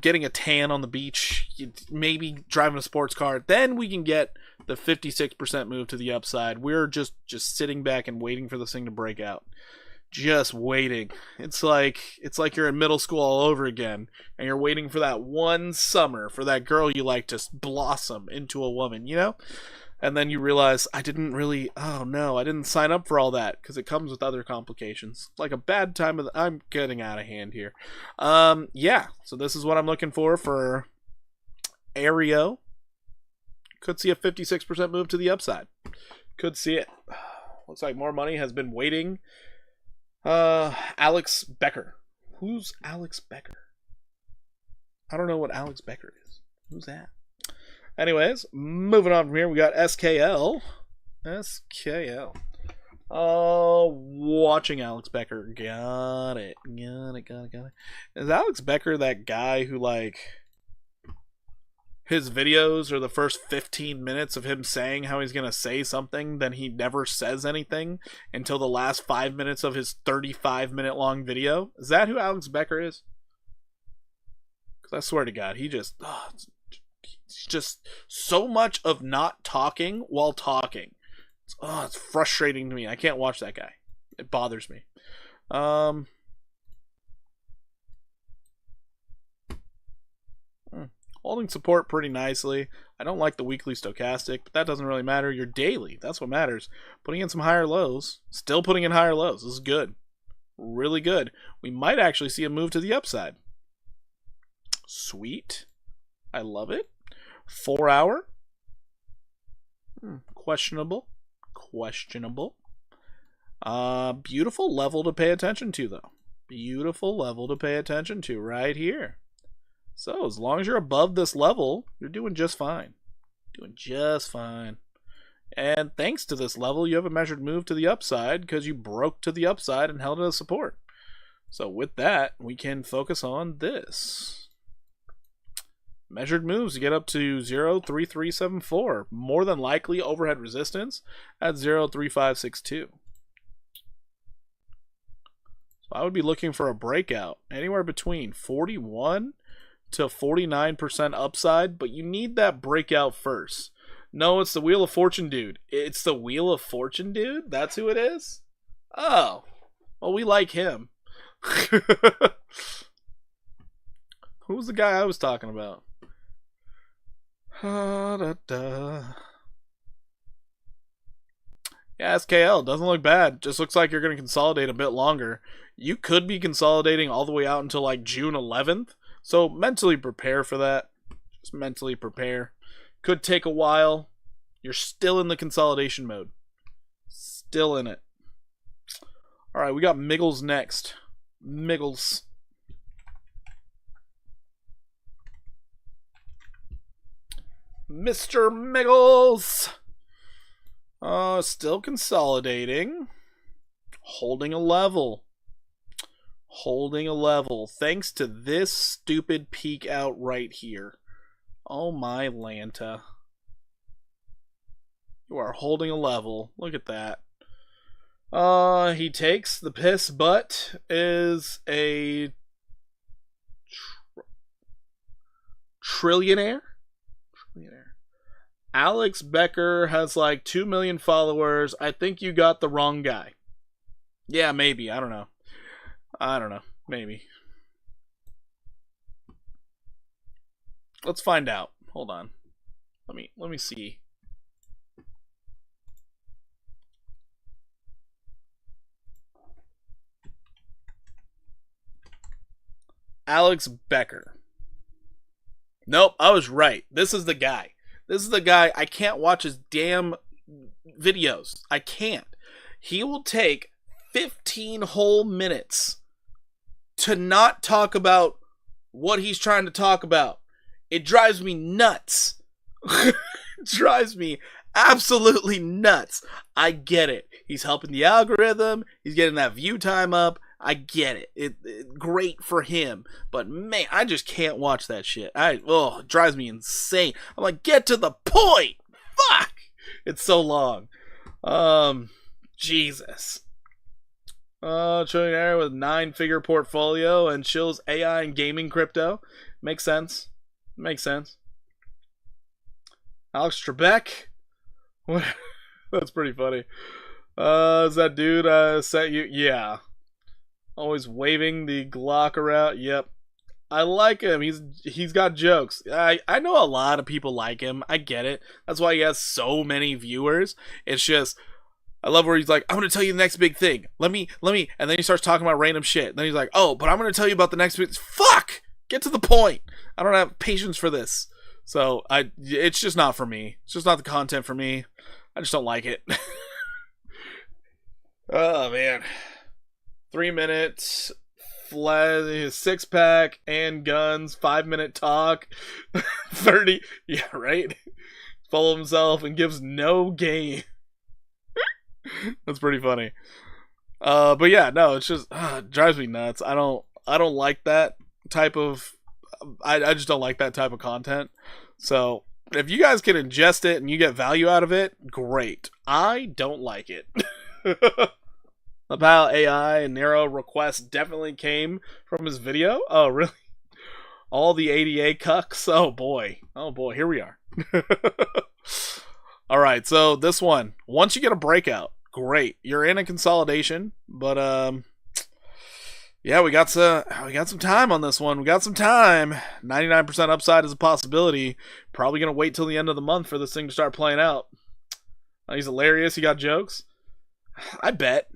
Speaker 1: getting a tan on the beach, maybe driving a sports car, then we can get the 56% move to the upside. We're just sitting back and waiting for this thing to break out. Just waiting. It's like you're in middle school all over again, and you're waiting for that one summer for that girl you like to blossom into a woman, you know? And then you realize, I didn't sign up for all that, because it comes with other complications. Like a bad time of I'm getting out of hand here. Yeah, so this is what I'm looking for Aereo. Could see a 56% move to the upside. Could see it. Looks like more money has been waiting. Alex Becker. Who's Alex Becker? I don't know what Alex Becker is. Who's that? Anyways, moving on from here, we got SKL. Watching Alex Becker. Got it. Is Alex Becker that guy who, like, his videos are the first 15 minutes of him saying how he's going to say something, then he never says anything until the last 5 minutes of his 35-minute long video? Is that who Alex Becker is? Because I swear to God, it's just so much of not talking while talking. It's frustrating to me. I can't watch that guy. It bothers me. Holding support pretty nicely. I don't like the weekly stochastic, but that doesn't really matter. Your daily, that's what matters. Putting in some higher lows. Still putting in higher lows. This is good. Really good. We might actually see a move to the upside. Sweet. I love it. 4 hour. Questionable. Beautiful level to pay attention to, though. Beautiful level to pay attention to right here. So, as long as you're above this level, you're doing just fine. And thanks to this level, you have a measured move to the upside because you broke to the upside and held it as support. So, with that, we can focus on this. Measured moves to get up to 0.3374. More than likely overhead resistance at 0.3562. So, I would be looking for a breakout anywhere between 41 to 49% upside, but you need that breakout first. No, it's the Wheel of Fortune dude. It's the Wheel of Fortune dude? That's who it is? Oh. Well, we like him. Who's the guy I was talking about? Yeah, SKL doesn't look bad. Just looks like you're going to consolidate a bit longer. You could be consolidating all the way out until like June 11th. So mentally prepare for that. Just mentally prepare. Could take a while. You're still in the consolidation mode. Still in it. All right, we got Miggles next. Miggles. Mr. Miggles. Still consolidating. Holding a level. Thanks to this stupid peak out right here. Oh my Lanta. You are holding a level. Look at that. He takes the piss butt is a trillionaire. Alex Becker has like 2 million followers. I think you got the wrong guy. Yeah, maybe. I don't know. Maybe. Let's find out. Hold on. Let me see. Alex Becker. Nope, I was right. This is the guy. This is the guy. I can't watch his damn videos. I can't. He will take 15 whole minutes to not talk about what he's trying to talk about. It drives me nuts. It drives me absolutely nuts. I get it. He's helping the algorithm. He's getting that view time up. I get it. It great for him. But man, I just can't watch that shit. It drives me insane. I'm like, get to the point. Fuck. It's so long. Jesus. Trillionaire with 9-figure portfolio and chills AI and gaming crypto. Makes sense. Makes sense. Alex Trebek. What? That's pretty funny. Is that dude sent you? Yeah. Always waving the Glock around. Yep. I like him. He's got jokes. I know a lot of people like him. I get it. That's why he has so many viewers. It's just, I love where he's like, I'm going to tell you the next big thing. Let me. And then he starts talking about random shit. Then he's like, oh, but I'm going to tell you about the next big. Fuck! Get to the point. I don't have patience for this. So it's just not for me. It's just not the content for me. I just don't like it. Oh, man. 3 minutes, 6-pack and guns, 5-minute talk, 30, yeah, right? Follow himself and gives no gain. That's pretty funny. But yeah, no, it's just, it drives me nuts. I don't like that type of, I just don't like that type of content. So, if you guys can ingest it and you get value out of it, great. I don't like it. The Pal AI and narrow requests definitely came from his video. Oh, really? All the ADA cucks? Oh, boy. Oh, boy. Here we are. All right. So this one, once you get a breakout, great. You're in a consolidation, but yeah, we got some time on this one. We got some time. 99% upside is a possibility. Probably going to wait till the end of the month for this thing to start playing out. He's hilarious. He got jokes. I bet.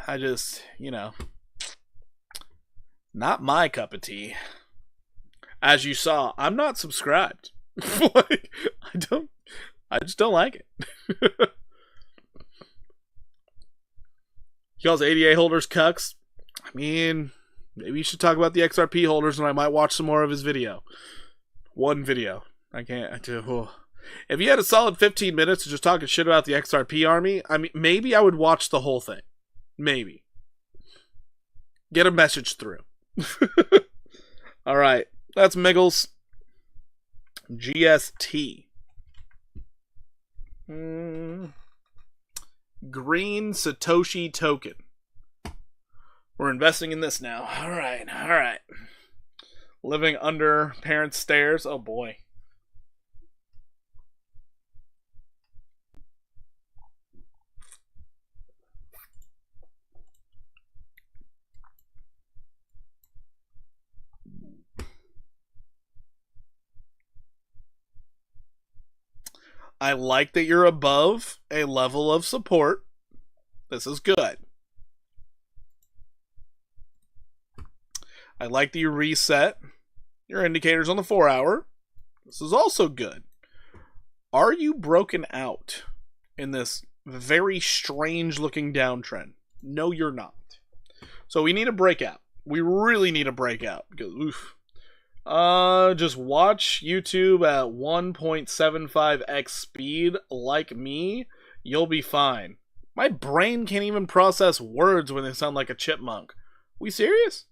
Speaker 1: I just, not my cup of tea. As you saw, I'm not subscribed. Like, I just don't like it. He calls ADA holders cucks. I mean, maybe you should talk about the XRP holders and I might watch some more of his video. One video. If you had a solid 15 minutes of just talking shit about the XRP army, I mean, maybe I would watch the whole thing. Maybe. Get a message through. All right. That's Miggles. GST. Green Satoshi token. We're investing in this now. All right. Living under parents' stairs. Oh, boy. I like that you're above a level of support. This is good. I like that you reset your indicators on the 4-hour. This is also good. Are you broken out in this very strange looking downtrend? No, you're not. So we need a breakout. We really need a breakout. Because, oof. Just watch YouTube at 1.75x speed like me. You'll be fine. My brain can't even process words when they sound like a chipmunk. We serious?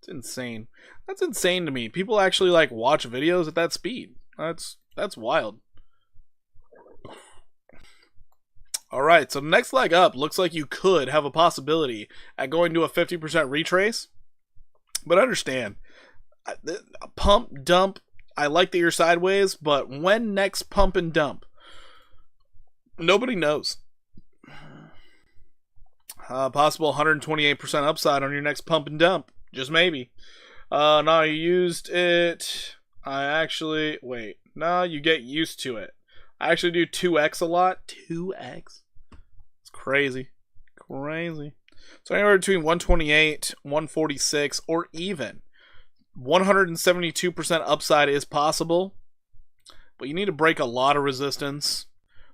Speaker 1: It's insane. That's insane to me. People actually like watch videos at that speed. That's wild. Alright, so next leg up looks like you could have a possibility at going to a 50% retrace. But understand, a pump, dump, I like that you're sideways, but when next pump and dump? Nobody knows. Possible 128% upside on your next pump and dump. Just maybe. No, you used it. Wait. No, you get used to it. I actually do 2x a lot. 2x? It's crazy. Crazy. So anywhere between 128, 146, or even 172% upside is possible. But you need to break a lot of resistance.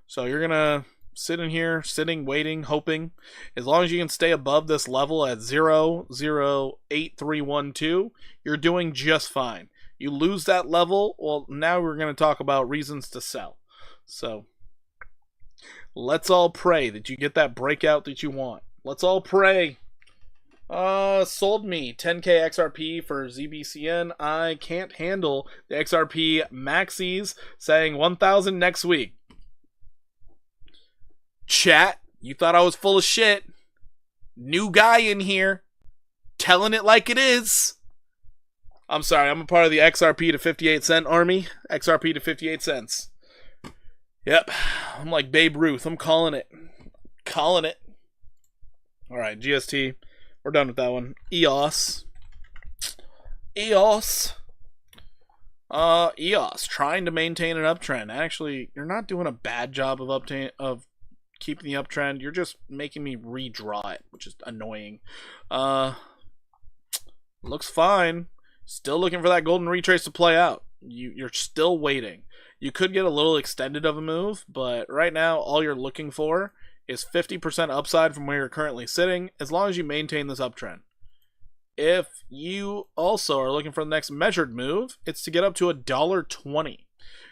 Speaker 1: So you're going to sit in here, waiting, hoping. As long as you can stay above this level at 0.08312, you're doing just fine. You lose that level, well, now we're going to talk about reasons to sell. So let's all pray that you get that breakout that you want. Let's all pray. Sold me 10k XRP for ZBCN. I can't handle the XRP maxis saying 1,000 next week. Chat, you thought I was full of shit. New guy in here, telling it like it is. I'm sorry, I'm a part of the XRP to 58 cent army. XRP to 58 cents. Yep, I'm like Babe Ruth. I'm calling it. Calling it. Alright, GST. We're done with that one. EOS. EOS, trying to maintain an uptrend. Actually, you're not doing a bad job of keeping the uptrend. You're just making me redraw it, which is annoying. Looks fine. Still looking for that golden retrace to play out. You're still waiting. You could get a little extended of a move, but right now all you're looking for is 50% upside from where you're currently sitting, as long as you maintain this uptrend. If you also are looking for the next measured move, it's to get up to $1.20.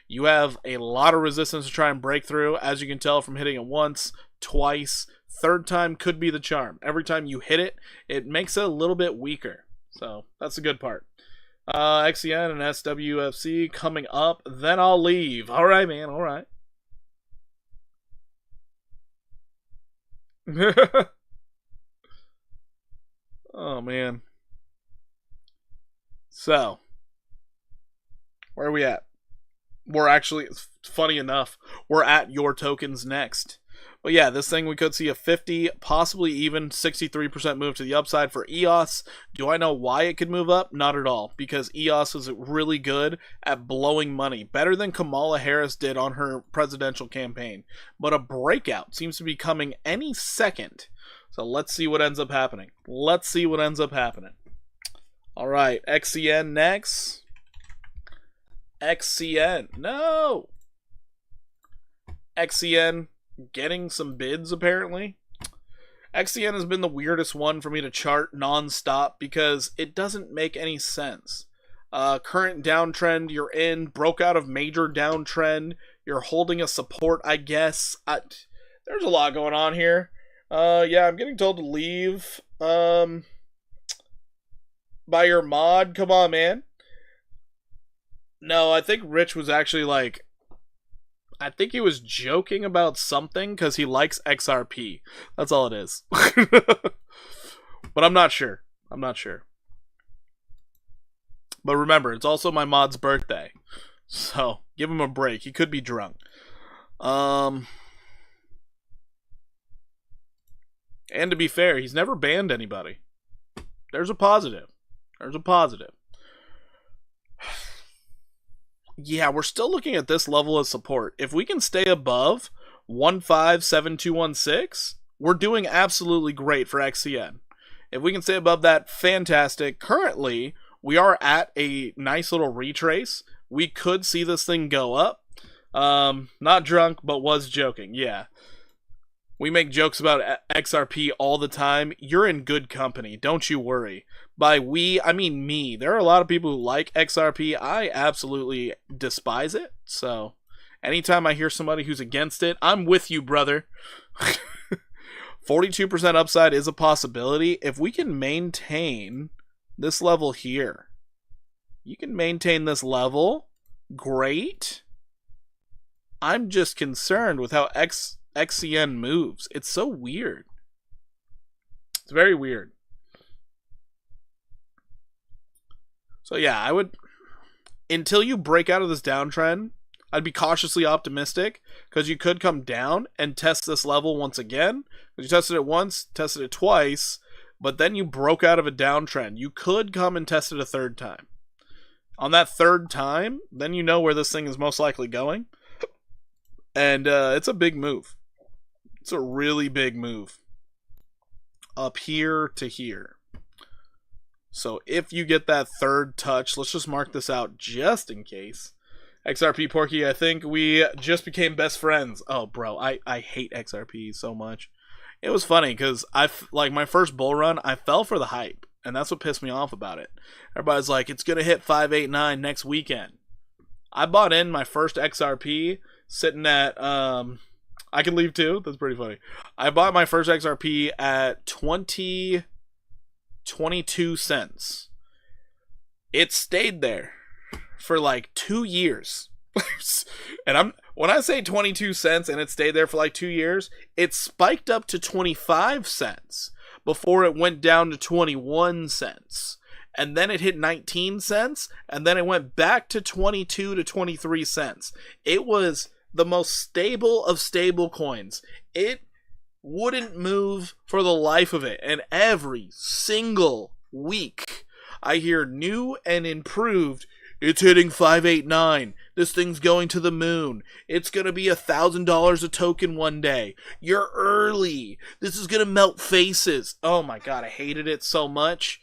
Speaker 1: You have a lot of resistance to try and break through, as you can tell from hitting it once, twice. Third time could be the charm. Every time you hit it, it makes it a little bit weaker. So that's the good part. XCN and SWFC coming up, then I'll leave. All right, man. All right. Oh, man. So, where are we at? We're actually, funny enough, we're at your tokens next. But yeah, this thing we could see a 50, possibly even 63% move to the upside for EOS. Do I know why it could move up? Not at all, because EOS is really good at blowing money. Better than Kamala Harris did on her presidential campaign. But a breakout seems to be coming any second. So let's see what ends up happening. Let's see what ends up happening. Alright, XCN next. XCN. No! XCN getting some bids, apparently. XCN has been the weirdest one for me to chart non-stop because it doesn't make any sense. Current downtrend you're in, broke out of major downtrend, you're holding a support, I guess. There's a lot going on here. Yeah, I'm getting told to leave by your mod. Come on, man. No, I think Rich was actually like, I think he was joking about something because he likes XRP. That's all it is. But I'm not sure. I'm not sure. But remember, it's also my mod's birthday. So, give him a break. He could be drunk. And to be fair, he's never banned anybody. There's a positive. There's a positive. Yeah, we're still looking at this level of support. If we can stay above 157216, we're doing absolutely great for XCN. If we can stay above that, fantastic. Currently, we are at a nice little retrace. We could see this thing go up. Not drunk, but was joking. Yeah. We make jokes about XRP all the time. You're in good company. Don't you worry. By we, I mean me. There are a lot of people who like XRP. I absolutely despise it. So, anytime I hear somebody who's against it, I'm with you, brother. 42% upside is a possibility. If we can maintain this level here, you can maintain this level. Great. I'm just concerned with how XCN moves. It's so weird. It's very weird. So yeah, until you break out of this downtrend, I'd be cautiously optimistic because you could come down and test this level once again. You tested it once, tested it twice, but then you broke out of a downtrend. You could come and test it a third time. On that third time, then you know where this thing is most likely going. And it's a big move. It's a really big move. Up here to here. So if you get that third touch, let's just mark this out just in case. XRP Porky, I think we just became best friends. Oh, bro, I hate XRP so much. It was funny because like my first bull run, I fell for the hype, and that's what pissed me off about it. Everybody's like, it's gonna hit 589 next weekend. I bought in my first XRP sitting at I can leave too. That's pretty funny. I bought my first XRP at 22 cents. It stayed there for like 2 years. And when I say 22 cents and it stayed there for like 2 years, it spiked up to 25 cents before it went down to 21 cents. And then it hit 19 cents, and then it went back to 22 to 23 cents. It was the most stable of stable coins. It wouldn't move for the life of it. And every single week, I hear new and improved, it's hitting 589. This thing's going to the moon. It's going to be $1,000 a token one day. You're early. This is going to melt faces. Oh my God, I hated it so much.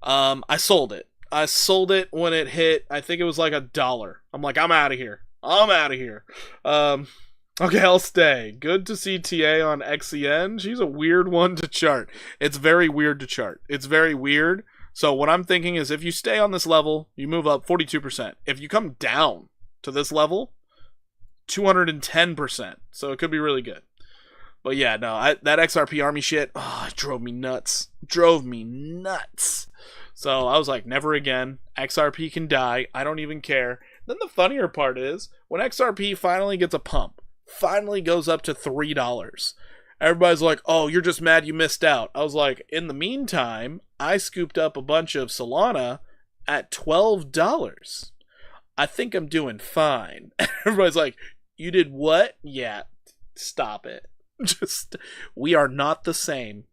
Speaker 1: I sold it. I sold it when it hit, I think it was like $1. I'm like, I'm out of here. Okay, I'll stay. Good to see TA on XEN. She's a weird one to chart. It's very weird to chart. It's very weird. So what I'm thinking is if you stay on this level, you move up 42%. If you come down to this level, 210%. So it could be really good. But yeah, no, that XRP army shit, it drove me nuts. So I was like, never again. XRP can die. I don't even care. Then the funnier part is, when XRP finally gets a pump, finally goes up to $3, everybody's like, oh, you're just mad you missed out. I was like, in the meantime, I scooped up a bunch of Solana at $12. I think I'm doing fine. Everybody's like, you did what? Yeah, stop it. We are not the same.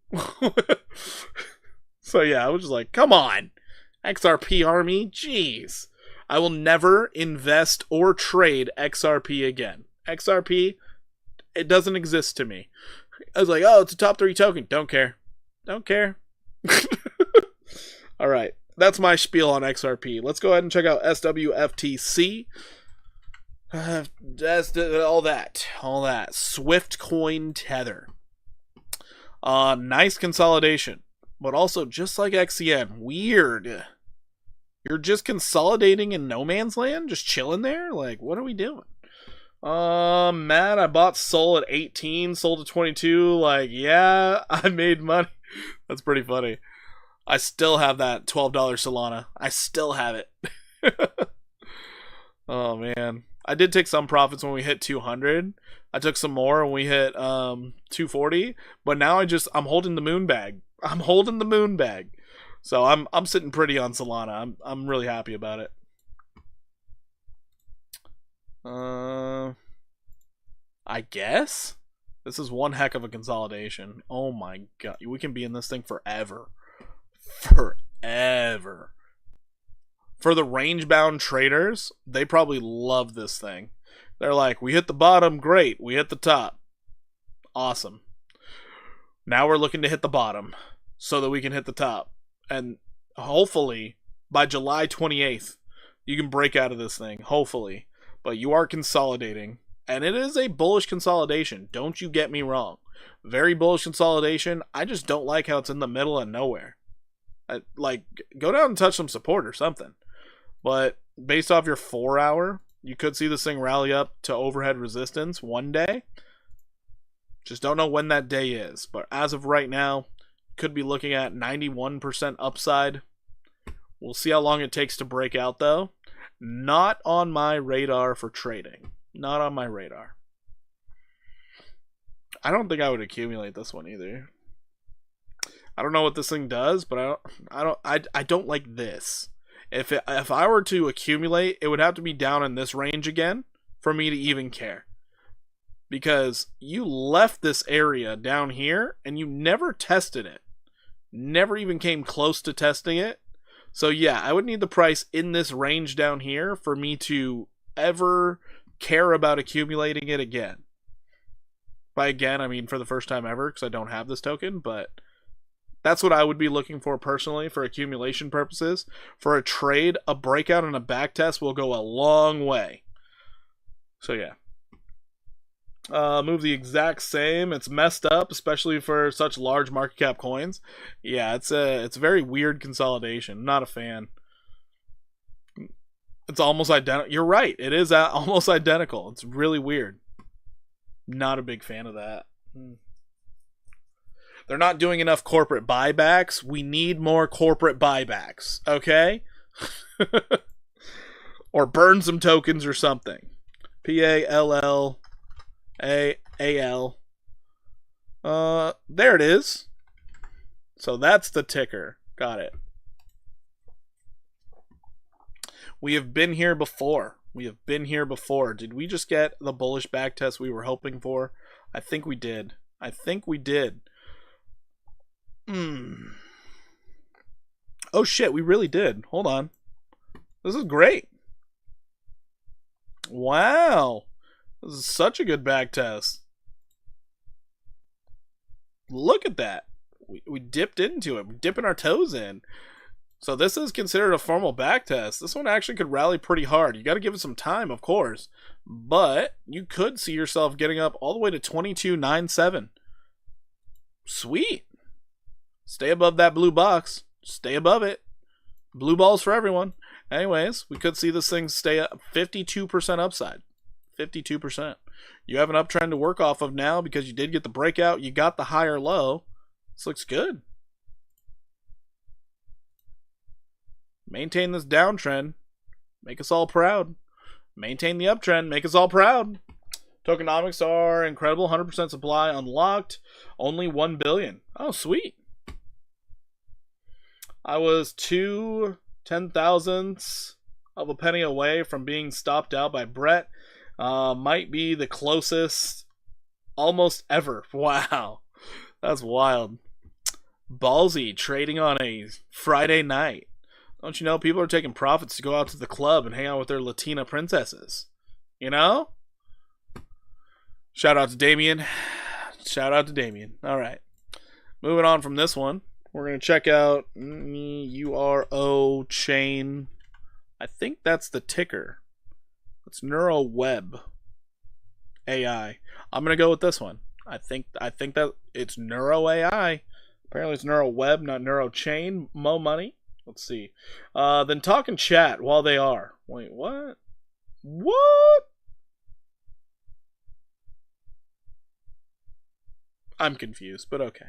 Speaker 1: So yeah, I was just like, come on, XRP army, jeez. I will never invest or trade XRP again. XRP, it doesn't exist to me. I was like, oh, it's a top 3 token. Don't care. All right, that's my spiel on XRP. Let's go ahead and check out SWFTC. All that. Swift coin tether. Nice consolidation, but also just like XCN, weird. You're just consolidating in no man's land, just chilling there. Like, what are we doing? Matt, I bought Sol at 18, sold at 22. Like, yeah, I made money. That's pretty funny. I still have that $12 Solana. I still have it. Oh man, I did take some profits when we hit 200. I took some more when we hit 240. But now I'm holding the moon bag. So I'm sitting pretty on Solana. I'm really happy about it. I guess this is one heck of a consolidation. Oh my God, we can be in this thing forever. For the range-bound traders, they probably love this thing. They're like, we hit the bottom, great. We hit the top, awesome. Now we're looking to hit the bottom so that we can hit the top. And hopefully, by July 28th, you can break out of this thing, hopefully. But you are consolidating, and it is a bullish consolidation. Don't you get me wrong. Very bullish consolidation. I just don't like how it's in the middle of nowhere. Like, go down and touch some support or something. But based off your 4 hour, you could see this thing rally up to overhead resistance one day. Just don't know when that day is. But as of right now, could be looking at 91% upside. We'll see how long it takes to break out, though. Not on my radar for trading. Not on my radar. I don't think I would accumulate this one either. I don't know what this thing does, but I don't like this. If I were to accumulate, it would have to be down in this range again for me to even care. Because you left this area down here and you never tested it. Never even came close to testing it. So yeah, I would need the price in this range down here for me to ever care about accumulating it again. By again, I mean for the first time ever, because I don't have this token, but that's what I would be looking for personally for accumulation purposes. For a trade, a breakout and a backtest will go a long way. So yeah. Move the exact same. It's messed up, especially for such large market cap coins. Yeah, it's a very weird consolidation. Not a fan. It's almost identical. You're right. It is almost identical. It's really weird. Not a big fan of that. They're not doing enough corporate buybacks. We need more corporate buybacks. Okay? Or burn some tokens or something. PALL. AL. There it is. So that's the ticker. Got it. We have been here before. Did we just get the bullish backtest we were hoping for? I think we did. Oh shit, we really did. Hold on. This is great. Wow. This is such a good back test. Look at that. We dipped into it. We're dipping our toes in. So this is considered a formal back test. This one actually could rally pretty hard. You got to give it some time, of course. But you could see yourself getting up all the way to 22.97. Sweet. Stay above that blue box. Stay above it. Blue balls for everyone. Anyways, we could see this thing stay up 52% upside. 52%. You have an uptrend to work off of now because you did get the breakout. You got the higher low. This looks good. Maintain this downtrend. Make us all proud. Maintain the uptrend. Make us all proud. Tokenomics are incredible. 100% supply unlocked. Only 1 billion. Oh, sweet. I was 2/10,000ths of a penny away from being stopped out by Brett. Might be the closest almost ever. Wow. That's wild. Ballsy trading on a Friday night. Don't you know people are taking profits to go out to the club and hang out with their Latina princesses? You know? Shout out to Damien. All right. Moving on from this one. We're going to check out URO chain. I think that's the ticker. It's NeuroWeb AI. I'm gonna go with this one. I think that it's Neuro AI. Apparently it's NeuroWeb, not NeuroChain. Mo money. Let's see. Then talk and chat while they are. Wait, what? What? I'm confused, but okay.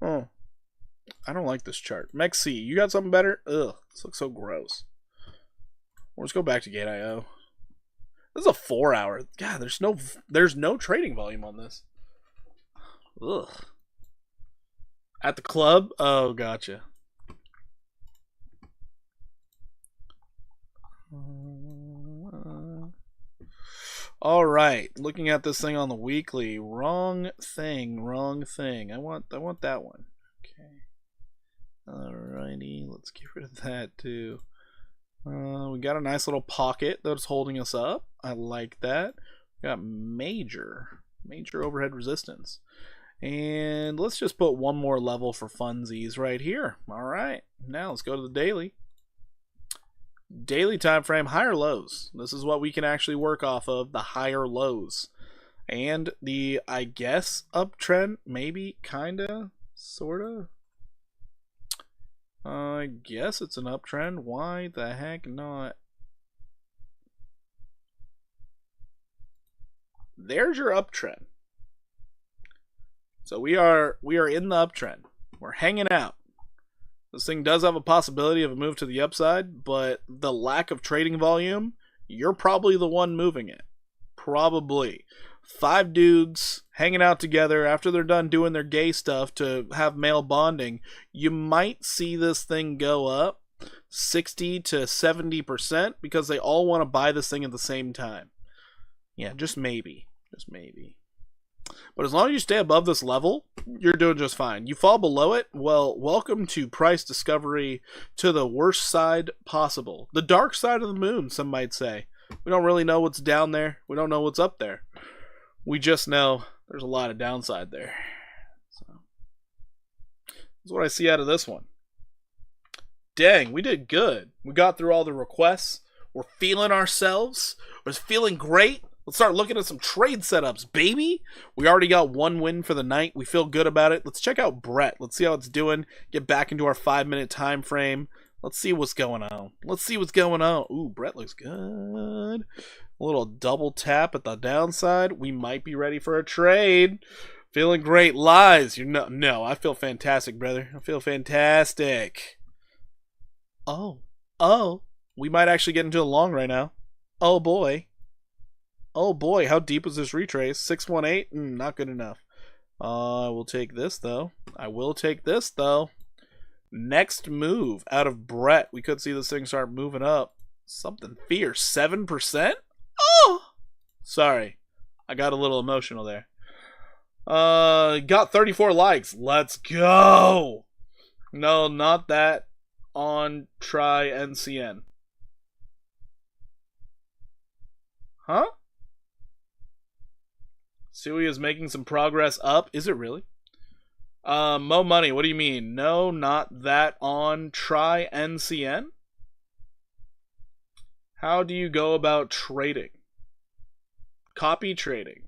Speaker 1: Oh. I don't like this chart. Mexi, you got something better? Ugh, this looks so gross. Let's go back to Gate.io. This is a 4-hour. God, there's no trading volume on this. Ugh. At the club? Oh, gotcha. All right, looking at this thing on the weekly. Wrong thing. I want that one. Okay. Alrighty, let's get rid of that too. We got a nice little pocket that's holding us up. I like that. We got major overhead resistance. And let's just put one more level for funsies right here. Alright, now let's go to the daily. Daily time frame, higher lows. This is what we can actually work off of, the higher lows. And the, I guess, uptrend, maybe, kinda, sorta. I guess it's an uptrend. Why the heck not? There's your uptrend. So we are in the uptrend. We're hanging out. This thing does have a possibility of a move to the upside, but the lack of trading volume, you're probably the one moving it. Probably. 5 dudes hanging out together after they're done doing their gay stuff to have male bonding, you might see this thing go up 60 to 70% because they all want to buy this thing at the same time. Yeah, just maybe. Just maybe. But as long as you stay above this level, you're doing just fine. You fall below it, well, welcome to price discovery to the worst side possible. The dark side of the moon, some might say. We don't really know what's down there. We don't know what's up there. We just know there's a lot of downside there. So that's what I see out of this one. Dang, we did good. We got through all the requests. We're feeling ourselves. We're feeling great. Let's start looking at some trade setups, baby. We already got 1 win for the night. We feel good about it. Let's check out Brett. Let's see how it's doing. Get back into our 5-minute time frame. Let's see what's going on. Let's see what's going on. Ooh, Brett looks good. A little double tap at the downside. We might be ready for a trade. Feeling great. Lies. No, I feel fantastic, brother. I feel fantastic. Oh. We might actually get into a long right now. Oh, boy. Oh boy, how deep was this retrace? 618? Not good enough. I will take this, though. Next move out of Brett. We could see this thing start moving up. Something fierce. 7%? Oh! Sorry. I got a little emotional there. Got 34 likes. Let's go! No, not that. On try NCN. Huh? Sui is making some progress up. Is it really? Mo Money, what do you mean? No, not that on try NCN? How do you go about trading? Copy trading.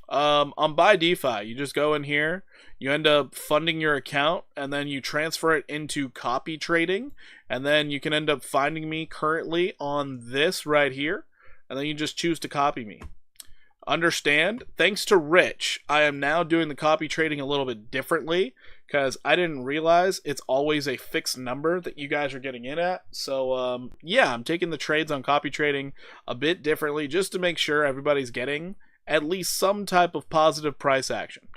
Speaker 1: On Buy DeFi, you just go in here, you end up funding your account, and then you transfer it into copy trading, and then you can end up finding me currently on this right here, and then you just choose to copy me. Understand, thanks to Rich, I am now doing the copy trading a little bit differently because I didn't realize it's always a fixed number that you guys are getting in at. So, yeah, I'm taking the trades on copy trading a bit differently just to make sure everybody's getting at least some type of positive price action.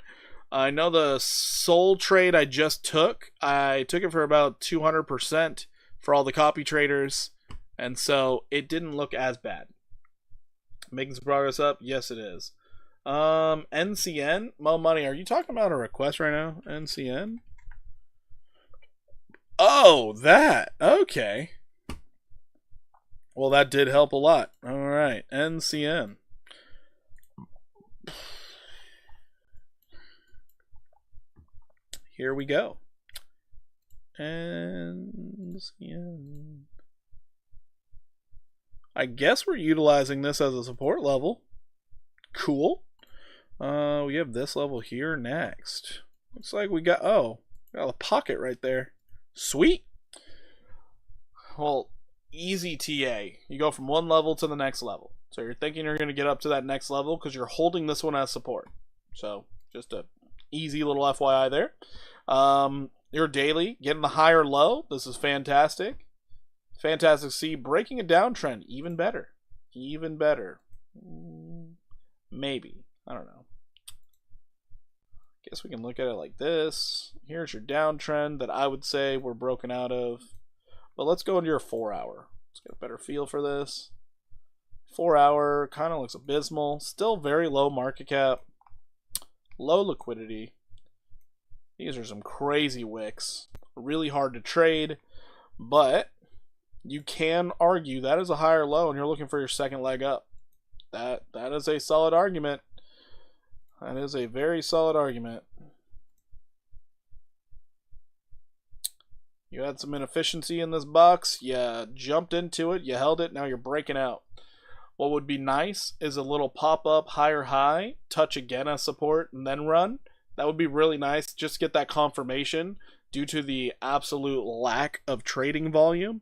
Speaker 1: I know the Sol trade I just took, I took it for about 200% for all the copy traders, and so it didn't look as bad. Making some progress up? Yes, it is. NCN? Mo Money, are you talking about a request right now? NCN? Oh, that. Okay. Well, that did help a lot. All right. NCN. Here we go. NCN. I guess we're utilizing this as a support level. Cool. We have this level here next. Looks like we got a pocket right there. Sweet. Well, easy TA. You go from one level to the next level. So you're thinking you're going to get up to that next level because you're holding this one as support. So just a easy little FYI there. Your daily, getting the higher low. This is fantastic. Fantastic to see. Breaking a downtrend. Even better. Even better. Maybe. I don't know. Guess we can look at it like this. Here's your downtrend that I would say we're broken out of. But let's go into your 4-hour. Let's get a better feel for this. 4-hour kind of looks abysmal. Still very low market cap. Low liquidity. These are some crazy wicks. Really hard to trade. But you can argue that is a higher low and you're looking for your second leg up. That is a solid argument. That is a very solid argument. You had some inefficiency in this box. You jumped into it. You held it. Now you're breaking out. What would be nice is a little pop-up higher high, touch again as support, and then run. That would be really nice. Just get that confirmation due to the absolute lack of trading volume.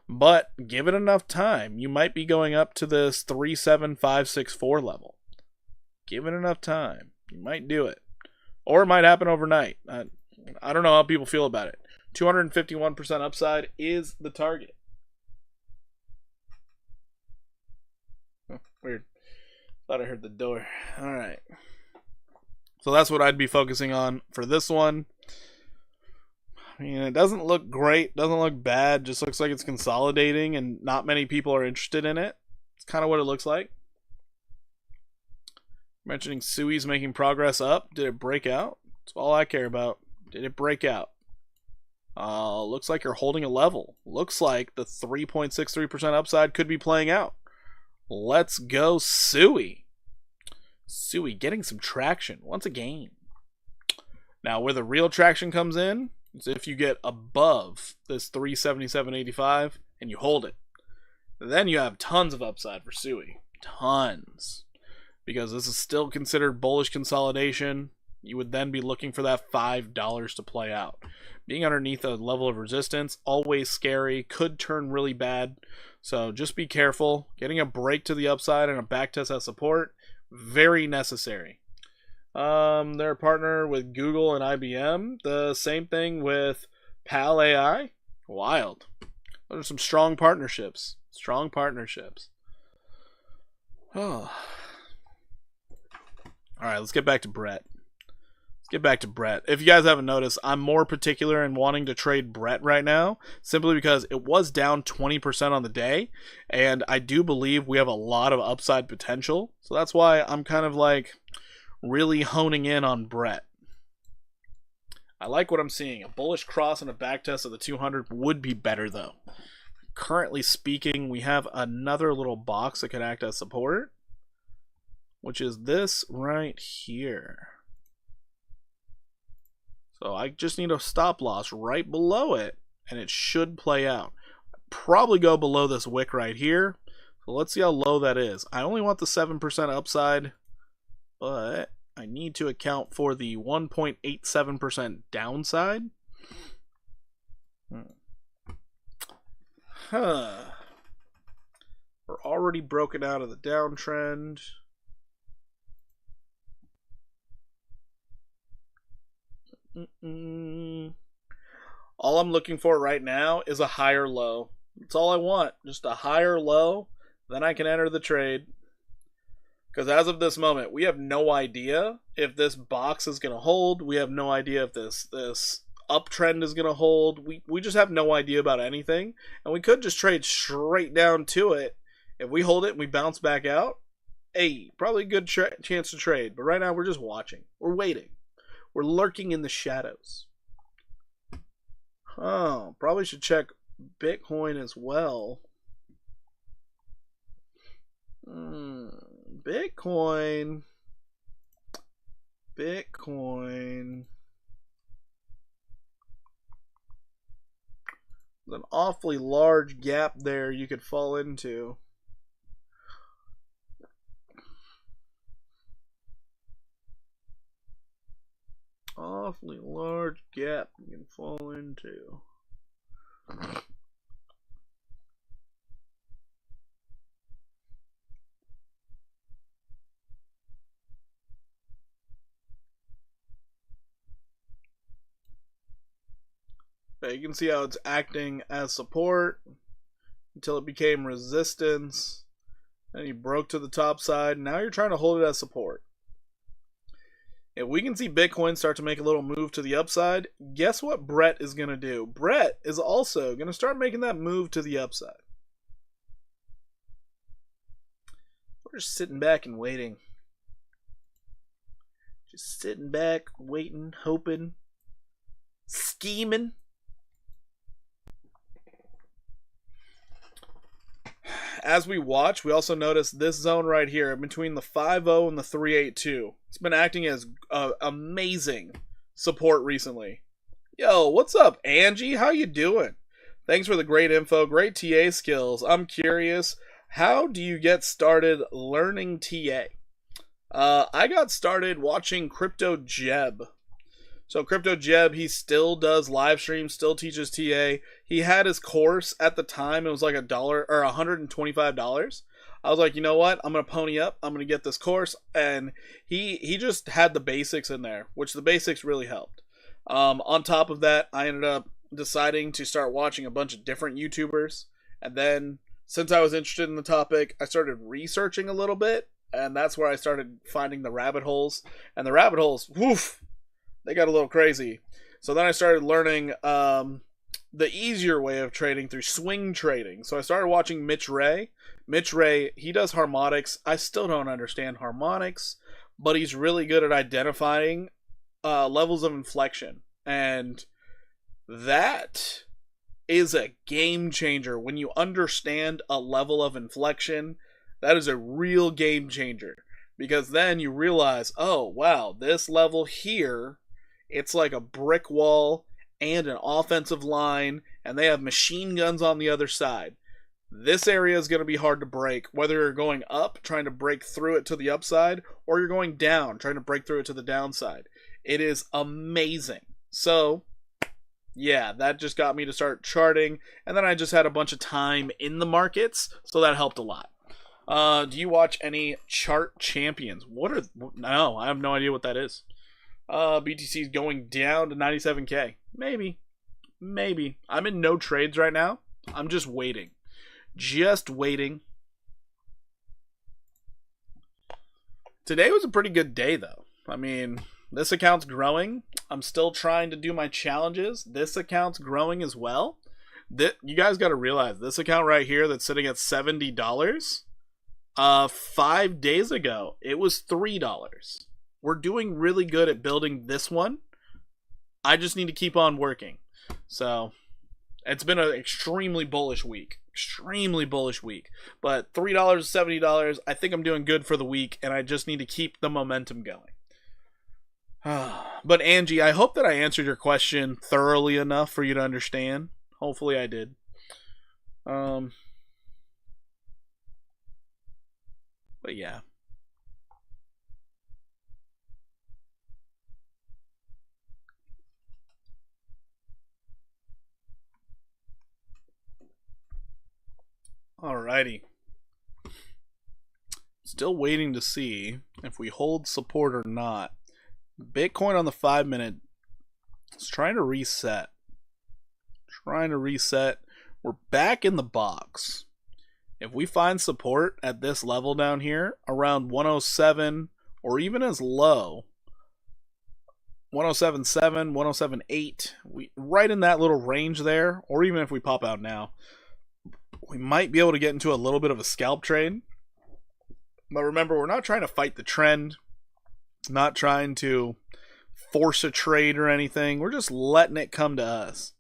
Speaker 1: But give it enough time. You might be going up to this 37564 level. Give it enough time. You might do it. Or it might happen overnight. I don't know how people feel about it. 251% upside is the target. Weird. Thought I heard the door. All right. So that's what I'd be focusing on for this one. I mean, it doesn't look great, doesn't look bad, just looks like it's consolidating and not many people are interested in it. It's kind of what it looks like. Mentioning Sui's making progress up. Did it break out? That's all I care about. Did it break out? Looks like you're holding a level. Looks like the 3.63% upside could be playing out. Let's go, Sui. Sui getting some traction once again. Now, where the real traction comes in is if you get above this 377.85 and you hold it. Then you have tons of upside for Sui. Tons. Because this is still considered bullish consolidation. You would then be looking for that $5 to play out. Being underneath a level of resistance, always scary, could turn really bad. So just be careful. Getting a break to the upside and a backtest as support, very necessary. They're a partner with Google and IBM. The same thing with Pal AI. Wild. Those are some strong partnerships. Strong partnerships. Oh. Alright, let's get back to Brett. If you guys haven't noticed, I'm more particular in wanting to trade Brett right now, simply because it was down 20% on the day, and I do believe we have a lot of upside potential. So that's why I'm kind of like really honing in on Brett. I like what I'm seeing. A bullish cross and a backtest of the 200 would be better though. Currently speaking, we have another little box that could act as support, which is this right here. So I just need a stop loss right below it, and it should play out. Probably go below this wick right here. So let's see how low that is. I only want the 7% upside, but I need to account for the 1.87% downside. We're already broken out of the downtrend. All I'm looking for right now is a higher low. That's all I want. Just a higher low. Then I can enter the trade. Because as of this moment, we have no idea if this box is going to hold. We have no idea if this uptrend is going to hold. We just have no idea about anything. And we could just trade straight down to it. If we hold it and we bounce back out, hey, probably a good chance to trade. But right now we're just watching. We're waiting. We're lurking in the shadows. Oh, probably should check Bitcoin as well. Bitcoin. There's an awfully large gap there you could fall into. Awfully large gap you can fall into. Okay, you can see how it's acting as support until it became resistance. Then you broke to the top side. Now you're trying to hold it as support. If we can see Bitcoin start to make a little move to the upside, guess what Brett is going to do? Brett is also going to start making that move to the upside. We're just sitting back and waiting. Just sitting back, waiting, hoping, scheming. As we watch, we also notice this zone right here between the 5.0 and the 3.82. It's been acting as amazing support recently. Yo, what's up, Angie? How you doing? Thanks for the great info, great TA skills. I'm curious, how do you get started learning TA? I got started watching Crypto Jeb. So Crypto Jeb, he still does live streams, still teaches TA. He had his course at the time. It was like $1 or $125. I was like, you know what? I'm going to pony up. I'm going to get this course. And he just had the basics in there, which the basics really helped. On top of that, I ended up deciding to start watching a bunch of different YouTubers. And then, since I was interested in the topic, I started researching a little bit. And that's where I started finding the rabbit holes. And the rabbit holes, woof, they got a little crazy. So then I started learning the easier way of trading through swing trading. So I started watching Mitch Ray. Mitch Ray, he does harmonics. I still don't understand harmonics, but he's really good at identifying levels of inflection. And that is a game changer. When you understand a level of inflection, that is a real game changer. Because then you realize, oh, wow, this level here, it's like a brick wall and an offensive line, and they have machine guns on the other side. This area is going to be hard to break, whether you're going up, trying to break through it to the upside, or you're going down, trying to break through it to the downside. It is amazing. So, yeah, that just got me to start charting, and then I just had a bunch of time in the markets, so that helped a lot. Do you watch any chart champions? No, I have no idea what that is. BTC is going down to 97K. Maybe. I'm in no trades right now. I'm just waiting. Today was a pretty good day, though. I mean, this account's growing. I'm still trying to do my challenges. This account's growing as well. You guys got to realize, this account right here that's sitting at $70, 5 days ago, it was $3. We're doing really good at building this one. I just need to keep on working. So, it's been an extremely bullish week. But $3 to $70, I think I'm doing good for the week, and I just need to keep the momentum going. But Angie, I hope that I answered your question thoroughly enough for you to understand. Hopefully I did. But yeah. Alrighty. Still waiting to see if we hold support or not. Bitcoin on the 5-minute is trying to reset. We're back in the box. If we find support at this level down here, around 107, or even as low, 107.7, 107.8, right in that little range there, or even if we pop out now, we might be able to get into a little bit of a scalp trade. But remember, we're not trying to fight the trend, not trying to force a trade or anything. We're just letting it come to us.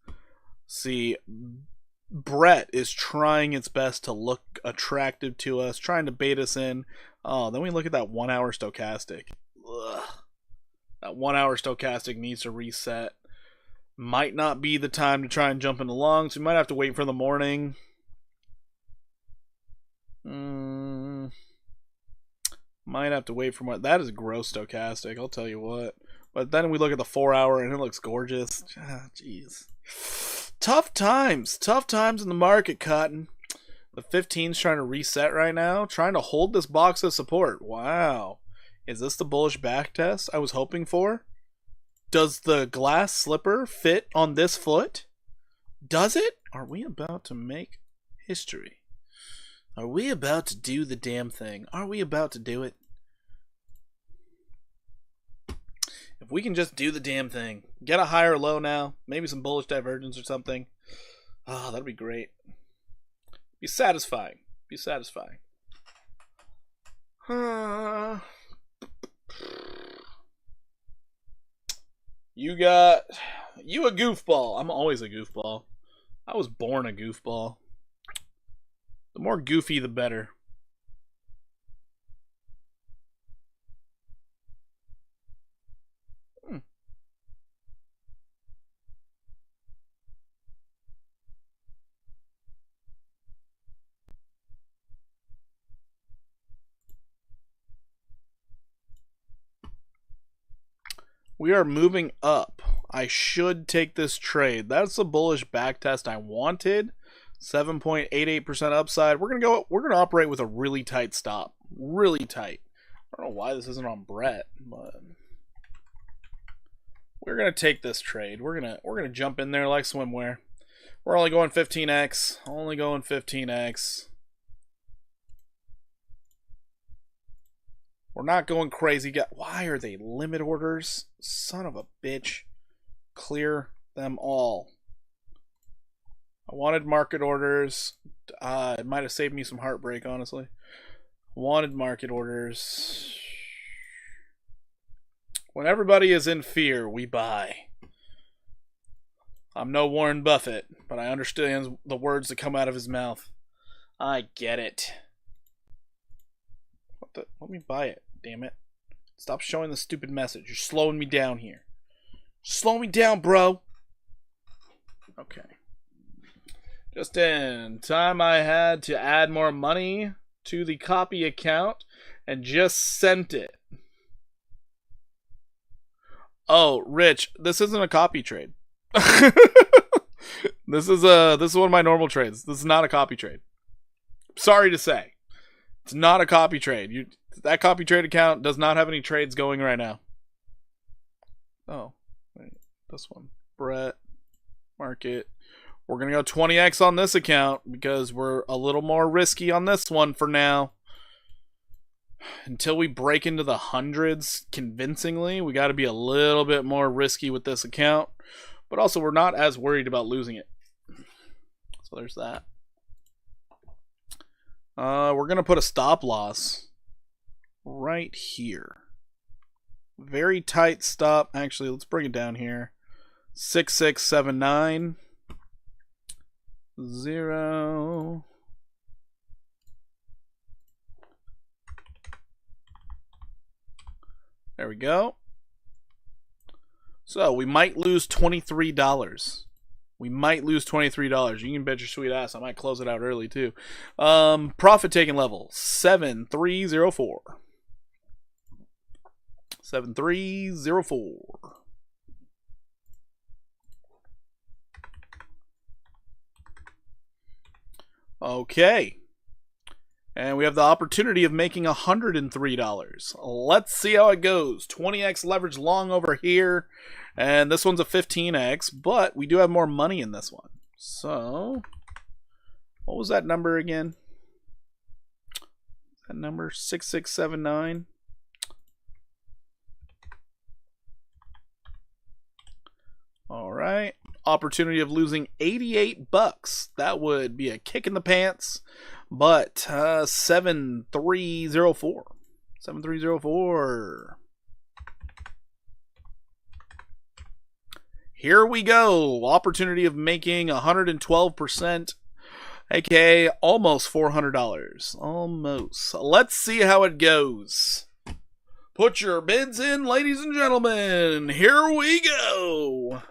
Speaker 1: See, Brett is trying its best to look attractive to us, trying to bait us in. Oh, then we look at that 1 hour stochastic. Ugh. That 1 hour stochastic needs to reset. Might not be the time to try and jump into longs. We might have to wait for the morning. Might have to wait for what. That is gross stochastic, I'll tell you what. But then we look at the 4 hour and it looks gorgeous. Jeez. Tough times in the market, Cotton. The 15's trying to reset right now, trying to hold this box of support. Wow. Is this the bullish back test I was hoping for? Does the glass slipper fit on this foot? Does it? Are we about to make history? Are we about to do the damn thing? Are we about to do it? If we can just do the damn thing, get a higher low now, maybe some bullish divergence or something. Oh, that'd be great. Be satisfying. You a goofball. I'm always a goofball. I was born a goofball. The more goofy, the better. We are moving up. I should take this trade. That's the bullish backtest I wanted. 7.88% upside. We're gonna operate with a really tight stop. Really tight. I don't know why this isn't on Brett, but we're gonna take this trade. We're gonna jump in there like swimwear. We're only going 15x. Only going 15x. We're not going crazy. Why are they limit orders? Son of a bitch. Clear them all. I wanted market orders. It might have saved me some heartbreak, honestly. Wanted market orders. When everybody is in fear, we buy. I'm no Warren Buffett, but I understand the words that come out of his mouth. I get it. What the? Let me buy it, damn it. Stop showing the stupid message. You're slowing me down here. Slow me down, bro. Okay. Just in time, I had to add more money to the copy account and just sent it. Oh, Rich, this isn't a copy trade. This is one of my normal trades. This is not a copy trade. Sorry to say. It's not a copy trade. That copy trade account does not have any trades going right now. Oh, wait, this one. Brett, market. We're going to go 20x on this account because we're a little more risky on this one for now. Until we break into the hundreds convincingly, we got to be a little bit more risky with this account. But also, we're not as worried about losing it. So there's that. We're going to put a stop loss right here. Very tight stop. Actually, let's bring it down here. 6679. 0. There we go. So we might lose $23. We might lose $23. You can bet your sweet ass I might close it out early too. Profit taking level 7304. 7304. Okay. And we have the opportunity of making $103. Let's see how it goes. 20x leverage long over here. And this one's a 15x, but we do have more money in this one. So, what was that number again? That number, 6679. All right. Opportunity of losing $88. That would be a kick in the pants. But 7304. 7304. Here we go. Opportunity of making 112%. aka almost $400. Almost. Let's see how it goes. Put your bids in, ladies and gentlemen. Here we go.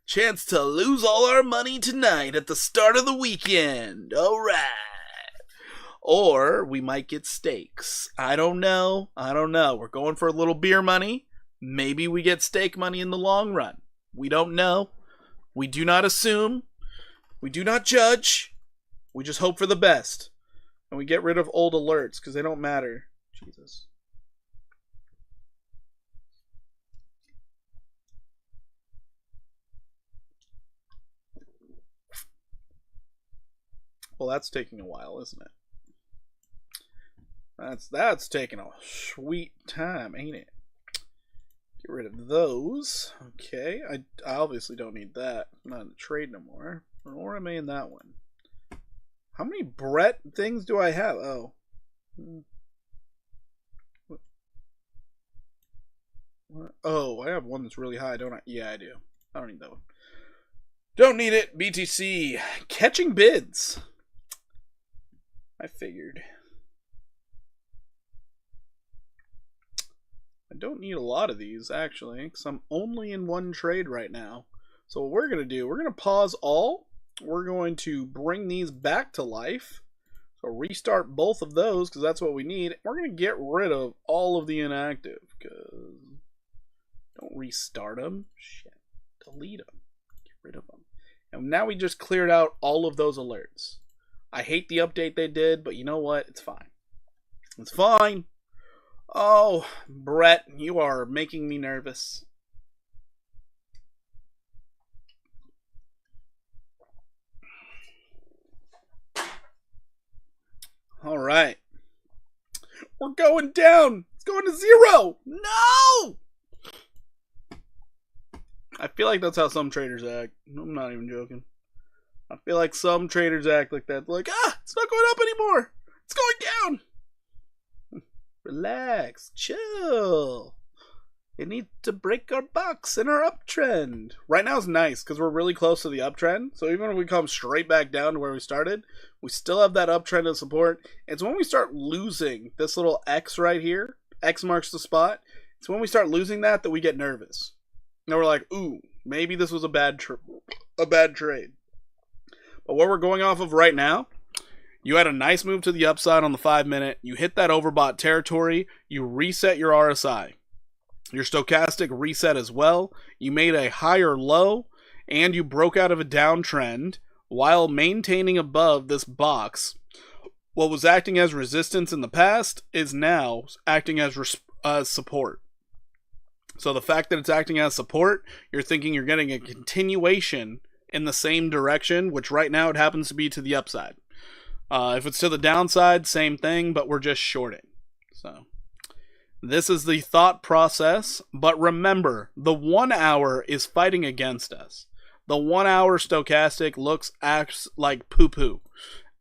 Speaker 1: Chance to lose all our money tonight at the start of the weekend. All right. Or we might get stakes. I don't know. We're going for a little beer money. Maybe we get stake money in the long run. We don't know. We do not assume. We do not judge. We just hope for the best. And we get rid of old alerts because they don't matter. Jesus. Well, that's taking a while, isn't it? That's taking a sweet time, ain't it? Get rid of those. Okay, I obviously don't need that. I'm not in the trade no more. Or am I in that one? How many Brett things do I have? Oh. What? Oh, I have one that's really high, don't I? Yeah, I do. I don't need that one. Don't need it. BTC. Catching bids. I figured. I don't need a lot of these, actually, because I'm only in one trade right now. So what we're going to do, we're going to pause all. We're going to bring these back to life. So restart both of those, because that's what we need. We're going to get rid of all of the inactive, because don't restart them. Shit. Delete them. Get rid of them. And now we just cleared out all of those alerts. I hate the update they did, but you know what? It's fine. It's fine. Oh, Brett, you are making me nervous. All right. We're going down. It's going to 0. No! I feel like that's how some traders act. I'm not even joking. I feel like some traders act like that. Like, it's not going up anymore. It's going down. Relax. Chill. It needs to break our box in our uptrend. Right now is nice because we're really close to the uptrend. So even if we come straight back down to where we started, we still have that uptrend of support. It's when we start losing this little X right here. X marks the spot. It's when we start losing that we get nervous. And we're like, ooh, maybe this was a bad trade. But what we're going off of right now, you had a nice move to the upside on the 5-minute. You hit that overbought territory. You reset your RSI. Your stochastic reset as well. You made a higher low, and you broke out of a downtrend while maintaining above this box. What was acting as resistance in the past is now acting as support. So the fact that it's acting as support, you're thinking you're getting a continuation in the same direction, which right now it happens to be to the upside. If it's to the downside, same thing, but we're just shorting. So this is the thought process, but remember, the 1 hour is fighting against us. The 1 hour stochastic acts like poo-poo.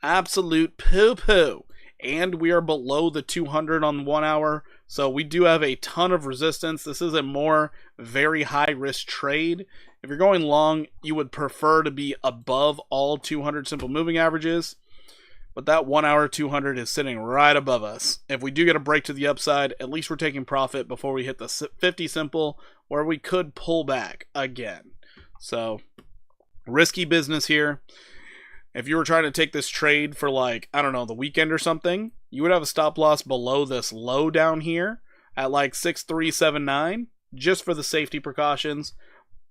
Speaker 1: Absolute poo-poo. And we are below the 200 on 1 hour, so we do have a ton of resistance. This is a more very high-risk trade. If you're going long, you would prefer to be above all 200 simple moving averages. But that 1 hour 200 is sitting right above us. If we do get a break to the upside, at least we're taking profit before we hit the 50 simple, where we could pull back again. So, risky business here. If you were trying to take this trade for like, I don't know, the weekend or something, you would have a stop loss below this low down here at like 6379, just for the safety precautions.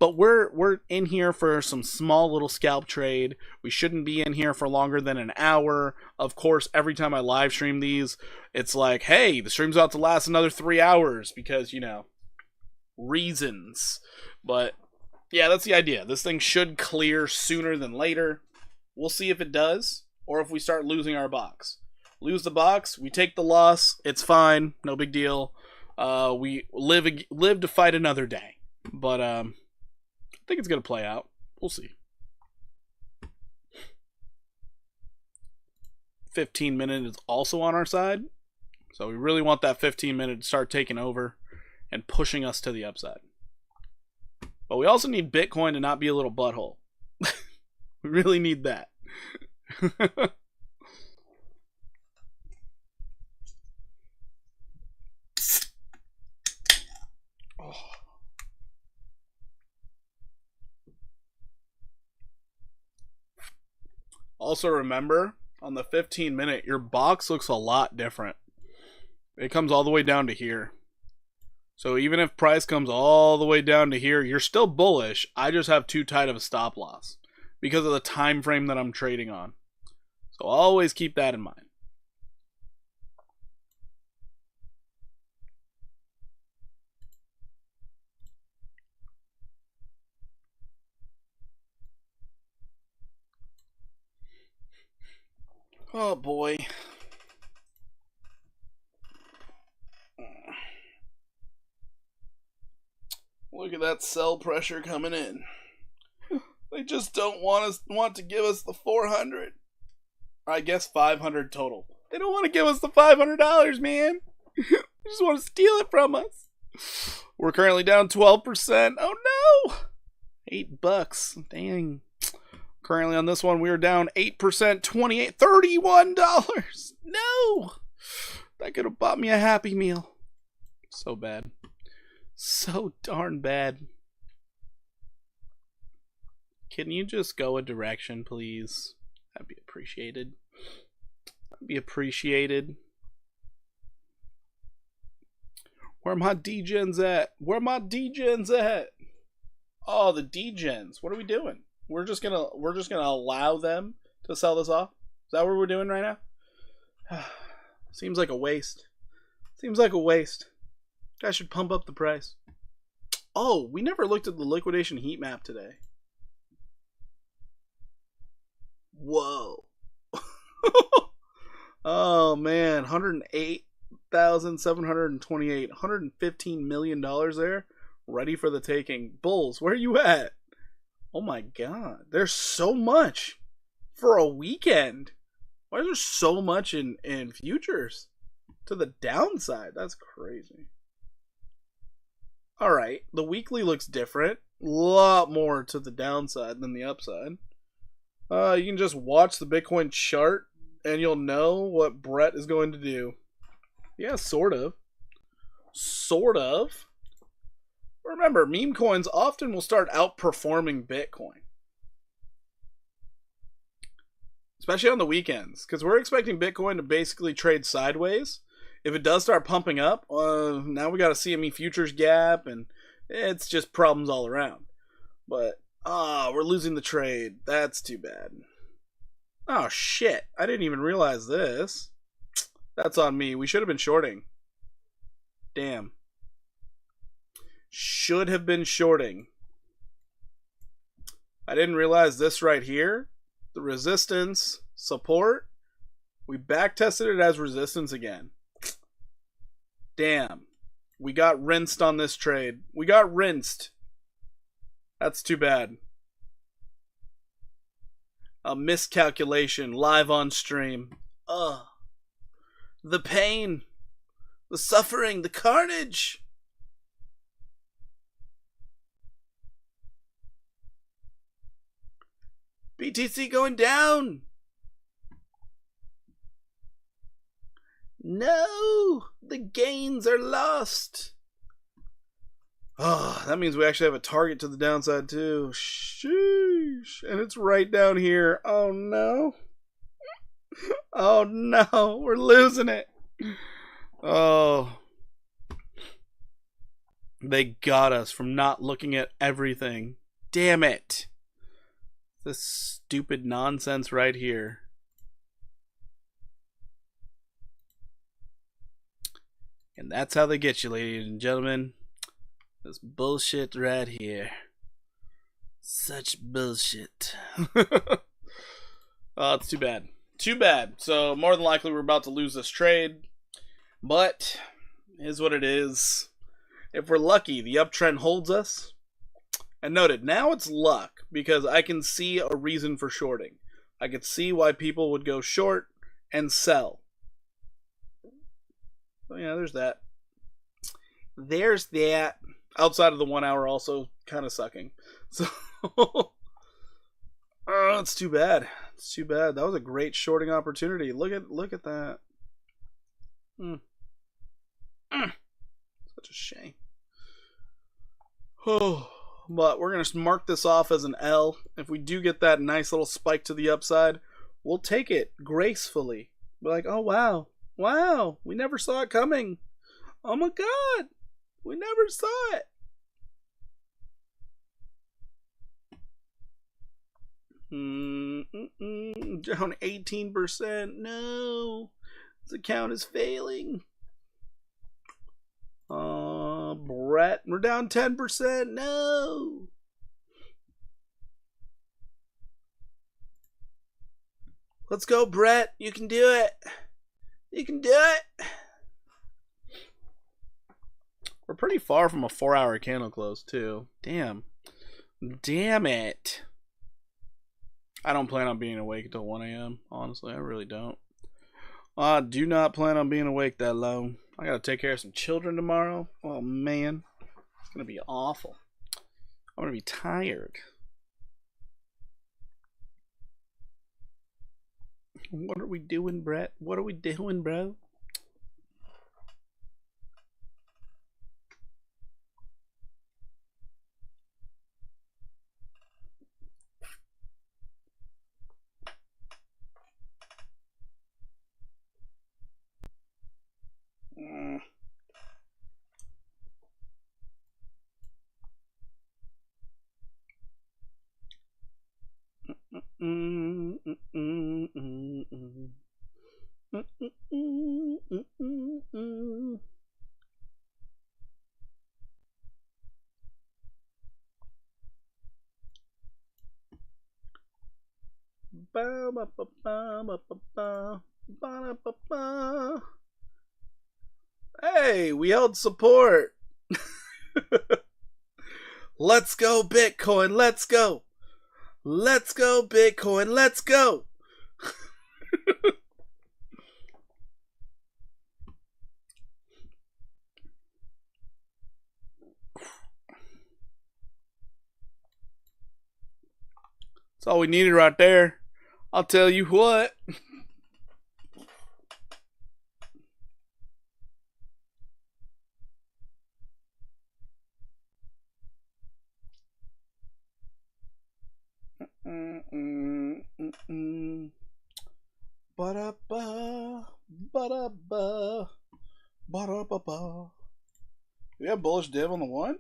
Speaker 1: But we're in here for some small little scalp trade. We shouldn't be in here for longer than an hour. Of course, every time I live stream these, it's like, hey, the stream's about to last another 3 hours because, you know, reasons. But yeah, that's the idea. This thing should clear sooner than later. We'll see if it does, or if we start losing our box. Lose the box, we take the loss. It's fine, no big deal. We live to fight another day. But I think it's gonna play out. We'll see. 15-minute is also on our side, so we really want that 15-minute to start taking over and pushing us to the upside. But we also need Bitcoin to not be a little butthole. We really need that. Oh. Also remember, on the 15-minute, your box looks a lot different. It comes all the way down to here. So even if price comes all the way down to here, you're still bullish. I just have too tight of a stop loss because of the time frame that I'm trading on. So always keep that in mind. Oh boy. Look at that sell pressure coming in. They just don't want to give us the 400. I guess 500 total. They don't want to give us the $500, man. They just want to steal it from us. We're currently down 12%. Oh no! $8. Dang. Currently on this one, we are down 8%, $31. No! That could have bought me a Happy Meal. So bad. So darn bad. Can you just go a direction, please? That'd be appreciated. That'd be appreciated. Where my D-gens at? Where my D-gens at? Oh, the D-gens. What are we doing? We're just gonna allow them to sell this off? Is that what we're doing right now? Seems like a waste. Seems like a waste. Guys should pump up the price. Oh, we never looked at the liquidation heat map today. Whoa. Oh man, 108 $8,728, $115 million there, ready for the taking. Bulls, where are you at? Oh my god, there's so much for a weekend. Why is there so much in futures to the downside? That's crazy. All right, the weekly looks different. A lot more to the downside than the upside. You can just watch the Bitcoin chart and you'll know what Brett is going to do. Yeah, sort of. Sort of. Remember, meme coins often will start outperforming Bitcoin. Especially on the weekends, because we're expecting Bitcoin to basically trade sideways. If it does start pumping up, now we got a CME futures gap, and it's just problems all around. But, we're losing the trade. That's too bad. Oh, shit. I didn't even realize this. That's on me. We should have been shorting. Damn. Should have been shorting. I didn't realize this right here. The resistance, support. We back tested it as resistance again. Damn. We got rinsed on this trade. We got rinsed. That's too bad. A miscalculation live on stream. Ugh. The pain. The suffering. The carnage. BTC going down. No, the gains are lost. Oh, that means we actually have a target to the downside too. Sheesh. And it's right down here. Oh no. Oh no, we're losing it. Oh. They got us from not looking at everything. Damn it. This stupid nonsense right here. And that's how they get you, ladies and gentlemen. This bullshit right here. Such bullshit. It's too bad. Too bad. So more than likely we're about to lose this trade. But it is what it is. If we're lucky, the uptrend holds us. And noted, now it's luck, because I can see a reason for shorting. I could see why people would go short and sell. So yeah, there's that. There's that. Outside of the 1 hour also kind of sucking. So, it's too bad. It's too bad. That was a great shorting opportunity. Look at that. Such a shame. Oh. But we're going to mark this off as an L. If we do get that nice little spike to the upside, we'll take it gracefully. Be like, oh, wow. Wow. We never saw it coming. Oh, my God. We never saw it. Down 18%. No. This account is failing. Brett, we're down 10%. No. Let's go, Brett. You can do it. You can do it. We're pretty far from a 4-hour candle close, too. Damn. Damn it. I don't plan on being awake until 1 a.m. Honestly, I really don't. I do not plan on being awake that long. I gotta take care of some children tomorrow. Oh man, it's gonna be awful. I'm gonna be tired. What are we doing, Brett? What are we doing, bro? Hey, we held support. Let's go, Bitcoin. Let's go. Let's go, Bitcoin. Let's go. That's all we needed right there. I'll tell you what. Ba-da-ba, ba-da-ba, ba-da-ba-ba. We have bullish div on the one?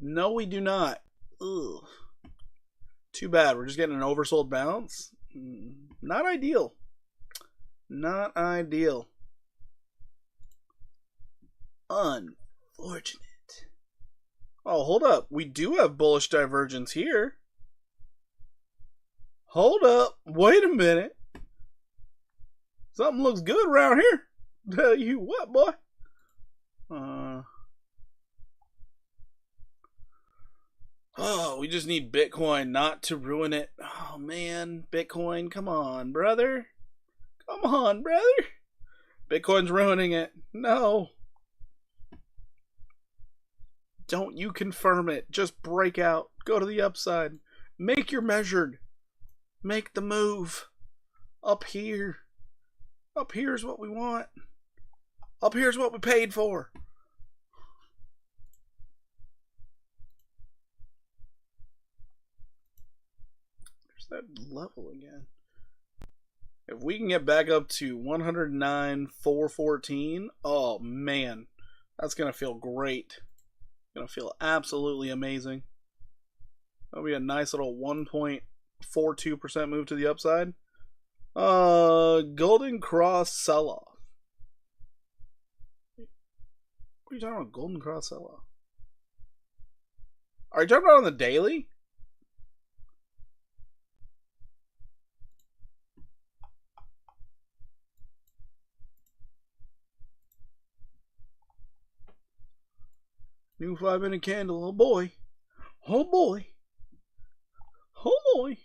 Speaker 1: No, we do not. Ugh. Too bad. We're just getting an oversold bounce. Not ideal. Not ideal. Unfortunate. Oh, hold up. We do have bullish divergence here. Hold up. Wait a minute. Something looks good around here. Tell you what, boy. Oh, we just need Bitcoin not to ruin it. Oh, man. Bitcoin, come on, brother. Come on, brother. Bitcoin's ruining it. No. Don't you confirm it. Just break out. Go to the upside. Make your measured. Make the move. Up here. Up here's what we want. Up here's what we paid for. There's that level again. If we can get back up to 109,414, oh man, that's going to feel great. Going to feel absolutely amazing. That'll be a nice little 1.42% move to the upside. Golden Cross sell-off. What are you talking about, Golden Cross sell-off? Are you talking about on the daily? New 5-minute candle. Oh boy. Oh boy. Oh boy.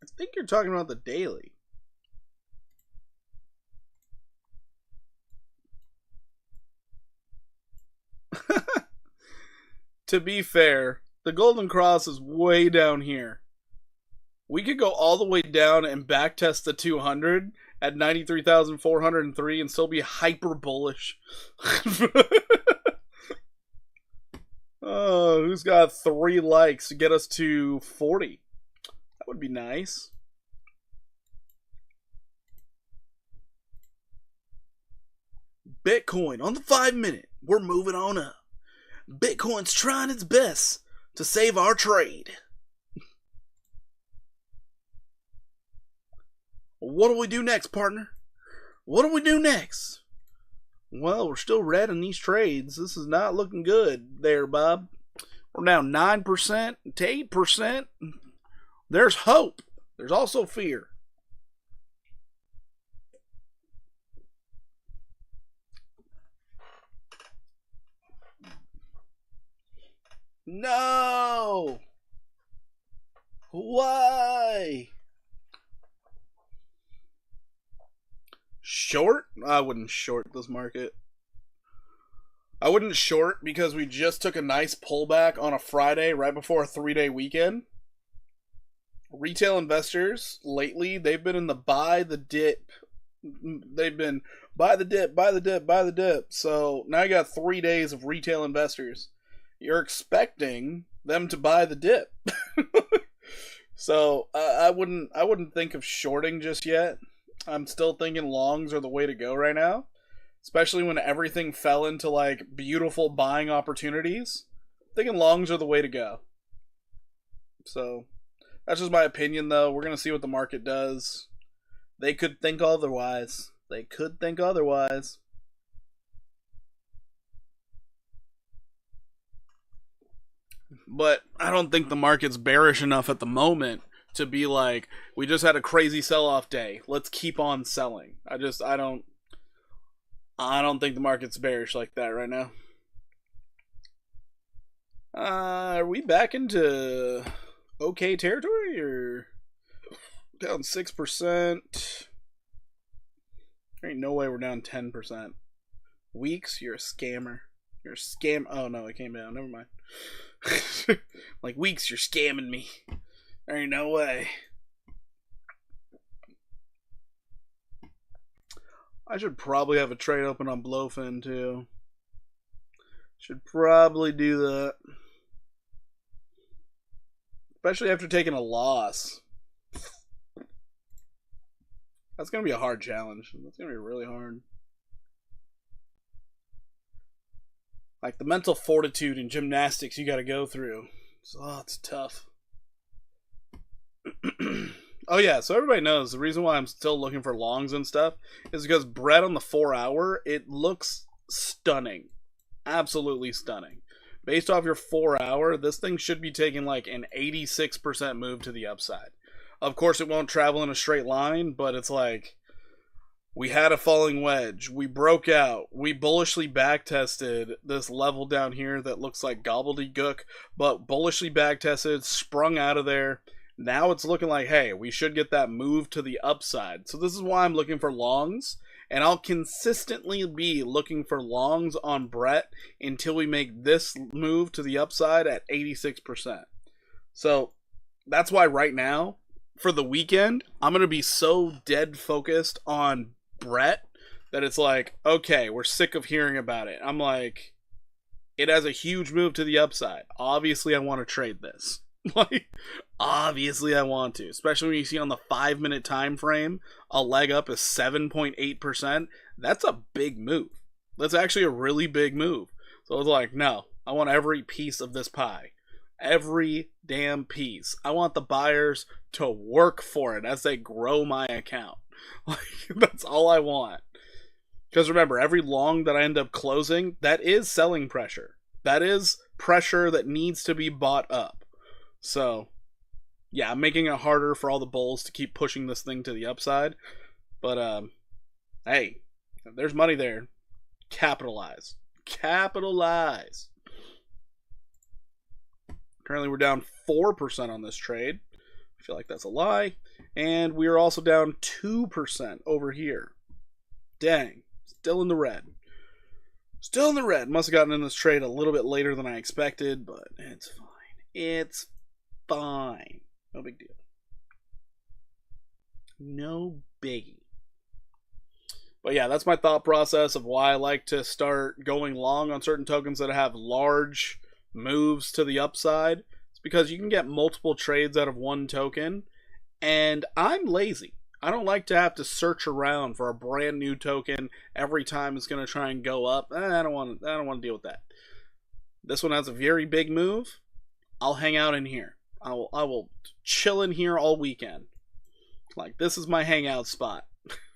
Speaker 1: I think you're talking about the daily. To be fair, the Golden Cross is way down here. We could go all the way down and backtest the 200 at 93,403 and still be hyper bullish. Oh, who's got 3 likes to get us to 40? That would be nice. Bitcoin on the 5-minute. We're moving on up. Bitcoin's trying its best to save our trade. What do we do next, partner? What do we do next? Well, we're still red in these trades. This is not looking good there, Bob. We're down 9% to 8%. There's hope. There's also fear. No! Why? Short? I wouldn't short this market. I wouldn't short because we just took a nice pullback on a Friday right before a 3-day weekend. Retail investors lately, they've been in the buy the dip. They've been buy the dip, buy the dip, buy the dip. So now you got 3 days of retail investors. You're expecting them to buy the dip. So I wouldn't think of shorting just yet. I'm still thinking longs are the way to go right now, especially when everything fell into like beautiful buying opportunities. I'm thinking longs are the way to go. So that's just my opinion, though. We're gonna see what the market does. They could think otherwise. They could think otherwise. But I don't think the market's bearish enough at the moment to be like, we just had a crazy sell-off day, let's keep on selling. I don't think the market's bearish like that right now. Are we back into okay territory or down 6%? There ain't no way we're down 10%. Weeks, you're a scammer. You're a scam. Oh no, it came down. Never mind. Like, Weeks, you're scamming me. There ain't no way. I should probably have a trade open on Blowfin too. Should probably do that. Especially after taking a loss. That's going to be a hard challenge. That's going to be really hard. Like, the mental fortitude and gymnastics you got to go through. So, it's tough. Oh yeah, so everybody knows the reason why I'm still looking for longs and stuff is because bread on the 4 hour, it looks stunning. Absolutely stunning. Based off your 4 hour, this thing should be taking like an 86% move to the upside. Of course, it won't travel in a straight line, but it's like, we had a falling wedge. We broke out. We bullishly backtested this level down here that looks like gobbledygook, but bullishly backtested, sprung out of there. Now it's looking like, hey, we should get that move to the upside. So this is why I'm looking for longs, and I'll consistently be looking for longs on Brett until we make this move to the upside at 86%. So that's why right now, for the weekend, I'm going to be so dead focused on Brett that it's like, okay, we're sick of hearing about it. I'm like, it has a huge move to the upside. Obviously, I want to trade this. Like, obviously I want to. Especially when you see on the 5-minute time frame, a leg up is 7.8%. That's a big move. That's actually a really big move. So it's like, no, I want every piece of this pie. Every damn piece. I want the buyers to work for it as they grow my account. Like, that's all I want. Because remember, every long that I end up closing, that is selling pressure. That is pressure that needs to be bought up. So, yeah, I'm making it harder for all the bulls to keep pushing this thing to the upside. But, hey, if there's money there, capitalize. Capitalize. Currently, we're down 4% on this trade. I feel like that's a lie. And we are also down 2% over here. Dang. Still in the red. Still in the red. Must have gotten in this trade a little bit later than I expected, but it's fine. It's fine. No big deal. No biggie. But yeah, that's my thought process of why I like to start going long on certain tokens that have large moves to the upside. It's because you can get multiple trades out of one token, and I'm lazy. I don't like to have to search around for a brand new token every time it's going to try and go up. I don't want to deal with that. This one has a very big move. I'll hang out in here. I will chill in here all weekend. Like, this is my hangout spot.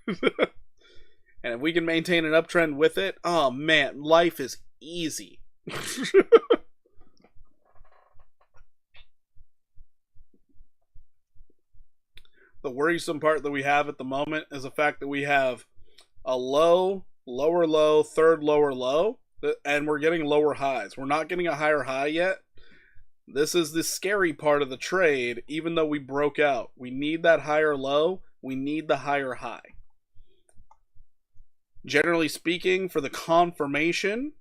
Speaker 1: And if we can maintain an uptrend with it, oh man, life is easy. The worrisome part that we have at the moment is the fact that we have a low, lower low, third lower low, and we're getting lower highs. We're not getting a higher high yet. This is the scary part of the trade, even though we broke out. We need that higher low. We need the higher high. Generally speaking, for the confirmation,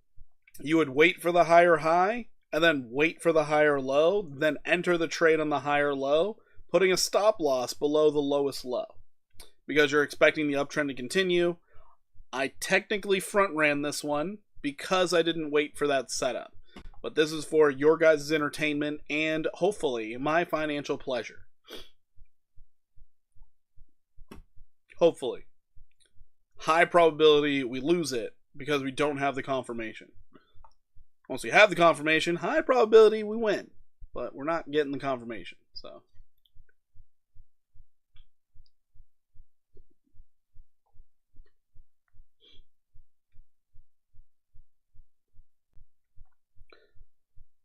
Speaker 1: you would wait for the higher high, and then wait for the higher low, then enter the trade on the higher low, putting a stop loss below the lowest low. Because you're expecting the uptrend to continue. I technically front ran this one because I didn't wait for that setup. But this is for your guys' entertainment and hopefully my financial pleasure. Hopefully. High probability we lose it because we don't have the confirmation. Once we have the confirmation, high probability we win. But we're not getting the confirmation, so.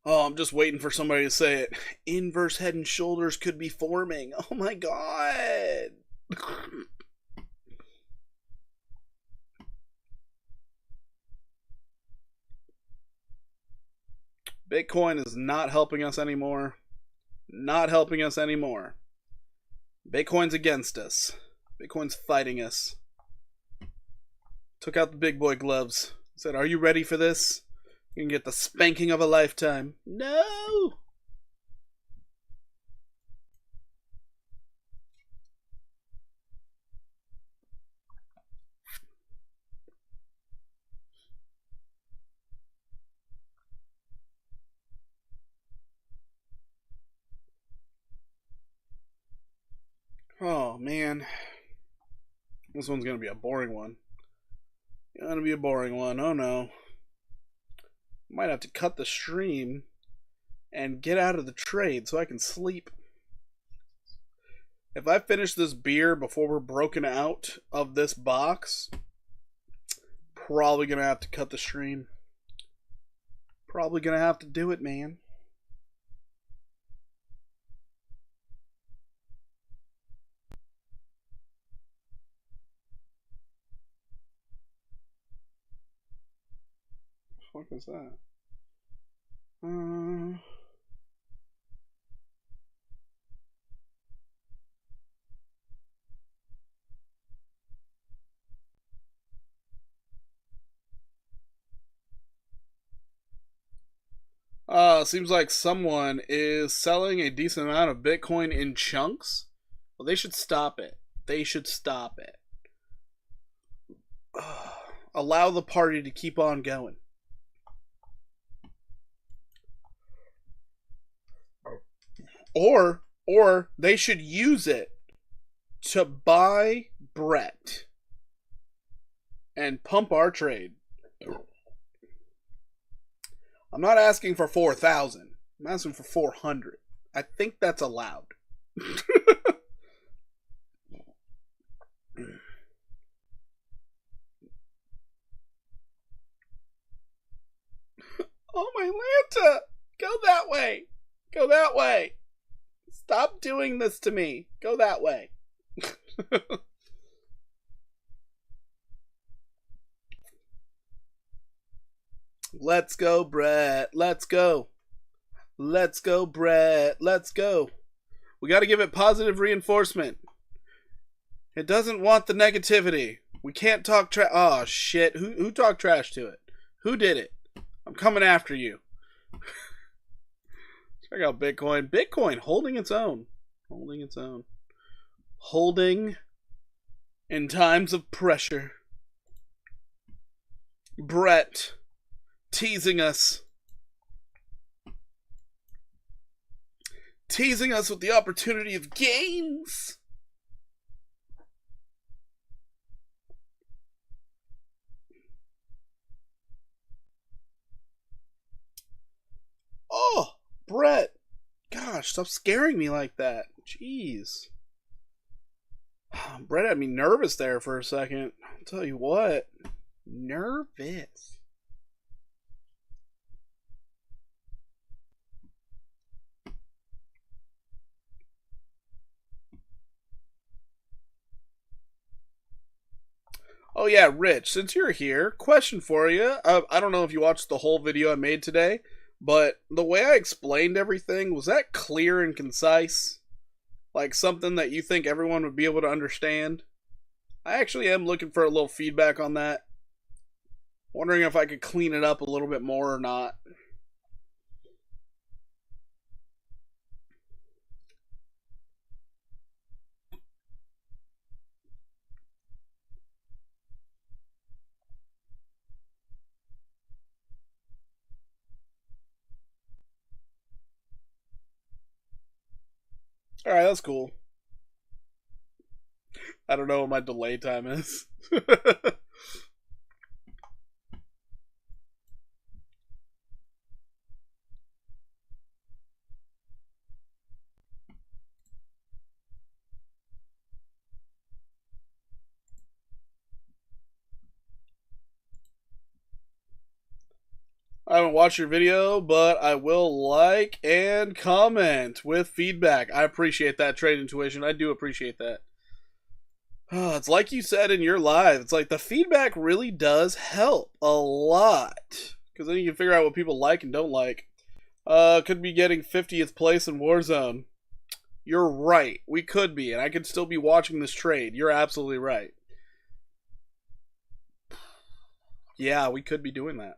Speaker 1: Oh I'm just waiting for somebody to say it. Inverse head and shoulders could be forming. Oh my god. Bitcoin is not helping us anymore. Not helping us anymore. Bitcoin's against us. Bitcoin's fighting us. Took out the big boy gloves. Said, are you ready for this? You can get the spanking of a lifetime. No! Oh, man. This one's going to be a boring one. Going to be a boring one. Oh, no. Might have to cut the stream and get out of the trade so I can sleep. If I finish this beer before we're broken out of this box, probably going to have to cut the stream. Probably going to have to do it, man. What the fuck is that? Seems like someone is selling a decent amount of Bitcoin in chunks. Well, they should stop it. They should stop it. Allow the party to keep on going. Or they should use it to buy Brett and pump our trade. I'm not asking for 4,000. I'm asking for 400. I think that's allowed. Oh, my Lanta! Go that way! Go that way! Stop doing this to me! Go that way! Let's go, Brett. Let's go. Let's go, Brett. Let's go. We got to give it positive reinforcement. It doesn't want the negativity. We can't talk trash. Oh, shit. Who talked trash to it? Who did it? I'm coming after you. Check out Bitcoin. Bitcoin holding its own. Holding its own. Holding in times of pressure. Brett teasing us. Teasing us with the opportunity of gains. Oh, Brett. Gosh, stop scaring me like that. Jeez. Brett had me nervous there for a second. I'll tell you what. Nervous. Oh yeah, Rich, since you're here, question for you. I don't know if you watched the whole video I made today, but the way I explained everything, was that clear and concise? Like something that you think everyone would be able to understand? I actually am looking for a little feedback on that. Wondering if I could clean it up a little bit more or not. Alright, that's cool. I don't know what my delay time is. I to watch your video, but I will like and comment with feedback. I appreciate that, Trade Intuition. I do appreciate that. Oh, it's like you said in your live. It's like the feedback really does help a lot. Because then you can figure out what people like and don't like. Could be getting 50th place in Warzone. You're right. We could be, and I could still be watching this trade. You're absolutely right. Yeah, we could be doing that.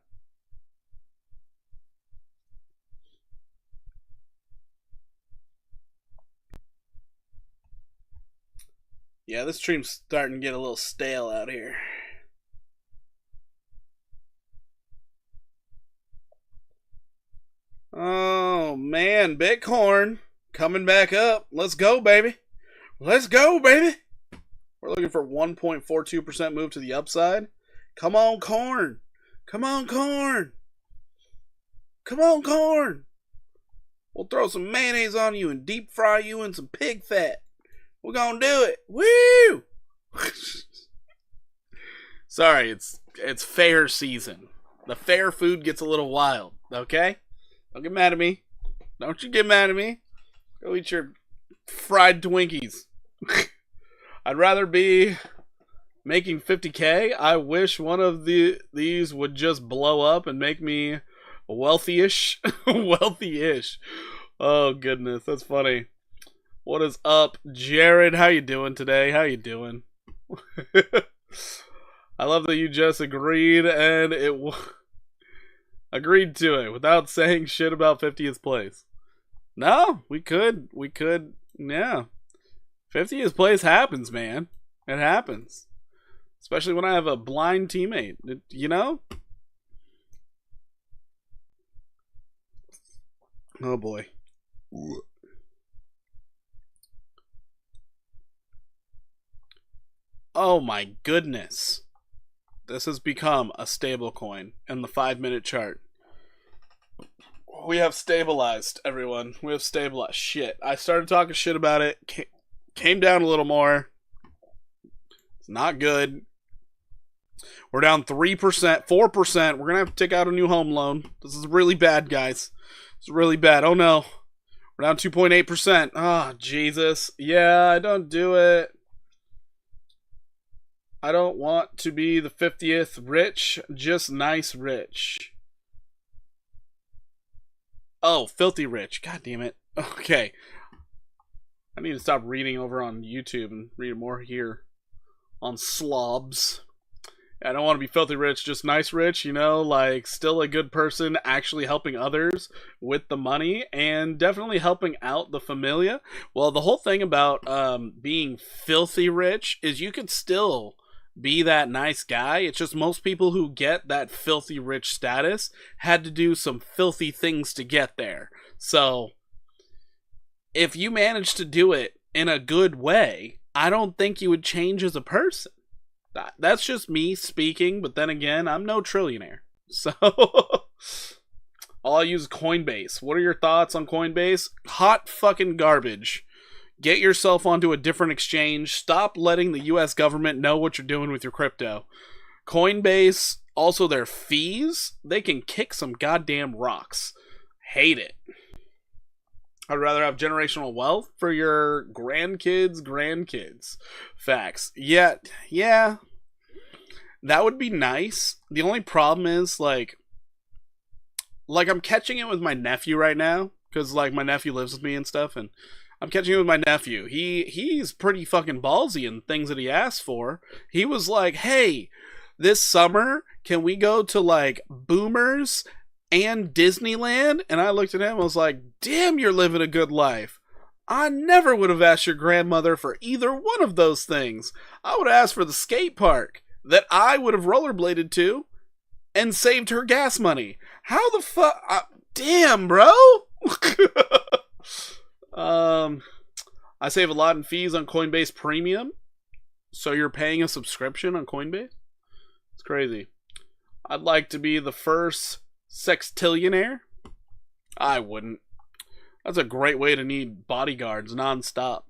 Speaker 1: Yeah, this stream's starting to get a little stale out here. Oh, man. Bitcoin coming back up. Let's go, baby. Let's go, baby. We're looking for 1.42% move to the upside. Come on, corn. Come on, corn. Come on, corn. We'll throw some mayonnaise on you and deep fry you in some pig fat. We're gonna do it. Woo! Sorry, it's fair season. The fair food gets a little wild, okay? Don't get mad at me. Don't you get mad at me. Go eat your fried Twinkies. I'd rather be making 50K. I wish one of these would just blow up and make me wealthy-ish. Wealthy-ish. Oh, goodness. That's funny. What is up, Jared? How you doing today? How you doing? I love that you just agreed and agreed to it without saying shit about 50th place. No, we could, yeah. 50th place happens, man. It happens. Especially when I have a blind teammate, you know? Oh, boy. Oh my goodness. This has become a stable coin in the 5-minute chart. We have stabilized, everyone. We have stabilized. Shit. I started talking shit about it. Came down a little more. It's not good. We're down 3%, 4%. We're going to have to take out a new home loan. This is really bad, guys. It's really bad. Oh no. We're down 2.8%. Oh, Jesus. Yeah, don't do it. I don't want to be the 50th rich, just nice rich. Oh, filthy rich. God damn it. Okay. I need to stop reading over on YouTube and read more here on slobs. I don't want to be filthy rich, just nice rich, you know, like still a good person, actually helping others with the money and definitely helping out the familia. Well, the whole thing about being filthy rich is you could still be that nice guy. It's just most people who get that filthy rich status had to do some filthy things to get there. So if you manage to do it in a good way, I don't think you would change as a person. That's just me speaking, but then again, I'm no trillionaire. So all I use is Coinbase. What are your thoughts on Coinbase? Hot fucking garbage. Get yourself onto a different exchange. Stop letting the US government know what you're doing with your crypto. Coinbase, also their fees, they can kick some goddamn rocks. Hate it. I'd rather have generational wealth for your grandkids. Facts. Yeah. That would be nice. The only problem is, like I'm catching it with my nephew right now. Because, like, my nephew lives with me and stuff, and I'm catching it with my nephew. He's pretty fucking ballsy in things that he asked for. He was like, hey, this summer, can we go to, like, Boomers and Disneyland? And I looked at him, I was like, damn, you're living a good life. I never would have asked your grandmother for either one of those things. I would have asked for the skate park that I would have rollerbladed to and saved her gas money. How the fuck? Damn, bro. I save a lot in fees on Coinbase Premium. So you're paying a subscription on Coinbase? It's crazy. I'd like to be the first sextillionaire. I wouldn't. That's a great way to need bodyguards nonstop.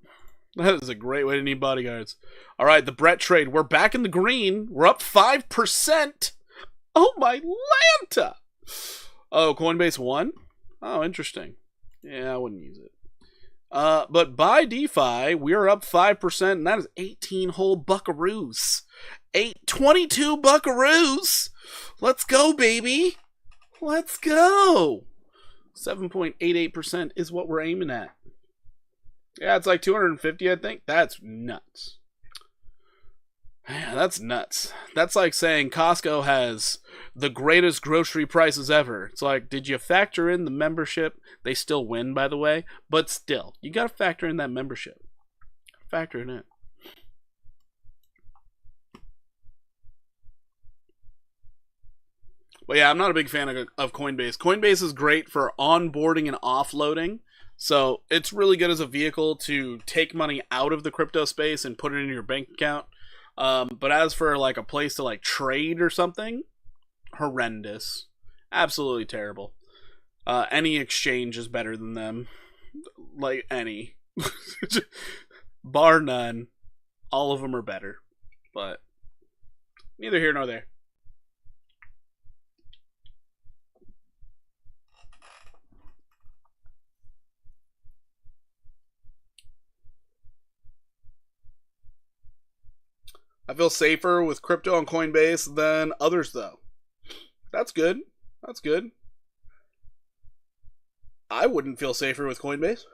Speaker 1: That is a great way to need bodyguards. All right, the Brett trade. We're back in the green. We're up 5%. Oh, my Lanta. Oh, Coinbase won? Oh, interesting. Yeah, I wouldn't use it. But by DeFi, we are up 5%, and that is 18 whole buckaroos. 22 buckaroos! Let's go, baby! Let's go! 7.88% is what we're aiming at. Yeah, it's like 250, I think. That's nuts. Man, that's nuts. That's like saying Costco has the greatest grocery prices ever. It's like, did you factor in the membership? They still win, by the way. But still, you got to factor in that membership. Factor it in. But yeah, I'm not a big fan of Coinbase. Coinbase is great for onboarding and offloading. So it's really good as a vehicle to take money out of the crypto space and put it in your bank account. But as for like a place to like trade or something, horrendous. Absolutely terrible. Any exchange is better than them. Like any. Bar none. All of them are better. But neither here nor there. I feel safer with crypto on Coinbase than others, though. That's good. That's good. I wouldn't feel safer with Coinbase.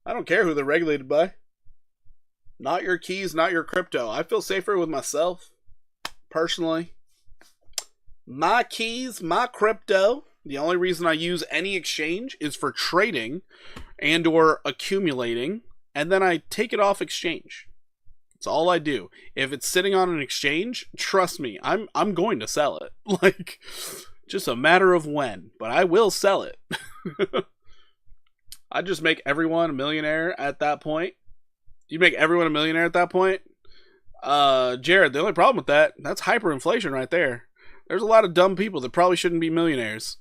Speaker 1: I don't care who they're regulated by. Not your keys, not your crypto. I feel safer with myself, personally. My keys, my crypto. The only reason I use any exchange is for trading and or accumulating, and then I take it off exchange. That's all I do. If it's sitting on an exchange, trust me, I'm going to sell it. Like, just a matter of when, but I will sell it. I just make everyone a millionaire at that point. You make everyone a millionaire at that point? Jared, the only problem with that, that's hyperinflation right there. There's a lot of dumb people that probably shouldn't be millionaires.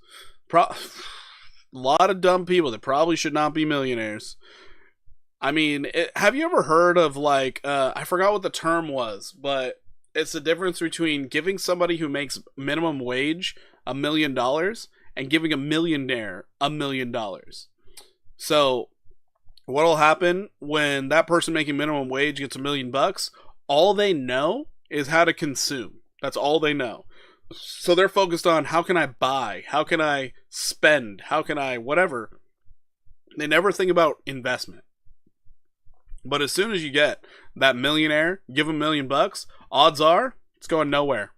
Speaker 1: A lot of dumb people that probably should not be millionaires. I mean, have you ever heard of like, I forgot what the term was, but it's the difference between giving somebody who makes minimum wage $1 million and giving a millionaire $1 million. So what'll happen when that person making minimum wage gets $1 million? All they know is how to consume. That's all they know. So they're focused on how can I buy? How can I spend? How can I whatever? They never think about investment. But as soon as you get that millionaire, give him $1 million, odds are it's going nowhere.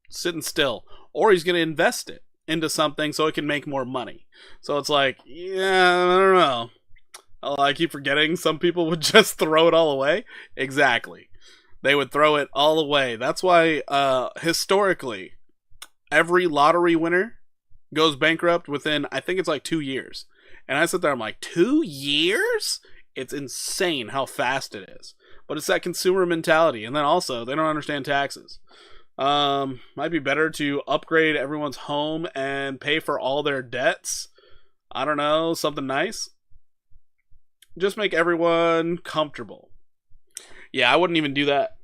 Speaker 1: Sitting still. Or he's going to invest it into something so it can make more money. So it's like, yeah, I don't know. I keep forgetting some people would just throw it all away. Exactly. They would throw it all away. That's why, historically, every lottery winner goes bankrupt within, I think it's like 2 years. And I sit there, I'm like, 2 years? It's insane how fast it is. But it's that consumer mentality. And then also, they don't understand taxes. Might be better to upgrade everyone's home and pay for all their debts. I don't know, something nice. Just make everyone comfortable. Yeah, I wouldn't even do that.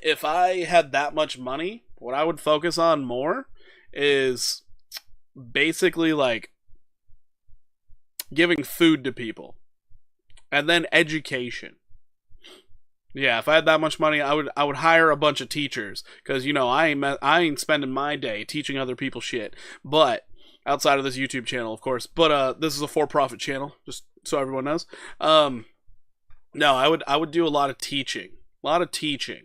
Speaker 1: If I had that much money, what I would focus on more is basically like giving food to people. And then education. Yeah, if I had that much money, I would hire a bunch of teachers. Because, you know, I ain't spending my day teaching other people shit. But, outside of this YouTube channel, of course. But, this is a for-profit channel, just so everyone knows. No, I would do a lot of teaching. A lot of teaching.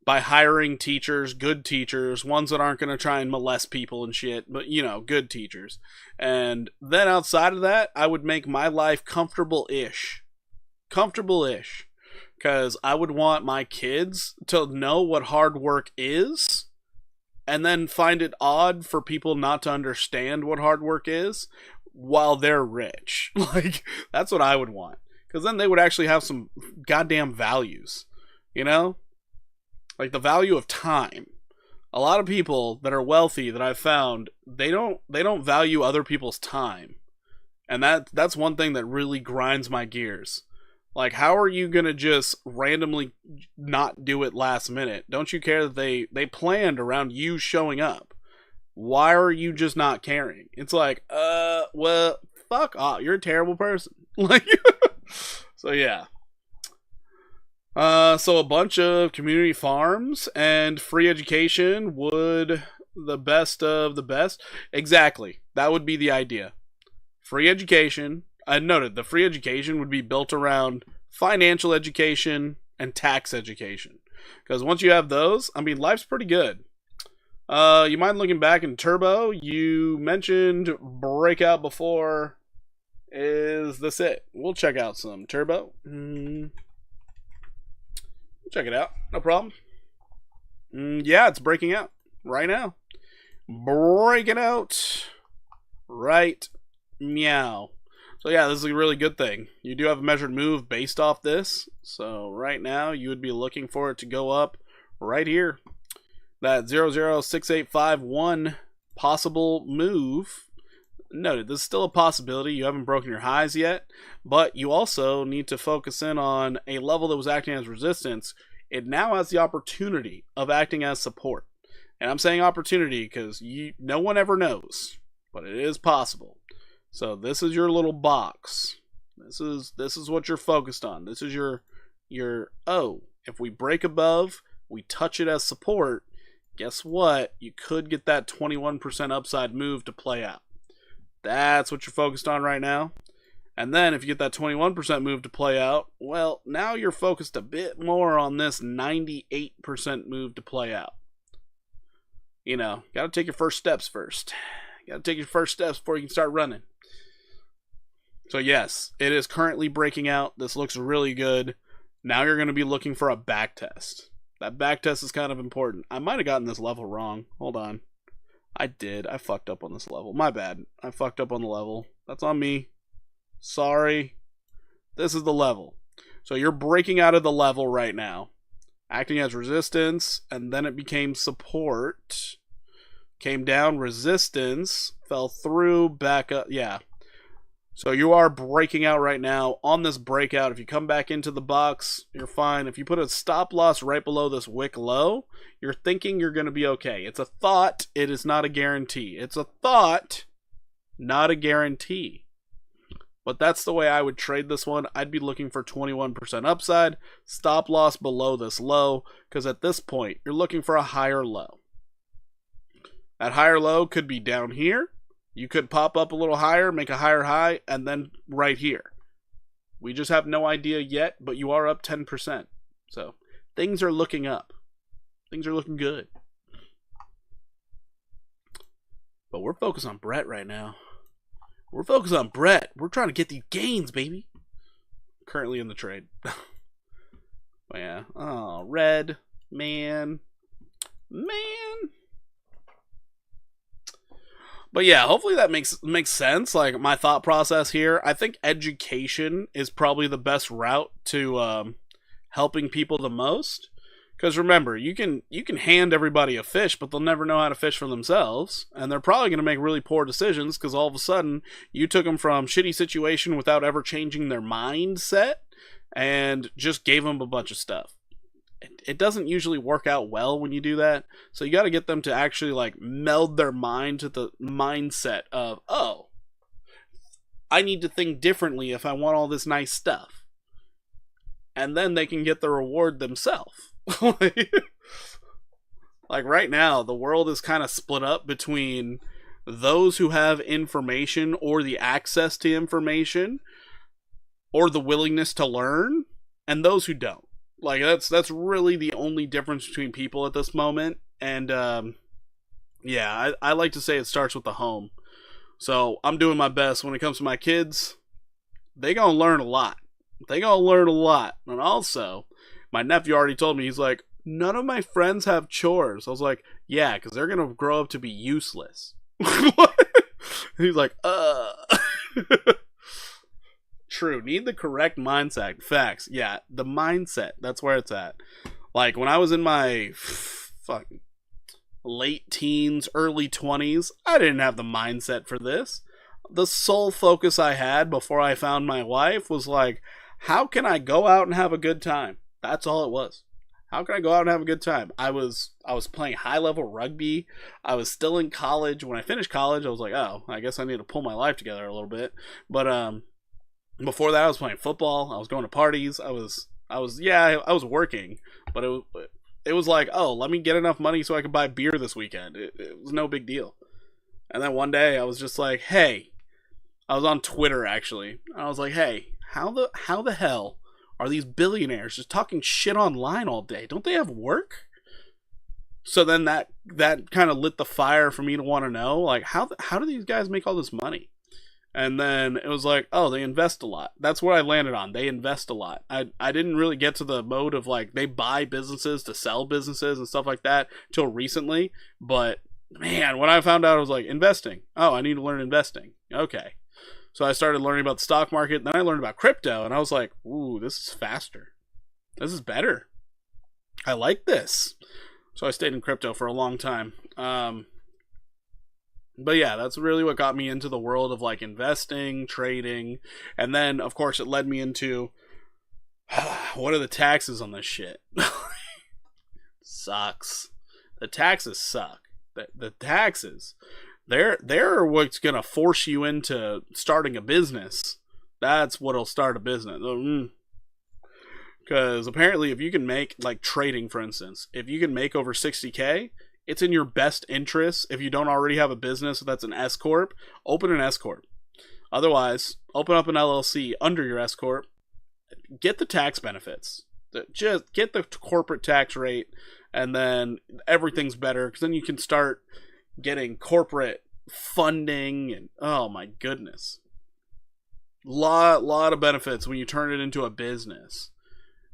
Speaker 1: By hiring teachers, good teachers, ones that aren't going to try and molest people and shit. But, you know, good teachers. And then outside of that, I would make my life comfortable-ish. Comfortable-ish. Because I would want my kids to know what hard work is, and then find it odd for people not to understand what hard work is while they're rich. Like, that's what I would want. Because then they would actually have some goddamn values. You know? Like the value of time. A lot of people that are wealthy that I've found, they don't value other people's time. And that's one thing that really grinds my gears. Like, how are you going to just randomly not do it last minute? Don't you care that they planned around you showing up? Why are you just not caring? It's like, well, fuck off. You're a terrible person. Like, so yeah. So a bunch of community farms and free education would the best of the best. Exactly. That would be the idea. Free education. I noted the free education would be built around financial education and tax education. Because once you have those, I mean, life's pretty good. You mind looking back in Turbo? You mentioned breakout before. Is this it? We'll check out some Turbo. Check it out. No problem. Yeah, it's breaking out right now. Breaking out right meow. So yeah, this is a really good thing. You do have a measured move based off this. So right now, you would be looking for it to go up right here. That 006851 possible move. Noted, this is still a possibility. You haven't broken your highs yet, but you also need to focus in on a level that was acting as resistance. It now has the opportunity of acting as support. And I'm saying opportunity because no one ever knows, but it is possible. So this is your little box. This is what you're focused on. This is your if we break above, we touch it as support. Guess what? You could get that 21% upside move to play out. That's what you're focused on right now. And then if you get that 21% move to play out, well, now you're focused a bit more on this 98% move to play out. You know, got to take your first steps first. Got to take your first steps before you can start running. So yes, it is currently breaking out. This looks really good. Now you're going to be looking for a back test. That back test is kind of important. I might have gotten this level wrong. Hold on. I did. I fucked up on this level. My bad. I fucked up on the level. That's on me. Sorry. This is the level. So you're breaking out of the level right now. Acting as resistance, and then it became support. Came down, resistance, fell through, back up. Yeah. So you are breaking out right now. On this breakout, if you come back into the box, you're fine. If you put a stop loss right below this wick low, you're thinking you're going to be okay. It's a thought. It is not a guarantee. It's a thought, not a guarantee. But that's the way I would trade this one. I'd be looking for 21% upside, stop loss below this low, because at this point, you're looking for a higher low. That higher low could be down here. You could pop up a little higher, make a higher high, and then right here. We just have no idea yet, but you are up 10%. So things are looking up. Things are looking good. But we're focused on Brett right now. We're focused on Brett. We're trying to get these gains, baby. Currently in the trade. But yeah. Oh, red. Man. But yeah, hopefully that makes sense. Like my thought process here, I think education is probably the best route to helping people the most. Because remember, you can hand everybody a fish, but they'll never know how to fish for themselves, and they're probably going to make really poor decisions because all of a sudden you took them from shitty situation without ever changing their mindset, and just gave them a bunch of stuff. It doesn't usually work out well when you do that. So you got to get them to actually like meld their mind to the mindset of, oh, I need to think differently if I want all this nice stuff. And then they can get the reward themselves. Like right now, the world is kind of split up between those who have information or the access to information or the willingness to learn and those who don't. Like that's really the only difference between people at this moment. And yeah, I like to say it starts with the home. So I'm doing my best when it comes to my kids. They gonna learn a lot. And also, my nephew already told me, he's like, none of my friends have chores. I was like, yeah, because they're gonna grow up to be useless. He's like, True. Need the correct mindset. Facts. Yeah, the mindset. That's where it's at. Like, when I was in my fucking late teens, early 20s, I didn't have the mindset for this. The sole focus I had before I found my wife was like, how can I go out and have a good time? That's all it was. How can I go out and have a good time? I was playing high level rugby. I was still in college. When I finished college, I was like, oh, I guess I need to pull my life together a little bit. But before that, I was playing football. I was going to parties. I was working, but it was like, oh, let me get enough money so I could buy beer this weekend. It was no big deal. And then one day I was just like, hey, I was on Twitter actually. I was like, hey, how the hell are these billionaires just talking shit online all day? Don't they have work? So then that kind of lit the fire for me to want to know, like, how do these guys make all this money? And then it was like, oh, they invest a lot. That's what I landed on. They invest a lot. I didn't really get to the mode of, like, they buy businesses to sell businesses and stuff like that till recently. But, man, when I found out, I was like, investing. Oh, I need to learn investing. Okay. So I started learning about the stock market. Then I learned about crypto. And I was like, ooh, this is faster. This is better. I like this. So I stayed in crypto for a long time. But yeah, that's really what got me into the world of, like, investing, trading, and then, of course, it led me into what are the taxes on this shit? Sucks. The taxes suck. The taxes, they're what's gonna force you into starting a business. That's what'll start a business. Because apparently, if you can make, like, trading, for instance, if you can make over 60K. It's in your best interest, if you don't already have a business that's an S corp, open an S corp. Otherwise, open up an LLC under your S corp. Get the tax benefits. Just get the corporate tax rate, and then everything's better, because then you can start getting corporate funding, and oh my goodness, lot of benefits when you turn it into a business.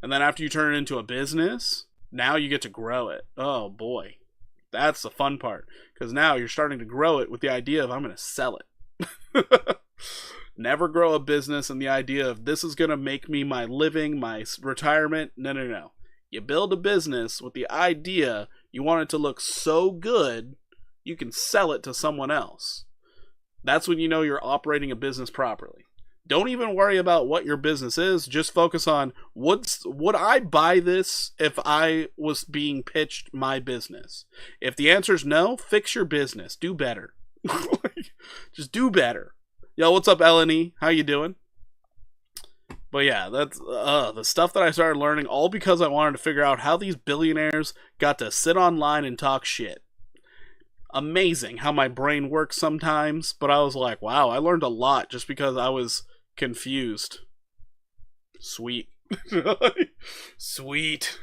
Speaker 1: And then after you turn it into a business, now you get to grow it. Oh boy. That's the fun part, because now you're starting to grow it with the idea of, I'm going to sell it. Never grow a business and the idea of, this is going to make me my living, my retirement. No. You build a business with the idea you want it to look so good you can sell it to someone else. That's when you know you're operating a business properly. Don't even worry about what your business is. Just focus on, would I buy this if I was being pitched my business? If the answer is no, fix your business. Do better. Just do better. Yo, what's up, Eleni? How you doing? But yeah, that's the stuff that I started learning, all because I wanted to figure out how these billionaires got to sit online and talk shit. Amazing how my brain works sometimes, but I was like, wow, I learned a lot just because I was confused. Sweet. Sweet.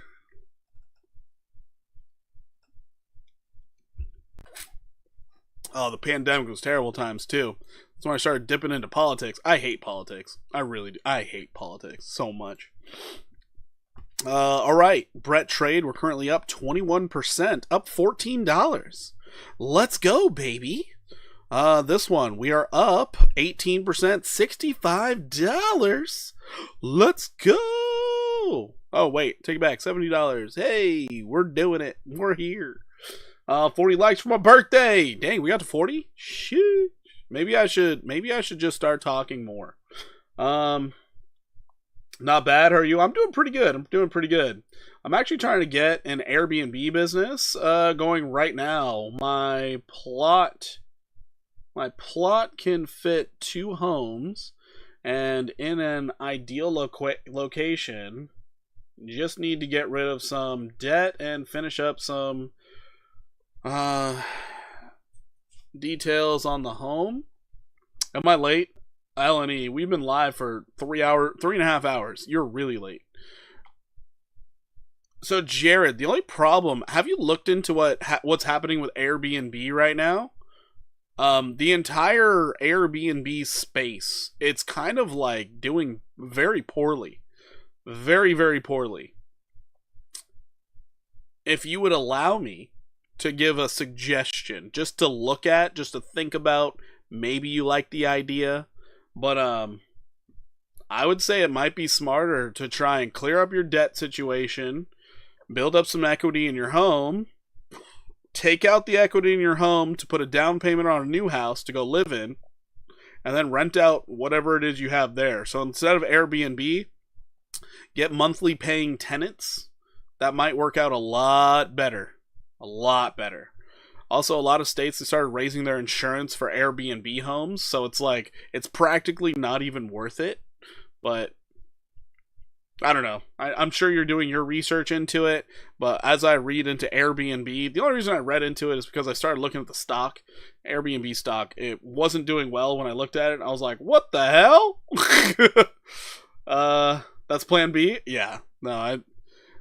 Speaker 1: Oh, the pandemic was terrible times too. That's when I started dipping into politics. I hate politics. I really do. I hate politics so much. Alright, Brett Trade, we're currently up 21%, up $14. Let's go, baby. This one, we are up 18%, $65. Let's go. Oh, wait, take it back, $70. Hey, we're doing it. We're here. 40 likes for my birthday. Dang, we got to 40? Shoot. Maybe I should just start talking more. Not bad. How are you? I'm doing pretty good. I'm actually trying to get an Airbnb business going right now. My plot can fit 2 homes, and in an ideal location. Just need to get rid of some debt and finish up some details on the home. Am I late? LNE, we've been live for 3.5 hours. You're really late. So Jared, the only problem, have you looked into what's happening with Airbnb right now? The entire Airbnb space, it's kind of like doing very poorly. Very, very poorly. If you would allow me to give a suggestion, just to look at, just to think about, maybe you like the idea, but I would say it might be smarter to try and clear up your debt situation, build up some equity in your home, take out the equity in your home to put a down payment on a new house to go live in, and then rent out whatever it is you have there. So instead of Airbnb, get monthly paying tenants that might work out a lot better. A lot better. Also, a lot of states, they started raising their insurance for Airbnb homes, so it's like, it's practically not even worth it. But I don't know. I'm sure you're doing your research into it, but as I read into Airbnb, the only reason I read into it is because I started looking at the stock, Airbnb stock. It wasn't doing well when I looked at it, and I was like, what the hell? That's plan B? Yeah. No,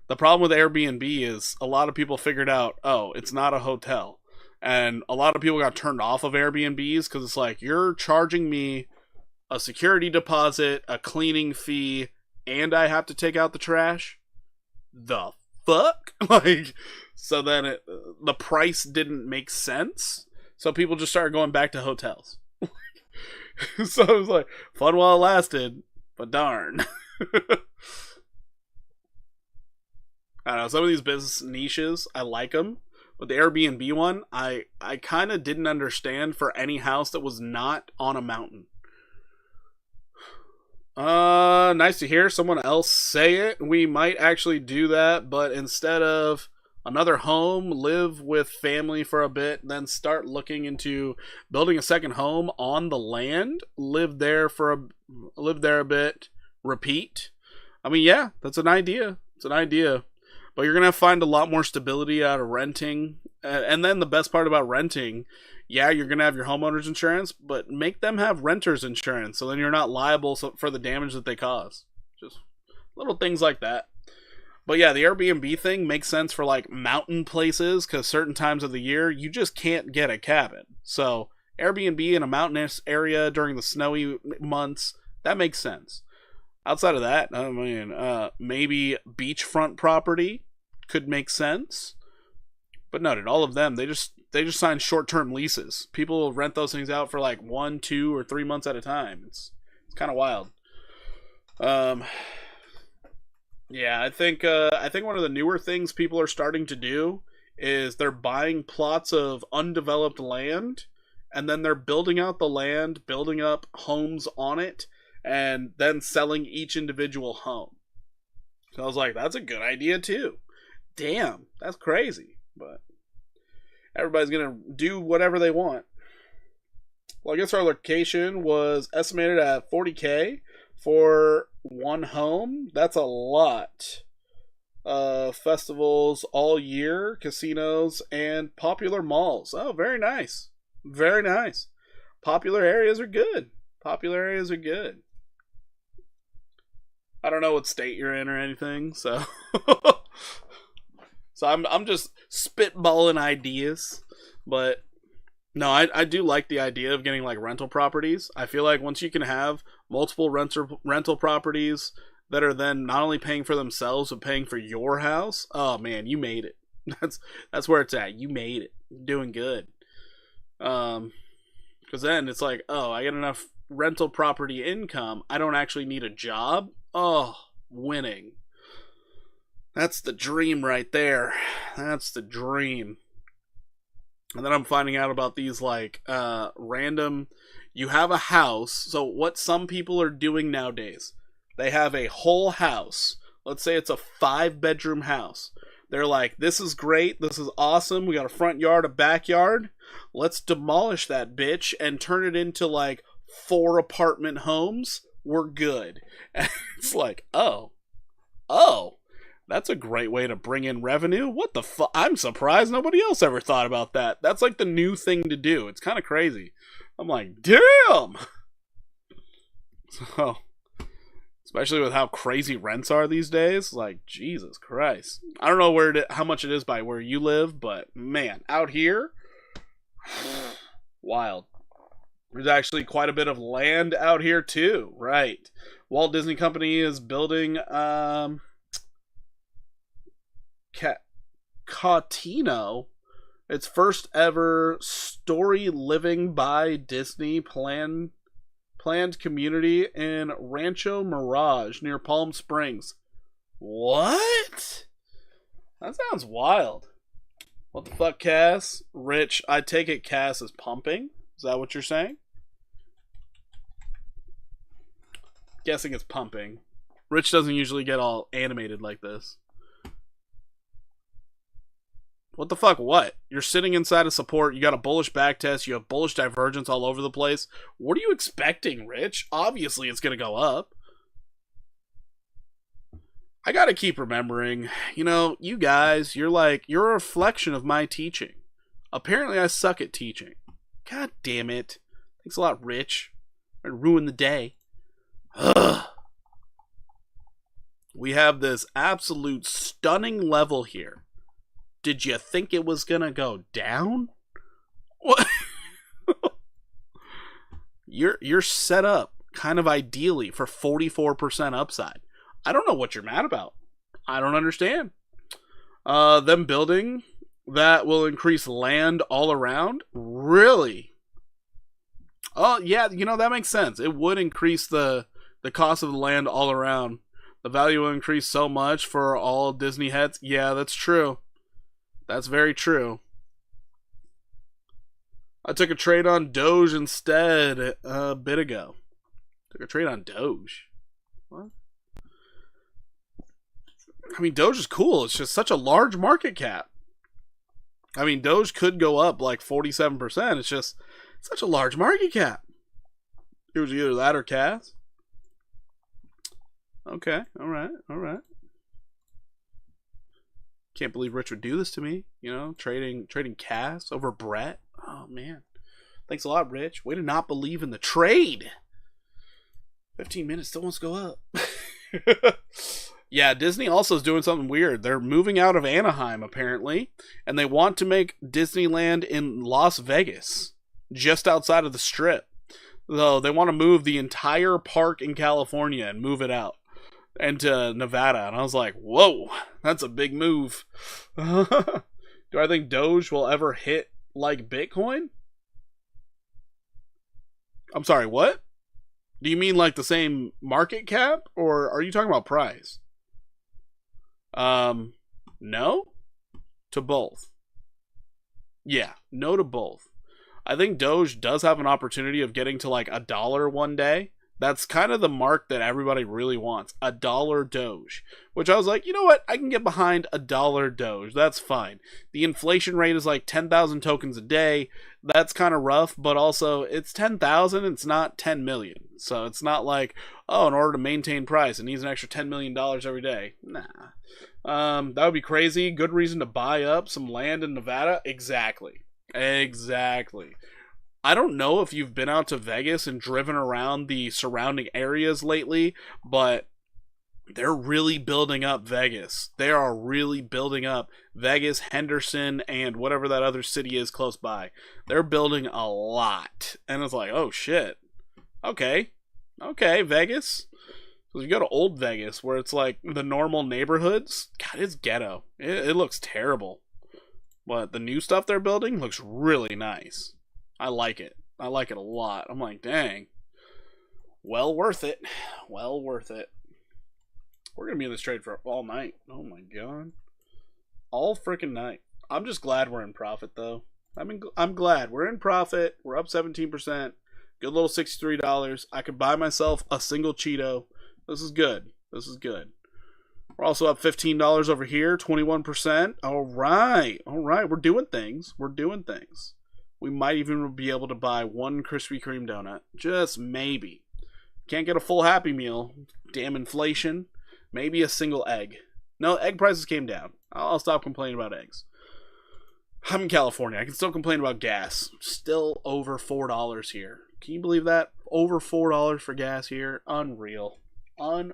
Speaker 1: the problem with Airbnb is a lot of people figured out, oh, it's not a hotel. And a lot of people got turned off of Airbnbs because it's like, you're charging me a security deposit, a cleaning fee, and I have to take out the trash? The fuck? Like, so then the price didn't make sense. So people just started going back to hotels. So it was like, fun while it lasted, but darn. I don't know, some of these business niches, I like them. But the Airbnb one, I kind of didn't understand for any house that was not on a mountain. Nice to hear someone else say it. We might actually do that, but instead of another home, live with family for a bit, then start looking into building a second home on the land, live there a bit, repeat. I mean, yeah, that's an idea. It's an idea. But you're going to find a lot more stability out of renting. And then the best part about renting, yeah, you're going to have your homeowner's insurance, but make them have renter's insurance so then you're not liable for the damage that they cause. Just little things like that. But yeah, the Airbnb thing makes sense for like mountain places because certain times of the year you just can't get a cabin. So Airbnb in a mountainous area during the snowy months, that makes sense. Outside of that, I mean, maybe beachfront property could make sense. But no, dude, all of them, they just sign short-term leases. People rent those things out for like 1, 2, or 3 months at a time. It's kind of wild. Yeah, I think one of the newer things people are starting to do is they're buying plots of undeveloped land, and then they're building out the land, building up homes on it, and then selling each individual home. So I was like, that's a good idea too. Damn, that's crazy. But everybody's going to do whatever they want. Well, I guess our location was estimated at $40K for one home. That's a lot. Festivals all year, casinos, and popular malls. Oh, very nice. Very nice. Popular areas are good. Popular areas are good. I don't know what state you're in or anything, so so I'm just spitballing ideas, but no, I do like the idea of getting like rental properties. I feel like once you can have multiple rental properties that are then not only paying for themselves but paying for your house, oh man, you made it. That's where it's at. You made it. You're doing good. Because then it's like, oh, I get enough rental property income. I don't actually need a job. Oh, winning. That's the dream right there. That's the dream. And then I'm finding out about these like random, you have a house. So what some people are doing nowadays, they have a whole house. Let's say it's a 5-bedroom house. They're like, this is great. This is awesome. We got a front yard, a backyard. Let's demolish that bitch and turn it into like 4 apartment homes. We're good. And it's like, oh, that's a great way to bring in revenue. What the fuck? I'm surprised nobody else ever thought about that. That's like the new thing to do. It's kind of crazy. I'm like, damn. So, especially with how crazy rents are these days, like, Jesus Christ. I don't know how much it is by where you live, but man, out here, wild. There's actually quite a bit of land out here too, right? Walt Disney Company is building Catino, its first ever story living by Disney planned community in Rancho Mirage near Palm Springs. What? That sounds wild. What the fuck, Cass? Rich, I take it Cass is pumping? Is that what you're saying? Guessing it's pumping. Rich doesn't usually get all animated like this. What the fuck? What? You're sitting inside of support. You got a bullish backtest. You have bullish divergence all over the place. What are you expecting, Rich? Obviously, it's going to go up. I got to keep remembering, you guys, you're a reflection of my teaching. Apparently, I suck at teaching. God damn it. Thanks a lot, Rich. I ruined the day. Ugh. We have this absolute stunning level here. Did you think it was gonna go down? What? You're set up kind of ideally for 44% upside. I don't know what you're mad about. I don't understand. Them building that will increase land all around? Really? Oh yeah, that makes sense. It would increase the cost of the land all around. The value will increase so much for all Disney heads. Yeah, that's true. That's very true. I took a trade on Doge instead a bit ago. Took a trade on Doge. What? I mean, Doge is cool. It's just such a large market cap. I mean, Doge could go up like 47%. It's just such a large market cap. It was either that or Cas. Okay, all right. Can't believe Rich would do this to me. Trading Cas over Brett. Oh man, thanks a lot, Rich. Way to not believe in the trade. 15 minutes still wants to go up. Yeah, Disney also is doing something weird. They're moving out of Anaheim apparently, and they want to make Disneyland in Las Vegas, just outside of the Strip. Though they want to move the entire park in California and move it out into Nevada, and I was like, whoa, that's a big move. Do I think Doge will ever hit like Bitcoin? I'm sorry, what? Do you mean like the same market cap, or are you talking about price? No to both. Yeah, no to both. I think Doge does have an opportunity of getting to like $1 one day. That's kind of the mark that everybody really wants. $1 Doge. Which I was like, you know what? I can get behind $1 Doge. That's fine. The inflation rate is like 10,000 tokens a day. That's kind of rough, but also it's 10,000. It's not 10 million. So it's not like, oh, in order to maintain price, it needs an extra $10 million every day. Nah. That would be crazy. Good reason to buy up some land in Nevada. Exactly. I don't know if you've been out to Vegas and driven around the surrounding areas lately, but they're really building up Vegas. They are really building up Vegas, Henderson, and whatever that other city is close by. They're building a lot. And it's like, oh shit. Okay, Vegas. So you go to old Vegas where it's like the normal neighborhoods. God, it's ghetto. It looks terrible. But the new stuff they're building looks really nice. I like it. I like it a lot. I'm like, dang. Well worth it. Well worth it. We're going to be in this trade for all night. Oh my god. All freaking night. I'm just glad we're in profit though. I'm glad. We're in profit. We're up 17%. Good little $63. I could buy myself a single Cheeto. This is good. This is good. We're also up $15 over here. 21%. All right. We're doing things. We might even be able to buy one Krispy Kreme donut. Just maybe. Can't get a full Happy Meal. Damn inflation. Maybe a single egg. No, egg prices came down. I'll stop complaining about eggs. I'm in California. I can still complain about gas. Still over $4 here. Can you believe that? Over $4 for gas here. Unreal. I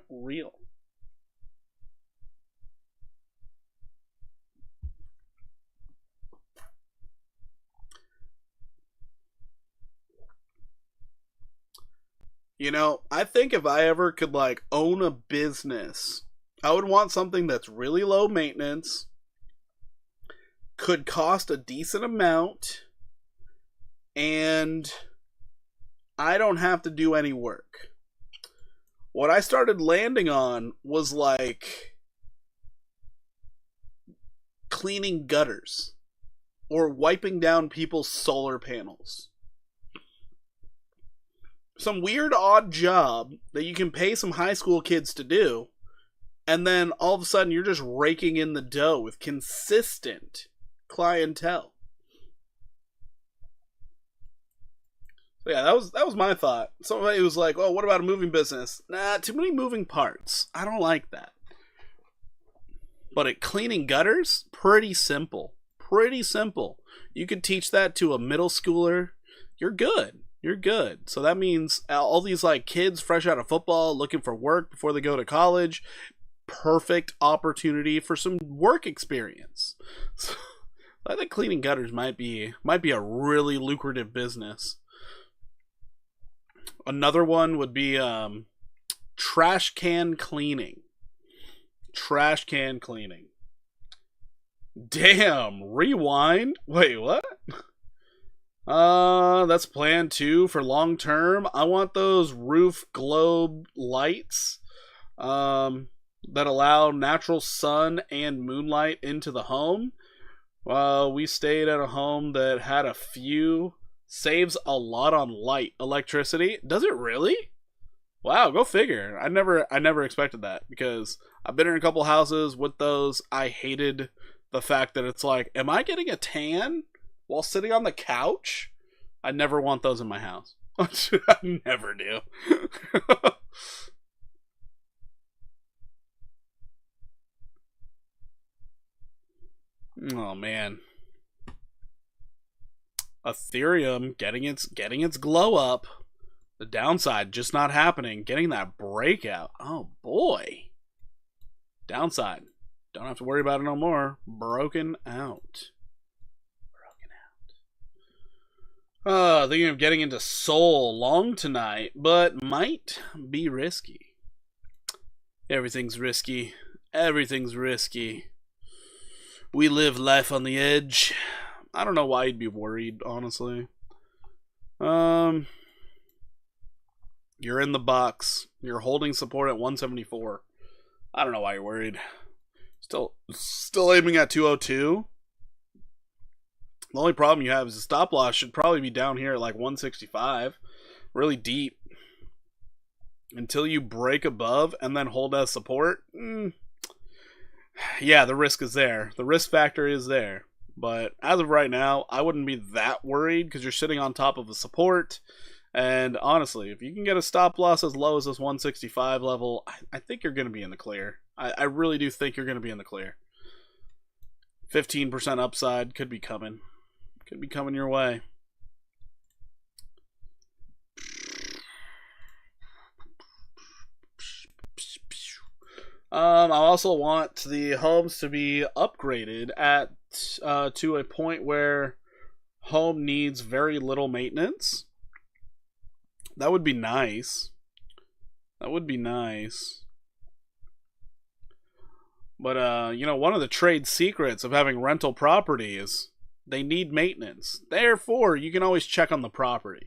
Speaker 1: think if I ever could own a business, I would want something that's really low maintenance, could cost a decent amount, and I don't have to do any work. What I started landing on was cleaning gutters or wiping down people's solar panels. Some weird, odd job that you can pay some high school kids to do, and then all of a sudden you're just raking in the dough with consistent clientele. So yeah, that was my thought. Somebody was like, "Oh, what about a moving business?" Nah, too many moving parts. I don't like that. But at cleaning gutters, pretty simple. Pretty simple. You could teach that to a middle schooler. You're good. You're good. So that means all these like kids fresh out of football looking for work before they go to college, perfect opportunity for some work experience. So I think cleaning gutters might be a really lucrative business. Another one would be trash can cleaning. Trash can cleaning. Damn, rewind? Wait, what? That's plan 2 for long term. I want those roof globe lights that allow natural sun and moonlight into the home. We stayed at a home that had a few. Saves a lot on light electricity. Does it really? Wow, go figure. I never expected that, because I've been in a couple houses with those. I hated the fact that it's like, am I getting a tan while sitting on the couch? I never want those in my house. I never do. Oh man. Ethereum getting its glow up. The downside just not happening. Getting that breakout. Oh boy. Downside. Don't have to worry about it no more. Broken out. Thinking of getting into Sol long tonight, but might be risky. Everything's risky. Everything's risky. We live life on the edge. I don't know why you'd be worried, honestly. You're in the box. You're holding support at 174. I don't know why you're worried. Still aiming at 202. The only problem you have is the stop loss should probably be down here at like 165. Really deep. Until you break above and then hold as support. Yeah, the risk is there. The risk factor is there. But as of right now, I wouldn't be that worried because you're sitting on top of a support. And honestly, if you can get a stop loss as low as this 165 level, I think you're going to be in the clear. I really do think you're going to be in the clear. 15% upside could be coming. Could be coming your way. I also want the homes to be upgraded at to a point where home needs very little maintenance. That would be nice. That would be nice. But you know, one of the trade secrets of having rental property is they need maintenance. Therefore, you can always check on the property.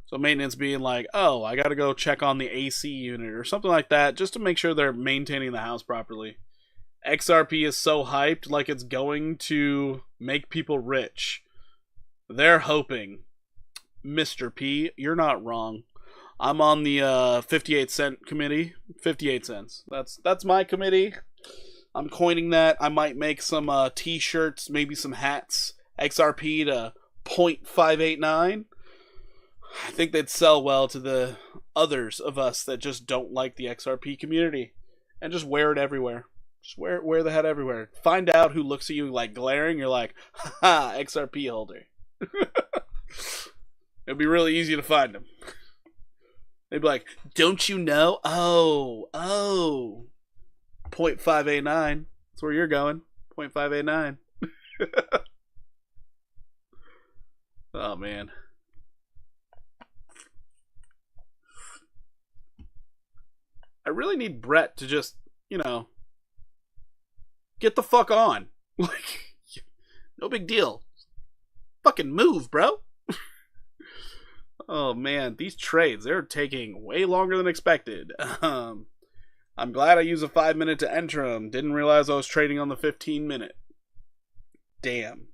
Speaker 1: So maintenance being like, oh, I got to go check on the AC unit or something like that just to make sure they're maintaining the house properly. XRP is so hyped like it's going to make people rich. They're hoping. Mr. P, you're not wrong. I'm on the 58 cent committee. 58 cents. That's my committee. I'm coining that. I might make some t-shirts, maybe some hats. XRP to 0.589. I think they'd sell well to the others of us that just don't like the XRP community. And just wear it everywhere. Just wear the hat everywhere. Find out who looks at you like glaring. You're like, haha, XRP holder. It'd be really easy to find them. They'd be like, don't you know? Oh. 0.589. That's where you're going. 0.589. Oh, man. I really need Brett to just, you know, get the fuck on. Like, no big deal. Fucking move, bro. Oh, man. These trades, they're taking way longer than expected. I'm glad I used a 5-minute to enter them. Didn't realize I was trading on the 15-minute. Damn.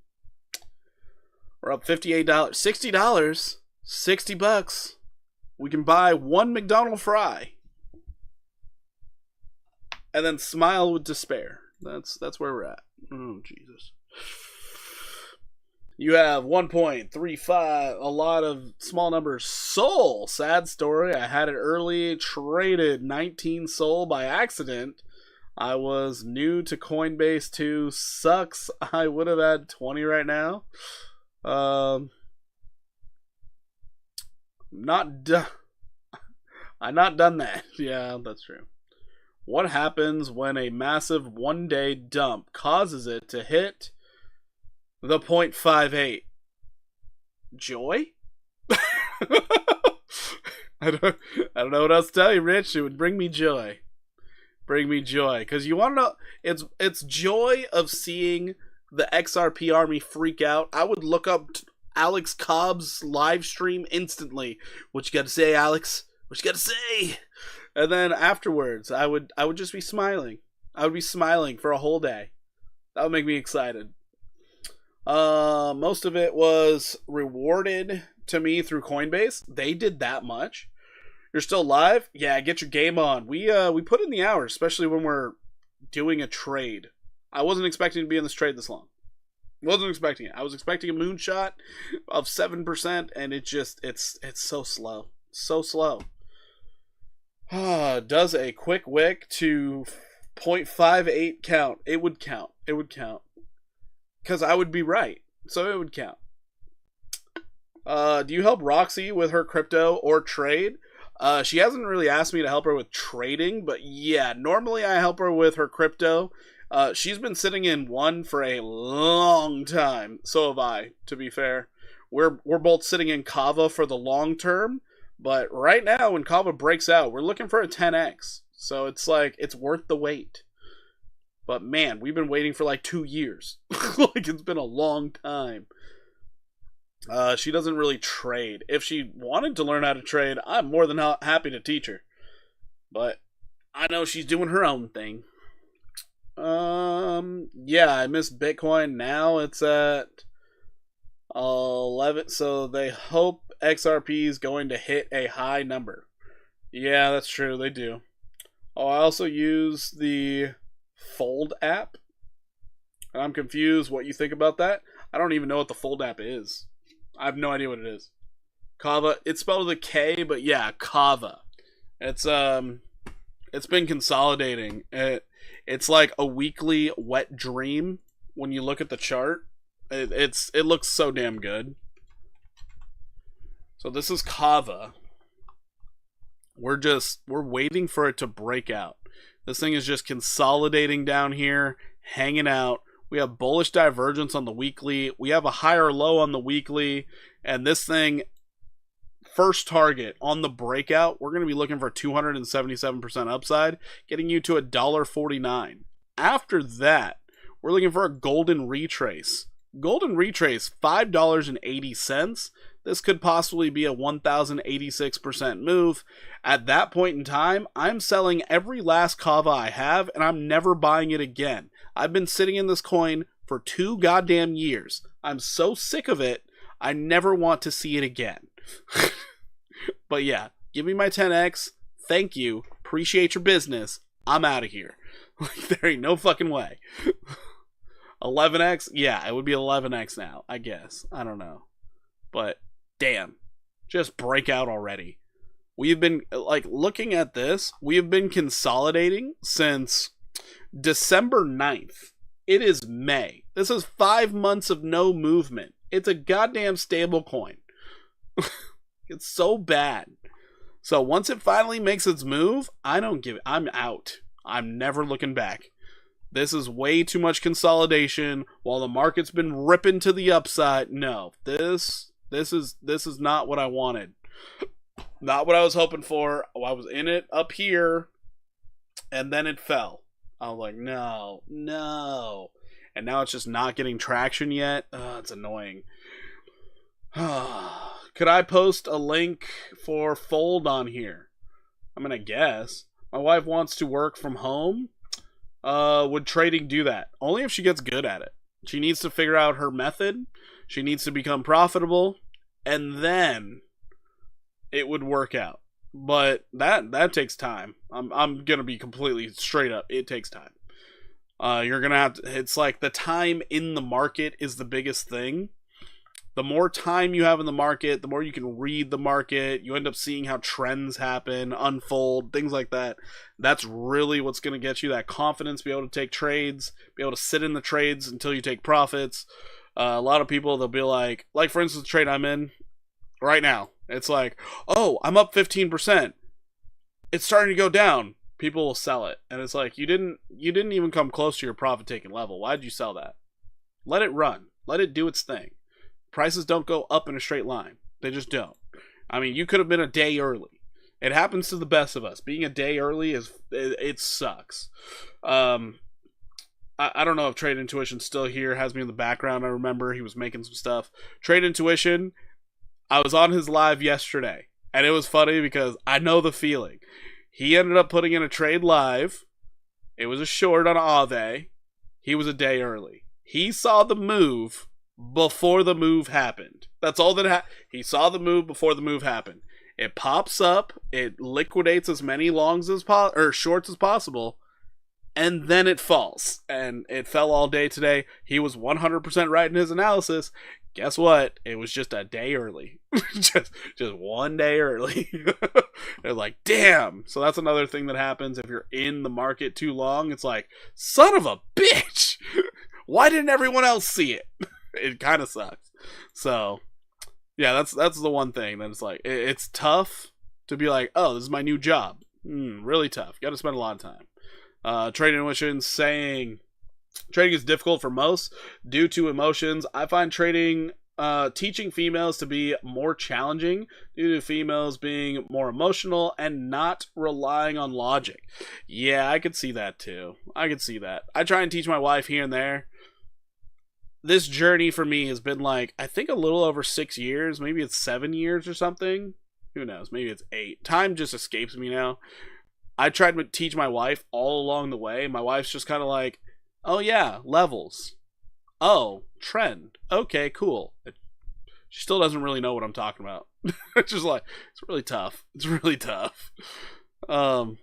Speaker 1: We're up $58. $60. $60. We can buy one McDonald's fry. And then smile with despair. That's where we're at. Oh, Jesus. You have 1.35, a lot of small numbers. Sol, sad story. I had it early, traded 19 Sol by accident. I was new to Coinbase too. Sucks. I would have had 20 right now. Not done. I've not done that. Yeah, that's true. What happens when a massive one-day dump causes it to hit the 0.58? Joy? I don't know what else to tell you, Rich. It would bring me joy. Bring me joy. Because you want to know, it's joy of seeing the XRP army freak out. I would look up Alex Cobb's live stream instantly. What you got to say, Alex? What you got to say? And then afterwards, I would just be smiling. I would be smiling for a whole day. That would make me excited. Most of it was rewarded to me through Coinbase. They did that much. You're still live? Yeah, get your game on. We put in the hours, especially when we're doing a trade. I wasn't expecting to be in this trade this long. Wasn't expecting it. I was expecting a moonshot of 7%, and it's so slow. So slow. Does a quick wick to 0.58 count? It would count. It would count. Because I would be right. So it would count. Do you help Roxy with her crypto or trade? She hasn't really asked me to help her with trading, but yeah, normally I help her with her crypto. She's been sitting in one for a long time. So have I, to be fair. We're both sitting in Kava for the long term. But right now, when Kava breaks out, we're looking for a 10x. So it's like, it's worth the wait. But man, we've been waiting for like 2 years. Like, it's been a long time. She doesn't really trade. If she wanted to learn how to trade, I'm more than happy to teach her. But I know she's doing her own thing. Yeah, I missed Bitcoin. Now it's at 11. So they hope XRP is going to hit a high number. Yeah, that's true. They do. Oh, I also use the Fold app. And I'm confused what you think about that. I don't even know what the Fold app is. I have no idea what it is. Kava. It's spelled with a K, but yeah, Kava. It's been consolidating. It's like a weekly wet dream when you look at the chart. It looks so damn good. So this is Kava. We're waiting for it to break out. This thing is just consolidating down here, hanging out. We have bullish divergence on the weekly. We have a higher low on the weekly. And this thing, first target on the breakout, we're going to be looking for 277% upside, getting you to $1.49. After that, we're looking for a golden retrace. Golden retrace, $5.80. This could possibly be a 1,086% move. At that point in time, I'm selling every last Kava I have, and I'm never buying it again. I've been sitting in this coin for 2 goddamn years. I'm so sick of it, I never want to see it again. But yeah, give me my 10x. Thank you. Appreciate your business. I'm out of here. Like, there ain't no fucking way. 11x? Yeah, it would be 11x now, I guess. I don't know. But damn, just break out already. We've been, like, looking at this, we have been consolidating since December 9th. It is May. This is 5 months of no movement. It's a goddamn stable coin. It's so bad. So once it finally makes its move, I'm out. I'm never looking back. This is way too much consolidation while the market's been ripping to the upside. No, this is not what I wanted. Not what I was hoping for. I was in it up here, and then it fell. I was like, no. And now it's just not getting traction yet. It's annoying. Could I post a link for Fold on here? I'm gonna guess. My wife wants to work from home. Would trading do that? Only if she gets good at it. She needs to figure out her method. She needs to become profitable, and then it would work out. But that takes time. I'm gonna be completely straight up. It takes time. You're gonna have to. It's like the time in the market is the biggest thing. the more time you have in the market, the more you can read the market. You end up seeing how trends happen, unfold, things like that. That's really what's going to get you that confidence, be able to take trades, be able to sit in the trades until you take profits. A lot of people, they'll be like for instance, the trade I'm in right now, it's like, oh, I'm up 15%. It's starting to go down. People will sell it, and it's like, you didn't even come close to your profit taking level. Why did you sell that? Let it run. Let it do its thing. Prices don't go up in a straight line. They just don't. I mean, you could have been a day early. It happens to the best of us. Being a day early it sucks. I don't know if Trade Intuition's still here, has me in the background. I remember he was making some stuff. Trade Intuition, I was on his live yesterday, and it was funny because I know the feeling. He ended up putting in a trade live. It was a short on Aave. He was a day early. He saw the move before the move happened. That's all that he saw the move before the move happened. It pops up, it liquidates as many longs as shorts as possible, and then it falls. And it fell all day today. He was 100% right in his analysis. Guess what? It was just a day early. just 1 day early. They're like, damn. So that's another thing that happens if you're in the market too long. It's like, son of a bitch. Why didn't everyone else see it? It kind of sucks. So, yeah, that's the one thing that it's like, it's tough to be like, oh, this is my new job. Really tough. Got to spend a lot of time. Trading Intuition saying trading is difficult for most due to emotions. I find trading, teaching females to be more challenging due to females being more emotional and not relying on logic. Yeah, I could see that too. I could see that. I try and teach my wife here and there. This journey for me has been like, I think a little over 6 years. Maybe it's 7 years or something. Who knows? Maybe it's 8. Time just escapes me now. I tried to teach my wife all along the way. My wife's just kind of like, oh yeah, levels. Oh, trend. Okay, cool. She still doesn't really know what I'm talking about. It's just like, it's really tough. It's really tough. But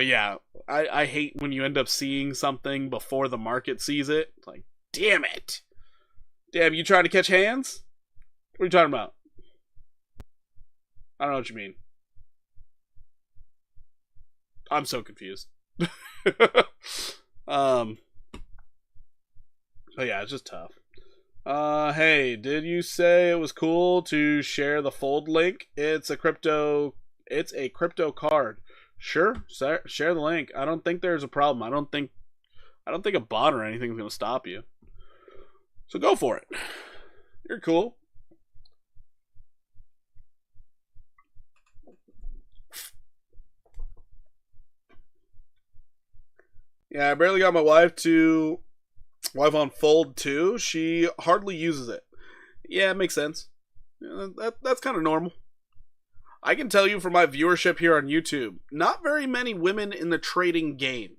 Speaker 1: yeah, I hate when you end up seeing something before the market sees it. It's like, damn it. Damn, you trying to catch hands? What are you talking about? I don't know what you mean. I'm so confused. But yeah, it's just tough. Hey, did you say it was cool to share the fold link? It's a crypto card. Sure, share the link. I don't think there's a problem. I don't think a bot or anything is going to stop you. So go for it. You're cool. Yeah, I barely got my wife on Fold 2. She hardly uses it. Yeah, it makes sense. That's kind of normal. I can tell you from my viewership here on YouTube, not very many women in the trading game.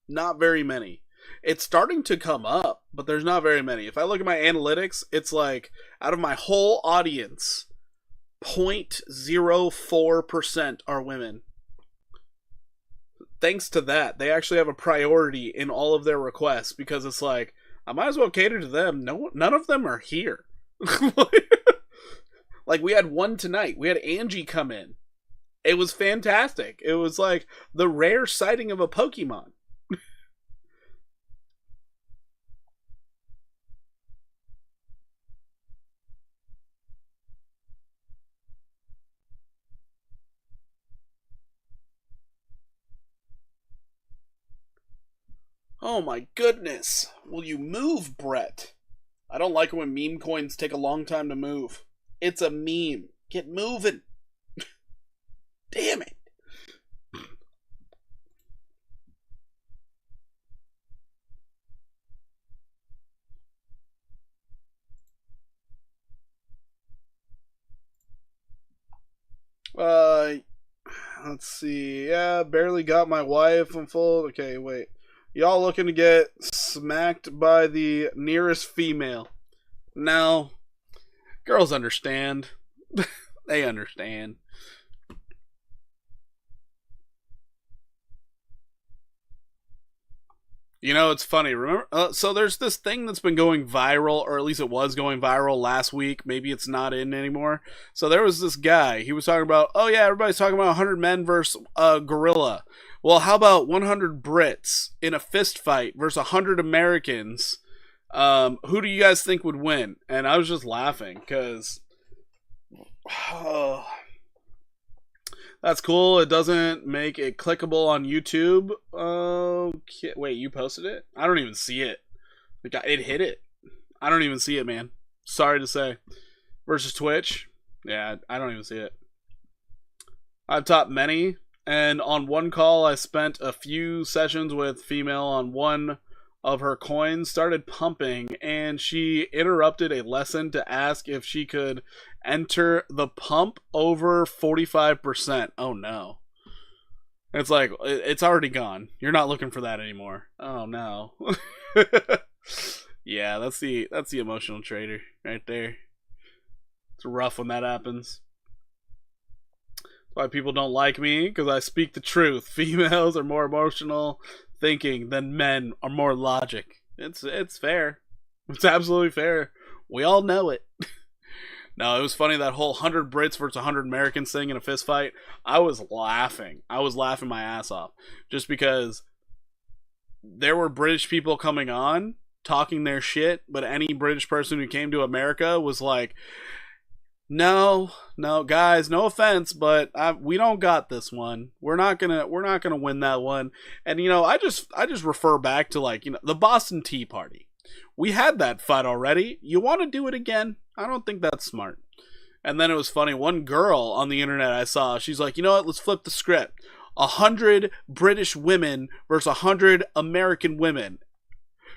Speaker 1: Not very many. It's starting to come up, but there's not very many. If I look at my analytics, it's like, out of my whole audience, 0.04% are women. Thanks to that, they actually have a priority in all of their requests, because it's like, I might as well cater to them. None of them are here. Like, we had one tonight. We had Angie come in. It was fantastic. It was like the rare sighting of a Pokemon. Oh my goodness. Will you move, Brett? I don't like it when meme coins take a long time to move. It's a meme. Get moving. Damn it. Let's see. Yeah, barely got my wife on full. Okay, wait. Y'all looking to get smacked by the nearest female. No. Girls understand. They understand. You know, it's funny. Remember, so there's this thing that's been going viral, or at least it was going viral last week. Maybe it's not in anymore. So there was this guy. He was talking about, oh yeah, everybody's talking about 100 men versus a gorilla. Well, how about 100 Brits in a fist fight versus 100 Americans? Who do you guys think would win? And I was just laughing because, oh, that's cool. It doesn't make it clickable on YouTube. Okay. Wait, you posted it? I don't even see it. It hit it. I don't even see it, man. Sorry to say. Versus Twitch. Yeah, I don't even see it. I've taught many, and on one call I spent a few sessions with female on one of her coins, started pumping, and she interrupted a lesson to ask if she could enter the pump over 45%. Oh no. It's like, it's already gone. You're not looking for that anymore. Oh no. Yeah, that's the emotional trader right there. It's rough when that happens. That's why people don't like me, because I speak the truth. Females are more emotional thinking than men are more logic. It's fair. It's absolutely fair. We all know it. No, it was funny, that whole 100 Brits versus 100 Americans thing in a fist fight. I was laughing. I was laughing my ass off. Just because there were British people coming on, talking their shit, but any British person who came to America was like, no, guys, no offense, but we don't got this one. We're not gonna win that one. And you know, I just refer back to, like, you know, the Boston Tea Party. We had that fight already. You want to do it again? I don't think that's smart. And then it was funny. One girl on the internet I saw, she's like, you know what? Let's flip the script. 100 British women versus 100 American women.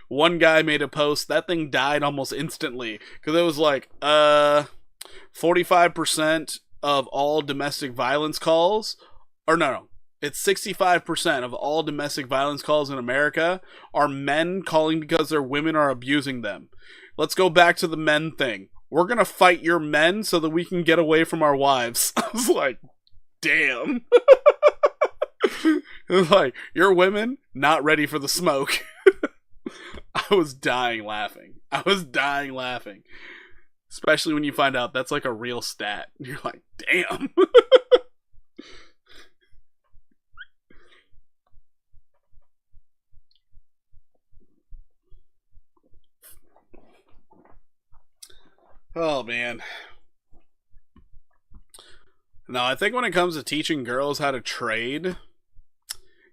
Speaker 1: One guy made a post. That thing died almost instantly because it was like, 45% of all domestic violence calls, or no, it's 65% of all domestic violence calls in America are men calling because their women are abusing them. Let's go back to the men thing. We're going to fight your men so that we can get away from our wives. I was like, damn. It was like, your women not ready for the smoke. I was dying laughing. Especially when you find out that's like a real stat. You're like, damn. Oh, man. No, I think when it comes to teaching girls how to trade,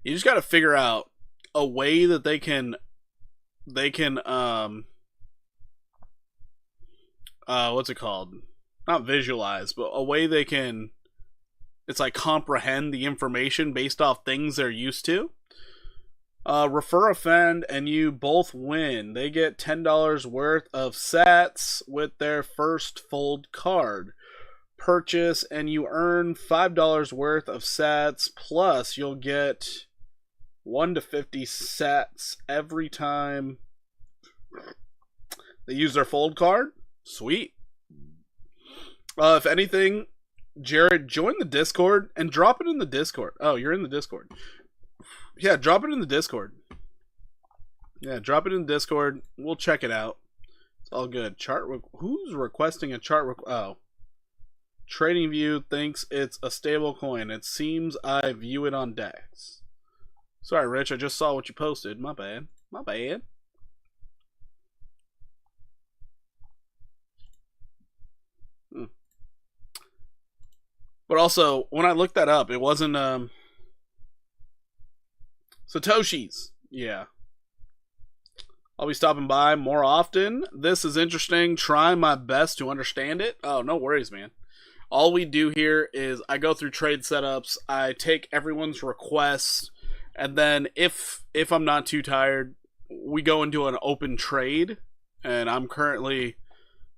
Speaker 1: you just got to figure out a way that they can what's it called? Not visualize, but a way they can, it's like comprehend the information based off things they're used to. Refer a friend and you both win. They get $10 worth of sats with their first fold card. Purchase and you earn $5 worth of sats, plus you'll get 1 to 50 sats every time they use their fold card. Sweet. If anything, Jared, join the Discord and drop it in the Discord. Oh, you're in the Discord. Yeah, drop it in the Discord. We'll check it out. It's all good. Who's requesting a chart? Oh. TradingView thinks it's a stable coin. It seems I view it on DEX. Sorry, Rich. I just saw what you posted. My bad. But also, when I looked that up, it wasn't Satoshi's. Yeah. I'll be stopping by more often. This is interesting. Try my best to understand it. Oh, no worries, man. All we do here is I go through trade setups. I take everyone's requests. And then if I'm not too tired, we go into an open trade. And I'm currently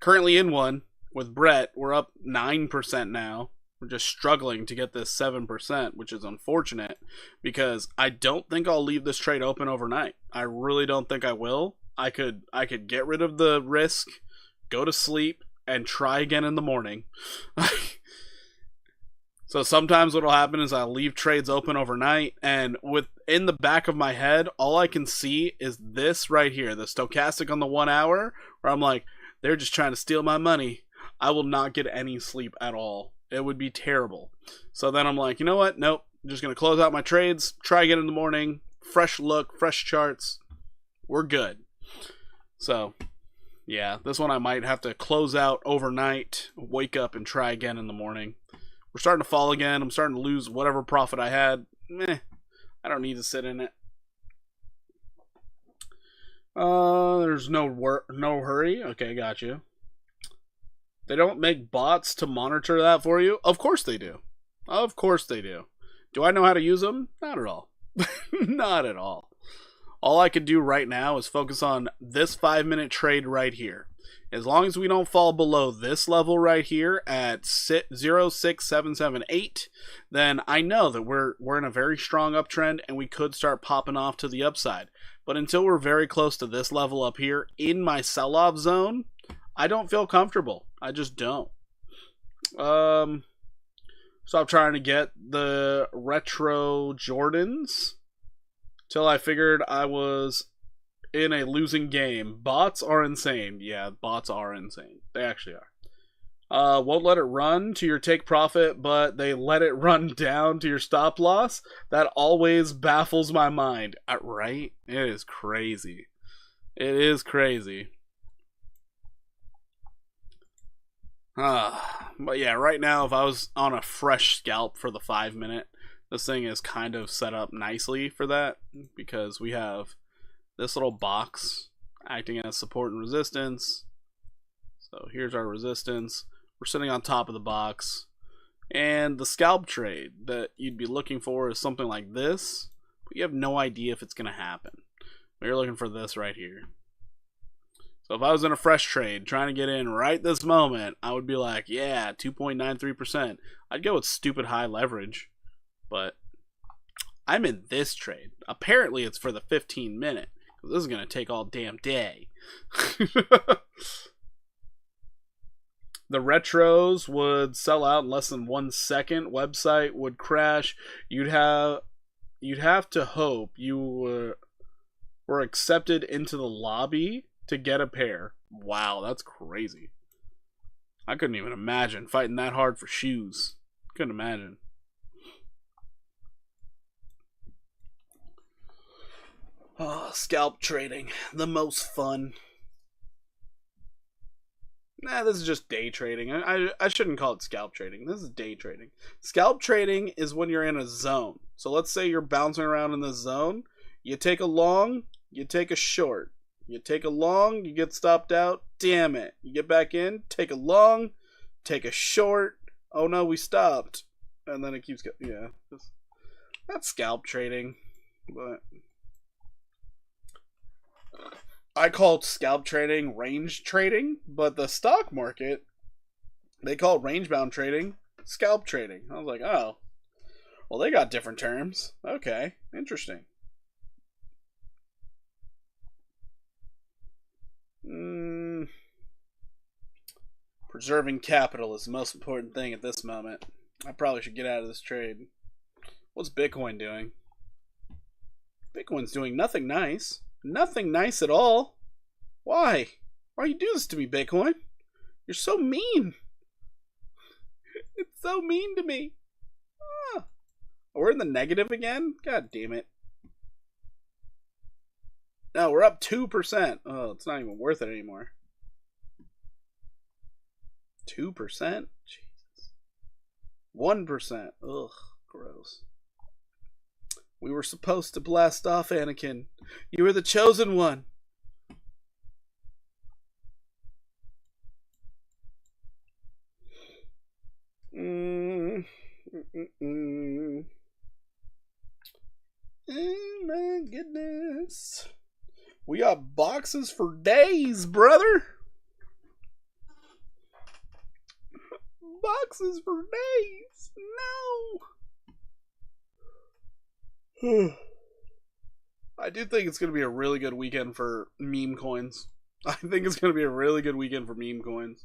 Speaker 1: in one with Brett. We're up 9% now. We're just struggling to get this 7%, which is unfortunate because I don't think I'll leave this trade open overnight. I really don't think I will. I could get rid of the risk, go to sleep, and try again in the morning. So sometimes what'll happen is I'll leave trades open overnight, and in the back of my head, all I can see is this right here, the stochastic on the 1 hour, where I'm like, they're just trying to steal my money. I will not get any sleep at all. It would be terrible. So then I'm like, you know what? Nope. I'm just going to close out my trades, try again in the morning, fresh look, fresh charts. We're good. So, yeah, this one I might have to close out overnight, wake up and try again in the morning. We're starting to fall again. I'm starting to lose whatever profit I had. I don't need to sit in it. There's no hurry. Okay, got you. They don't make bots to monitor that for you? Of course they do. Of course they do. Do I know how to use them? Not at all. Not at all. All I can do right now is focus on this 5-minute trade right here. As long as we don't fall below this level right here at 0.6778, then I know that we're in a very strong uptrend and we could start popping off to the upside. But until we're very close to this level up here in my sell-off zone, I don't feel comfortable. I just don't. So I'm trying to get the retro Jordans till I figured I was in a losing game. Bots are insane. Yeah, bots are insane. They actually are. Won't let it run to your take profit, but they let it run down to your stop loss. That always baffles my mind. Right? It is crazy. It is crazy. But yeah, right now, if I was on a fresh scalp for the 5-minute, this thing is kind of set up nicely for that, because we have this little box acting as support and resistance. So here's our resistance. We're sitting on top of the box. And the scalp trade that you'd be looking for is something like this, but you have no idea if it's going to happen. But you're looking for this right here. So if I was in a fresh trade trying to get in right this moment, I would be like, yeah, 2.93%. I'd go with stupid high leverage. But I'm in this trade. Apparently it's for the 15-minute. This is going to take all damn day. The retros would sell out in less than 1 second. Website would crash. You'd have to hope you were accepted into the lobby to get a pair. Wow, that's crazy. I couldn't even imagine fighting that hard for shoes. Couldn't imagine. Oh, scalp trading. The most fun. Nah, this is just day trading. I shouldn't call it scalp trading. This is day trading. Scalp trading is when you're in a zone. So let's say you're bouncing around in this zone. You take a long, you take a short. You take a long, you get stopped out. Damn it. You get back in, take a long, take a short. Oh no, we stopped. And then it keeps going. Yeah. That's scalp trading. But I call scalp trading range trading, but the stock market, they call range bound trading scalp trading. I was like, oh, well, they got different terms. Okay, interesting. Preserving capital is the most important thing at this moment. I probably should get out of this trade. What's Bitcoin doing? Bitcoin's doing nothing nice. Nothing nice at all. Why? Why you do this to me, Bitcoin? You're so mean. It's so mean to me. Ah. We're in the negative again? God damn it. No, we're up 2%. Oh, it's not even worth it anymore. 2%? Jesus. 1%. Ugh, gross. We were supposed to blast off, Anakin. You were the chosen one. Oh my goodness. We got boxes for days, brother. Boxes for days. No. I do think it's going to be a really good weekend for meme coins. I think it's going to be a really good weekend for meme coins.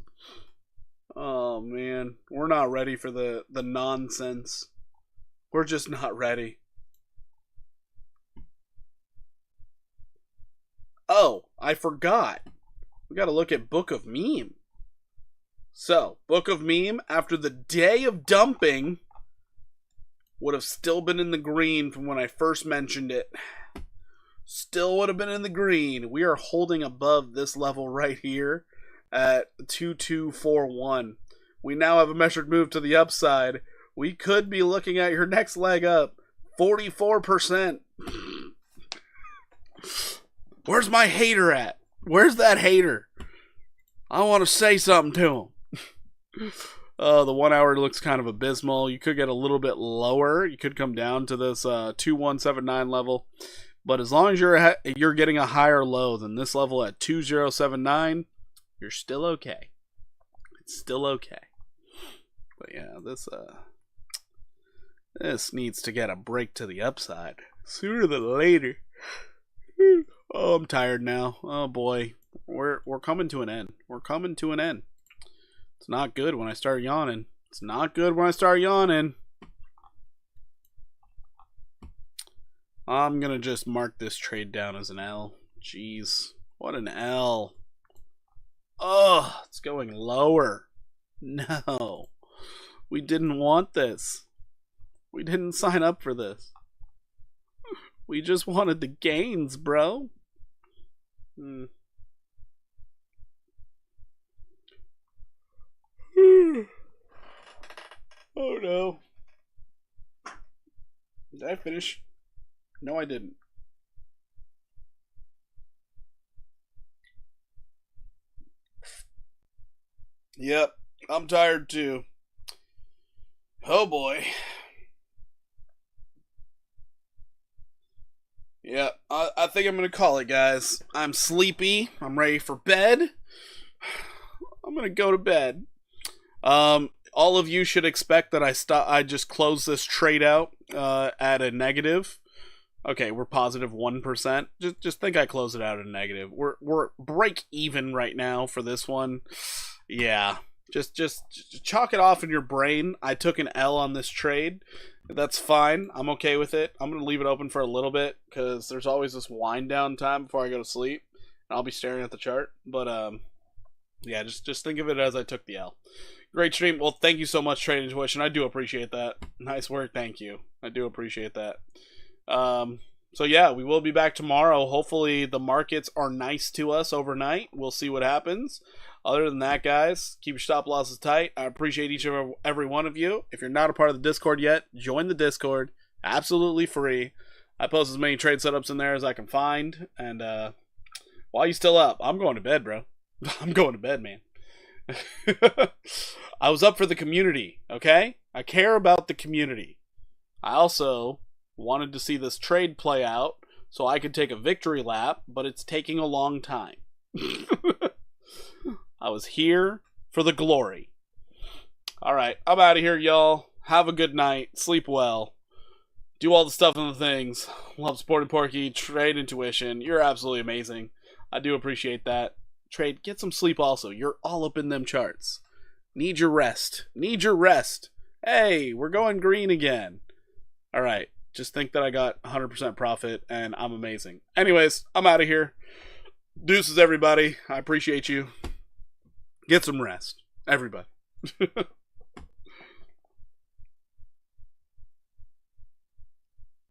Speaker 1: Oh, man. We're not ready for the nonsense. We're just not ready. Oh, I forgot. We got to look at Book of Meme. So, Book of Meme, after the day of dumping, would have still been in the green from when I first mentioned it. Still would have been in the green. We are holding above this level right here at 2241. We now have a measured move to the upside. We could be looking at your next leg up. 44%. Where's my hater at? Where's that hater? I want to say something to him. The 1 hour looks kind of abysmal. You could get a little bit lower. You could come down to this 2179 level. But as long as you're getting a higher low than this level at 2079, you're still okay. It's still okay. But yeah, this needs to get a break to the upside sooner than later. Oh, I'm tired now. Oh boy, we're coming to an end. We're coming to an end. It's not good when I start yawning. It's not good when I start yawning. I'm gonna just mark this trade down as an L. Jeez, what an L. Ugh, it's going lower. No, we didn't want this. We didn't sign up for this. We just wanted the gains, bro. Oh no. Did I finish? No, I didn't. Yep, I'm tired too. Oh boy. Yeah, I think I'm going to call it, guys. I'm sleepy. I'm ready for bed. I'm going to go to bed. All of you should expect that I just close this trade out at a negative. Okay, we're positive 1%. Just think I close it out at a negative. We're break even right now for this one. Yeah. Just chalk it off in your brain. I took an L on this trade. That's fine. I'm okay with it. I'm going to leave it open for a little bit because there's always this wind down time before I go to sleep. And I'll be staring at the chart. But, yeah, just think of it as I took the L. Great stream. Well, thank you so much, Trade Intuition. I do appreciate that. Nice work. Thank you. I do appreciate that. So, yeah, we will be back tomorrow. Hopefully the markets are nice to us overnight. We'll see what happens. Other than that, guys, keep your stop losses tight. I appreciate each and every one of you. If you're not a part of the Discord yet, join the Discord. Absolutely free. I post as many trade setups in there as I can find. And while you're still up, I'm going to bed, bro. I'm going to bed, man. I was up for the community, okay? I care about the community. I also wanted to see this trade play out so I could take a victory lap, but it's taking a long time. I was here for the glory. Alright, I'm out of here, y'all. Have a good night. Sleep well. Do all the stuff and the things. Love supporting Porky. Trade Intuition. You're absolutely amazing. I do appreciate that. Trade, get some sleep also. You're all up in them charts. Need your rest. Need your rest. Hey, we're going green again. Alright, just think that I got 100% profit and I'm amazing. Anyways, I'm out of here. Deuces, everybody. I appreciate you. Get some rest. Everybody.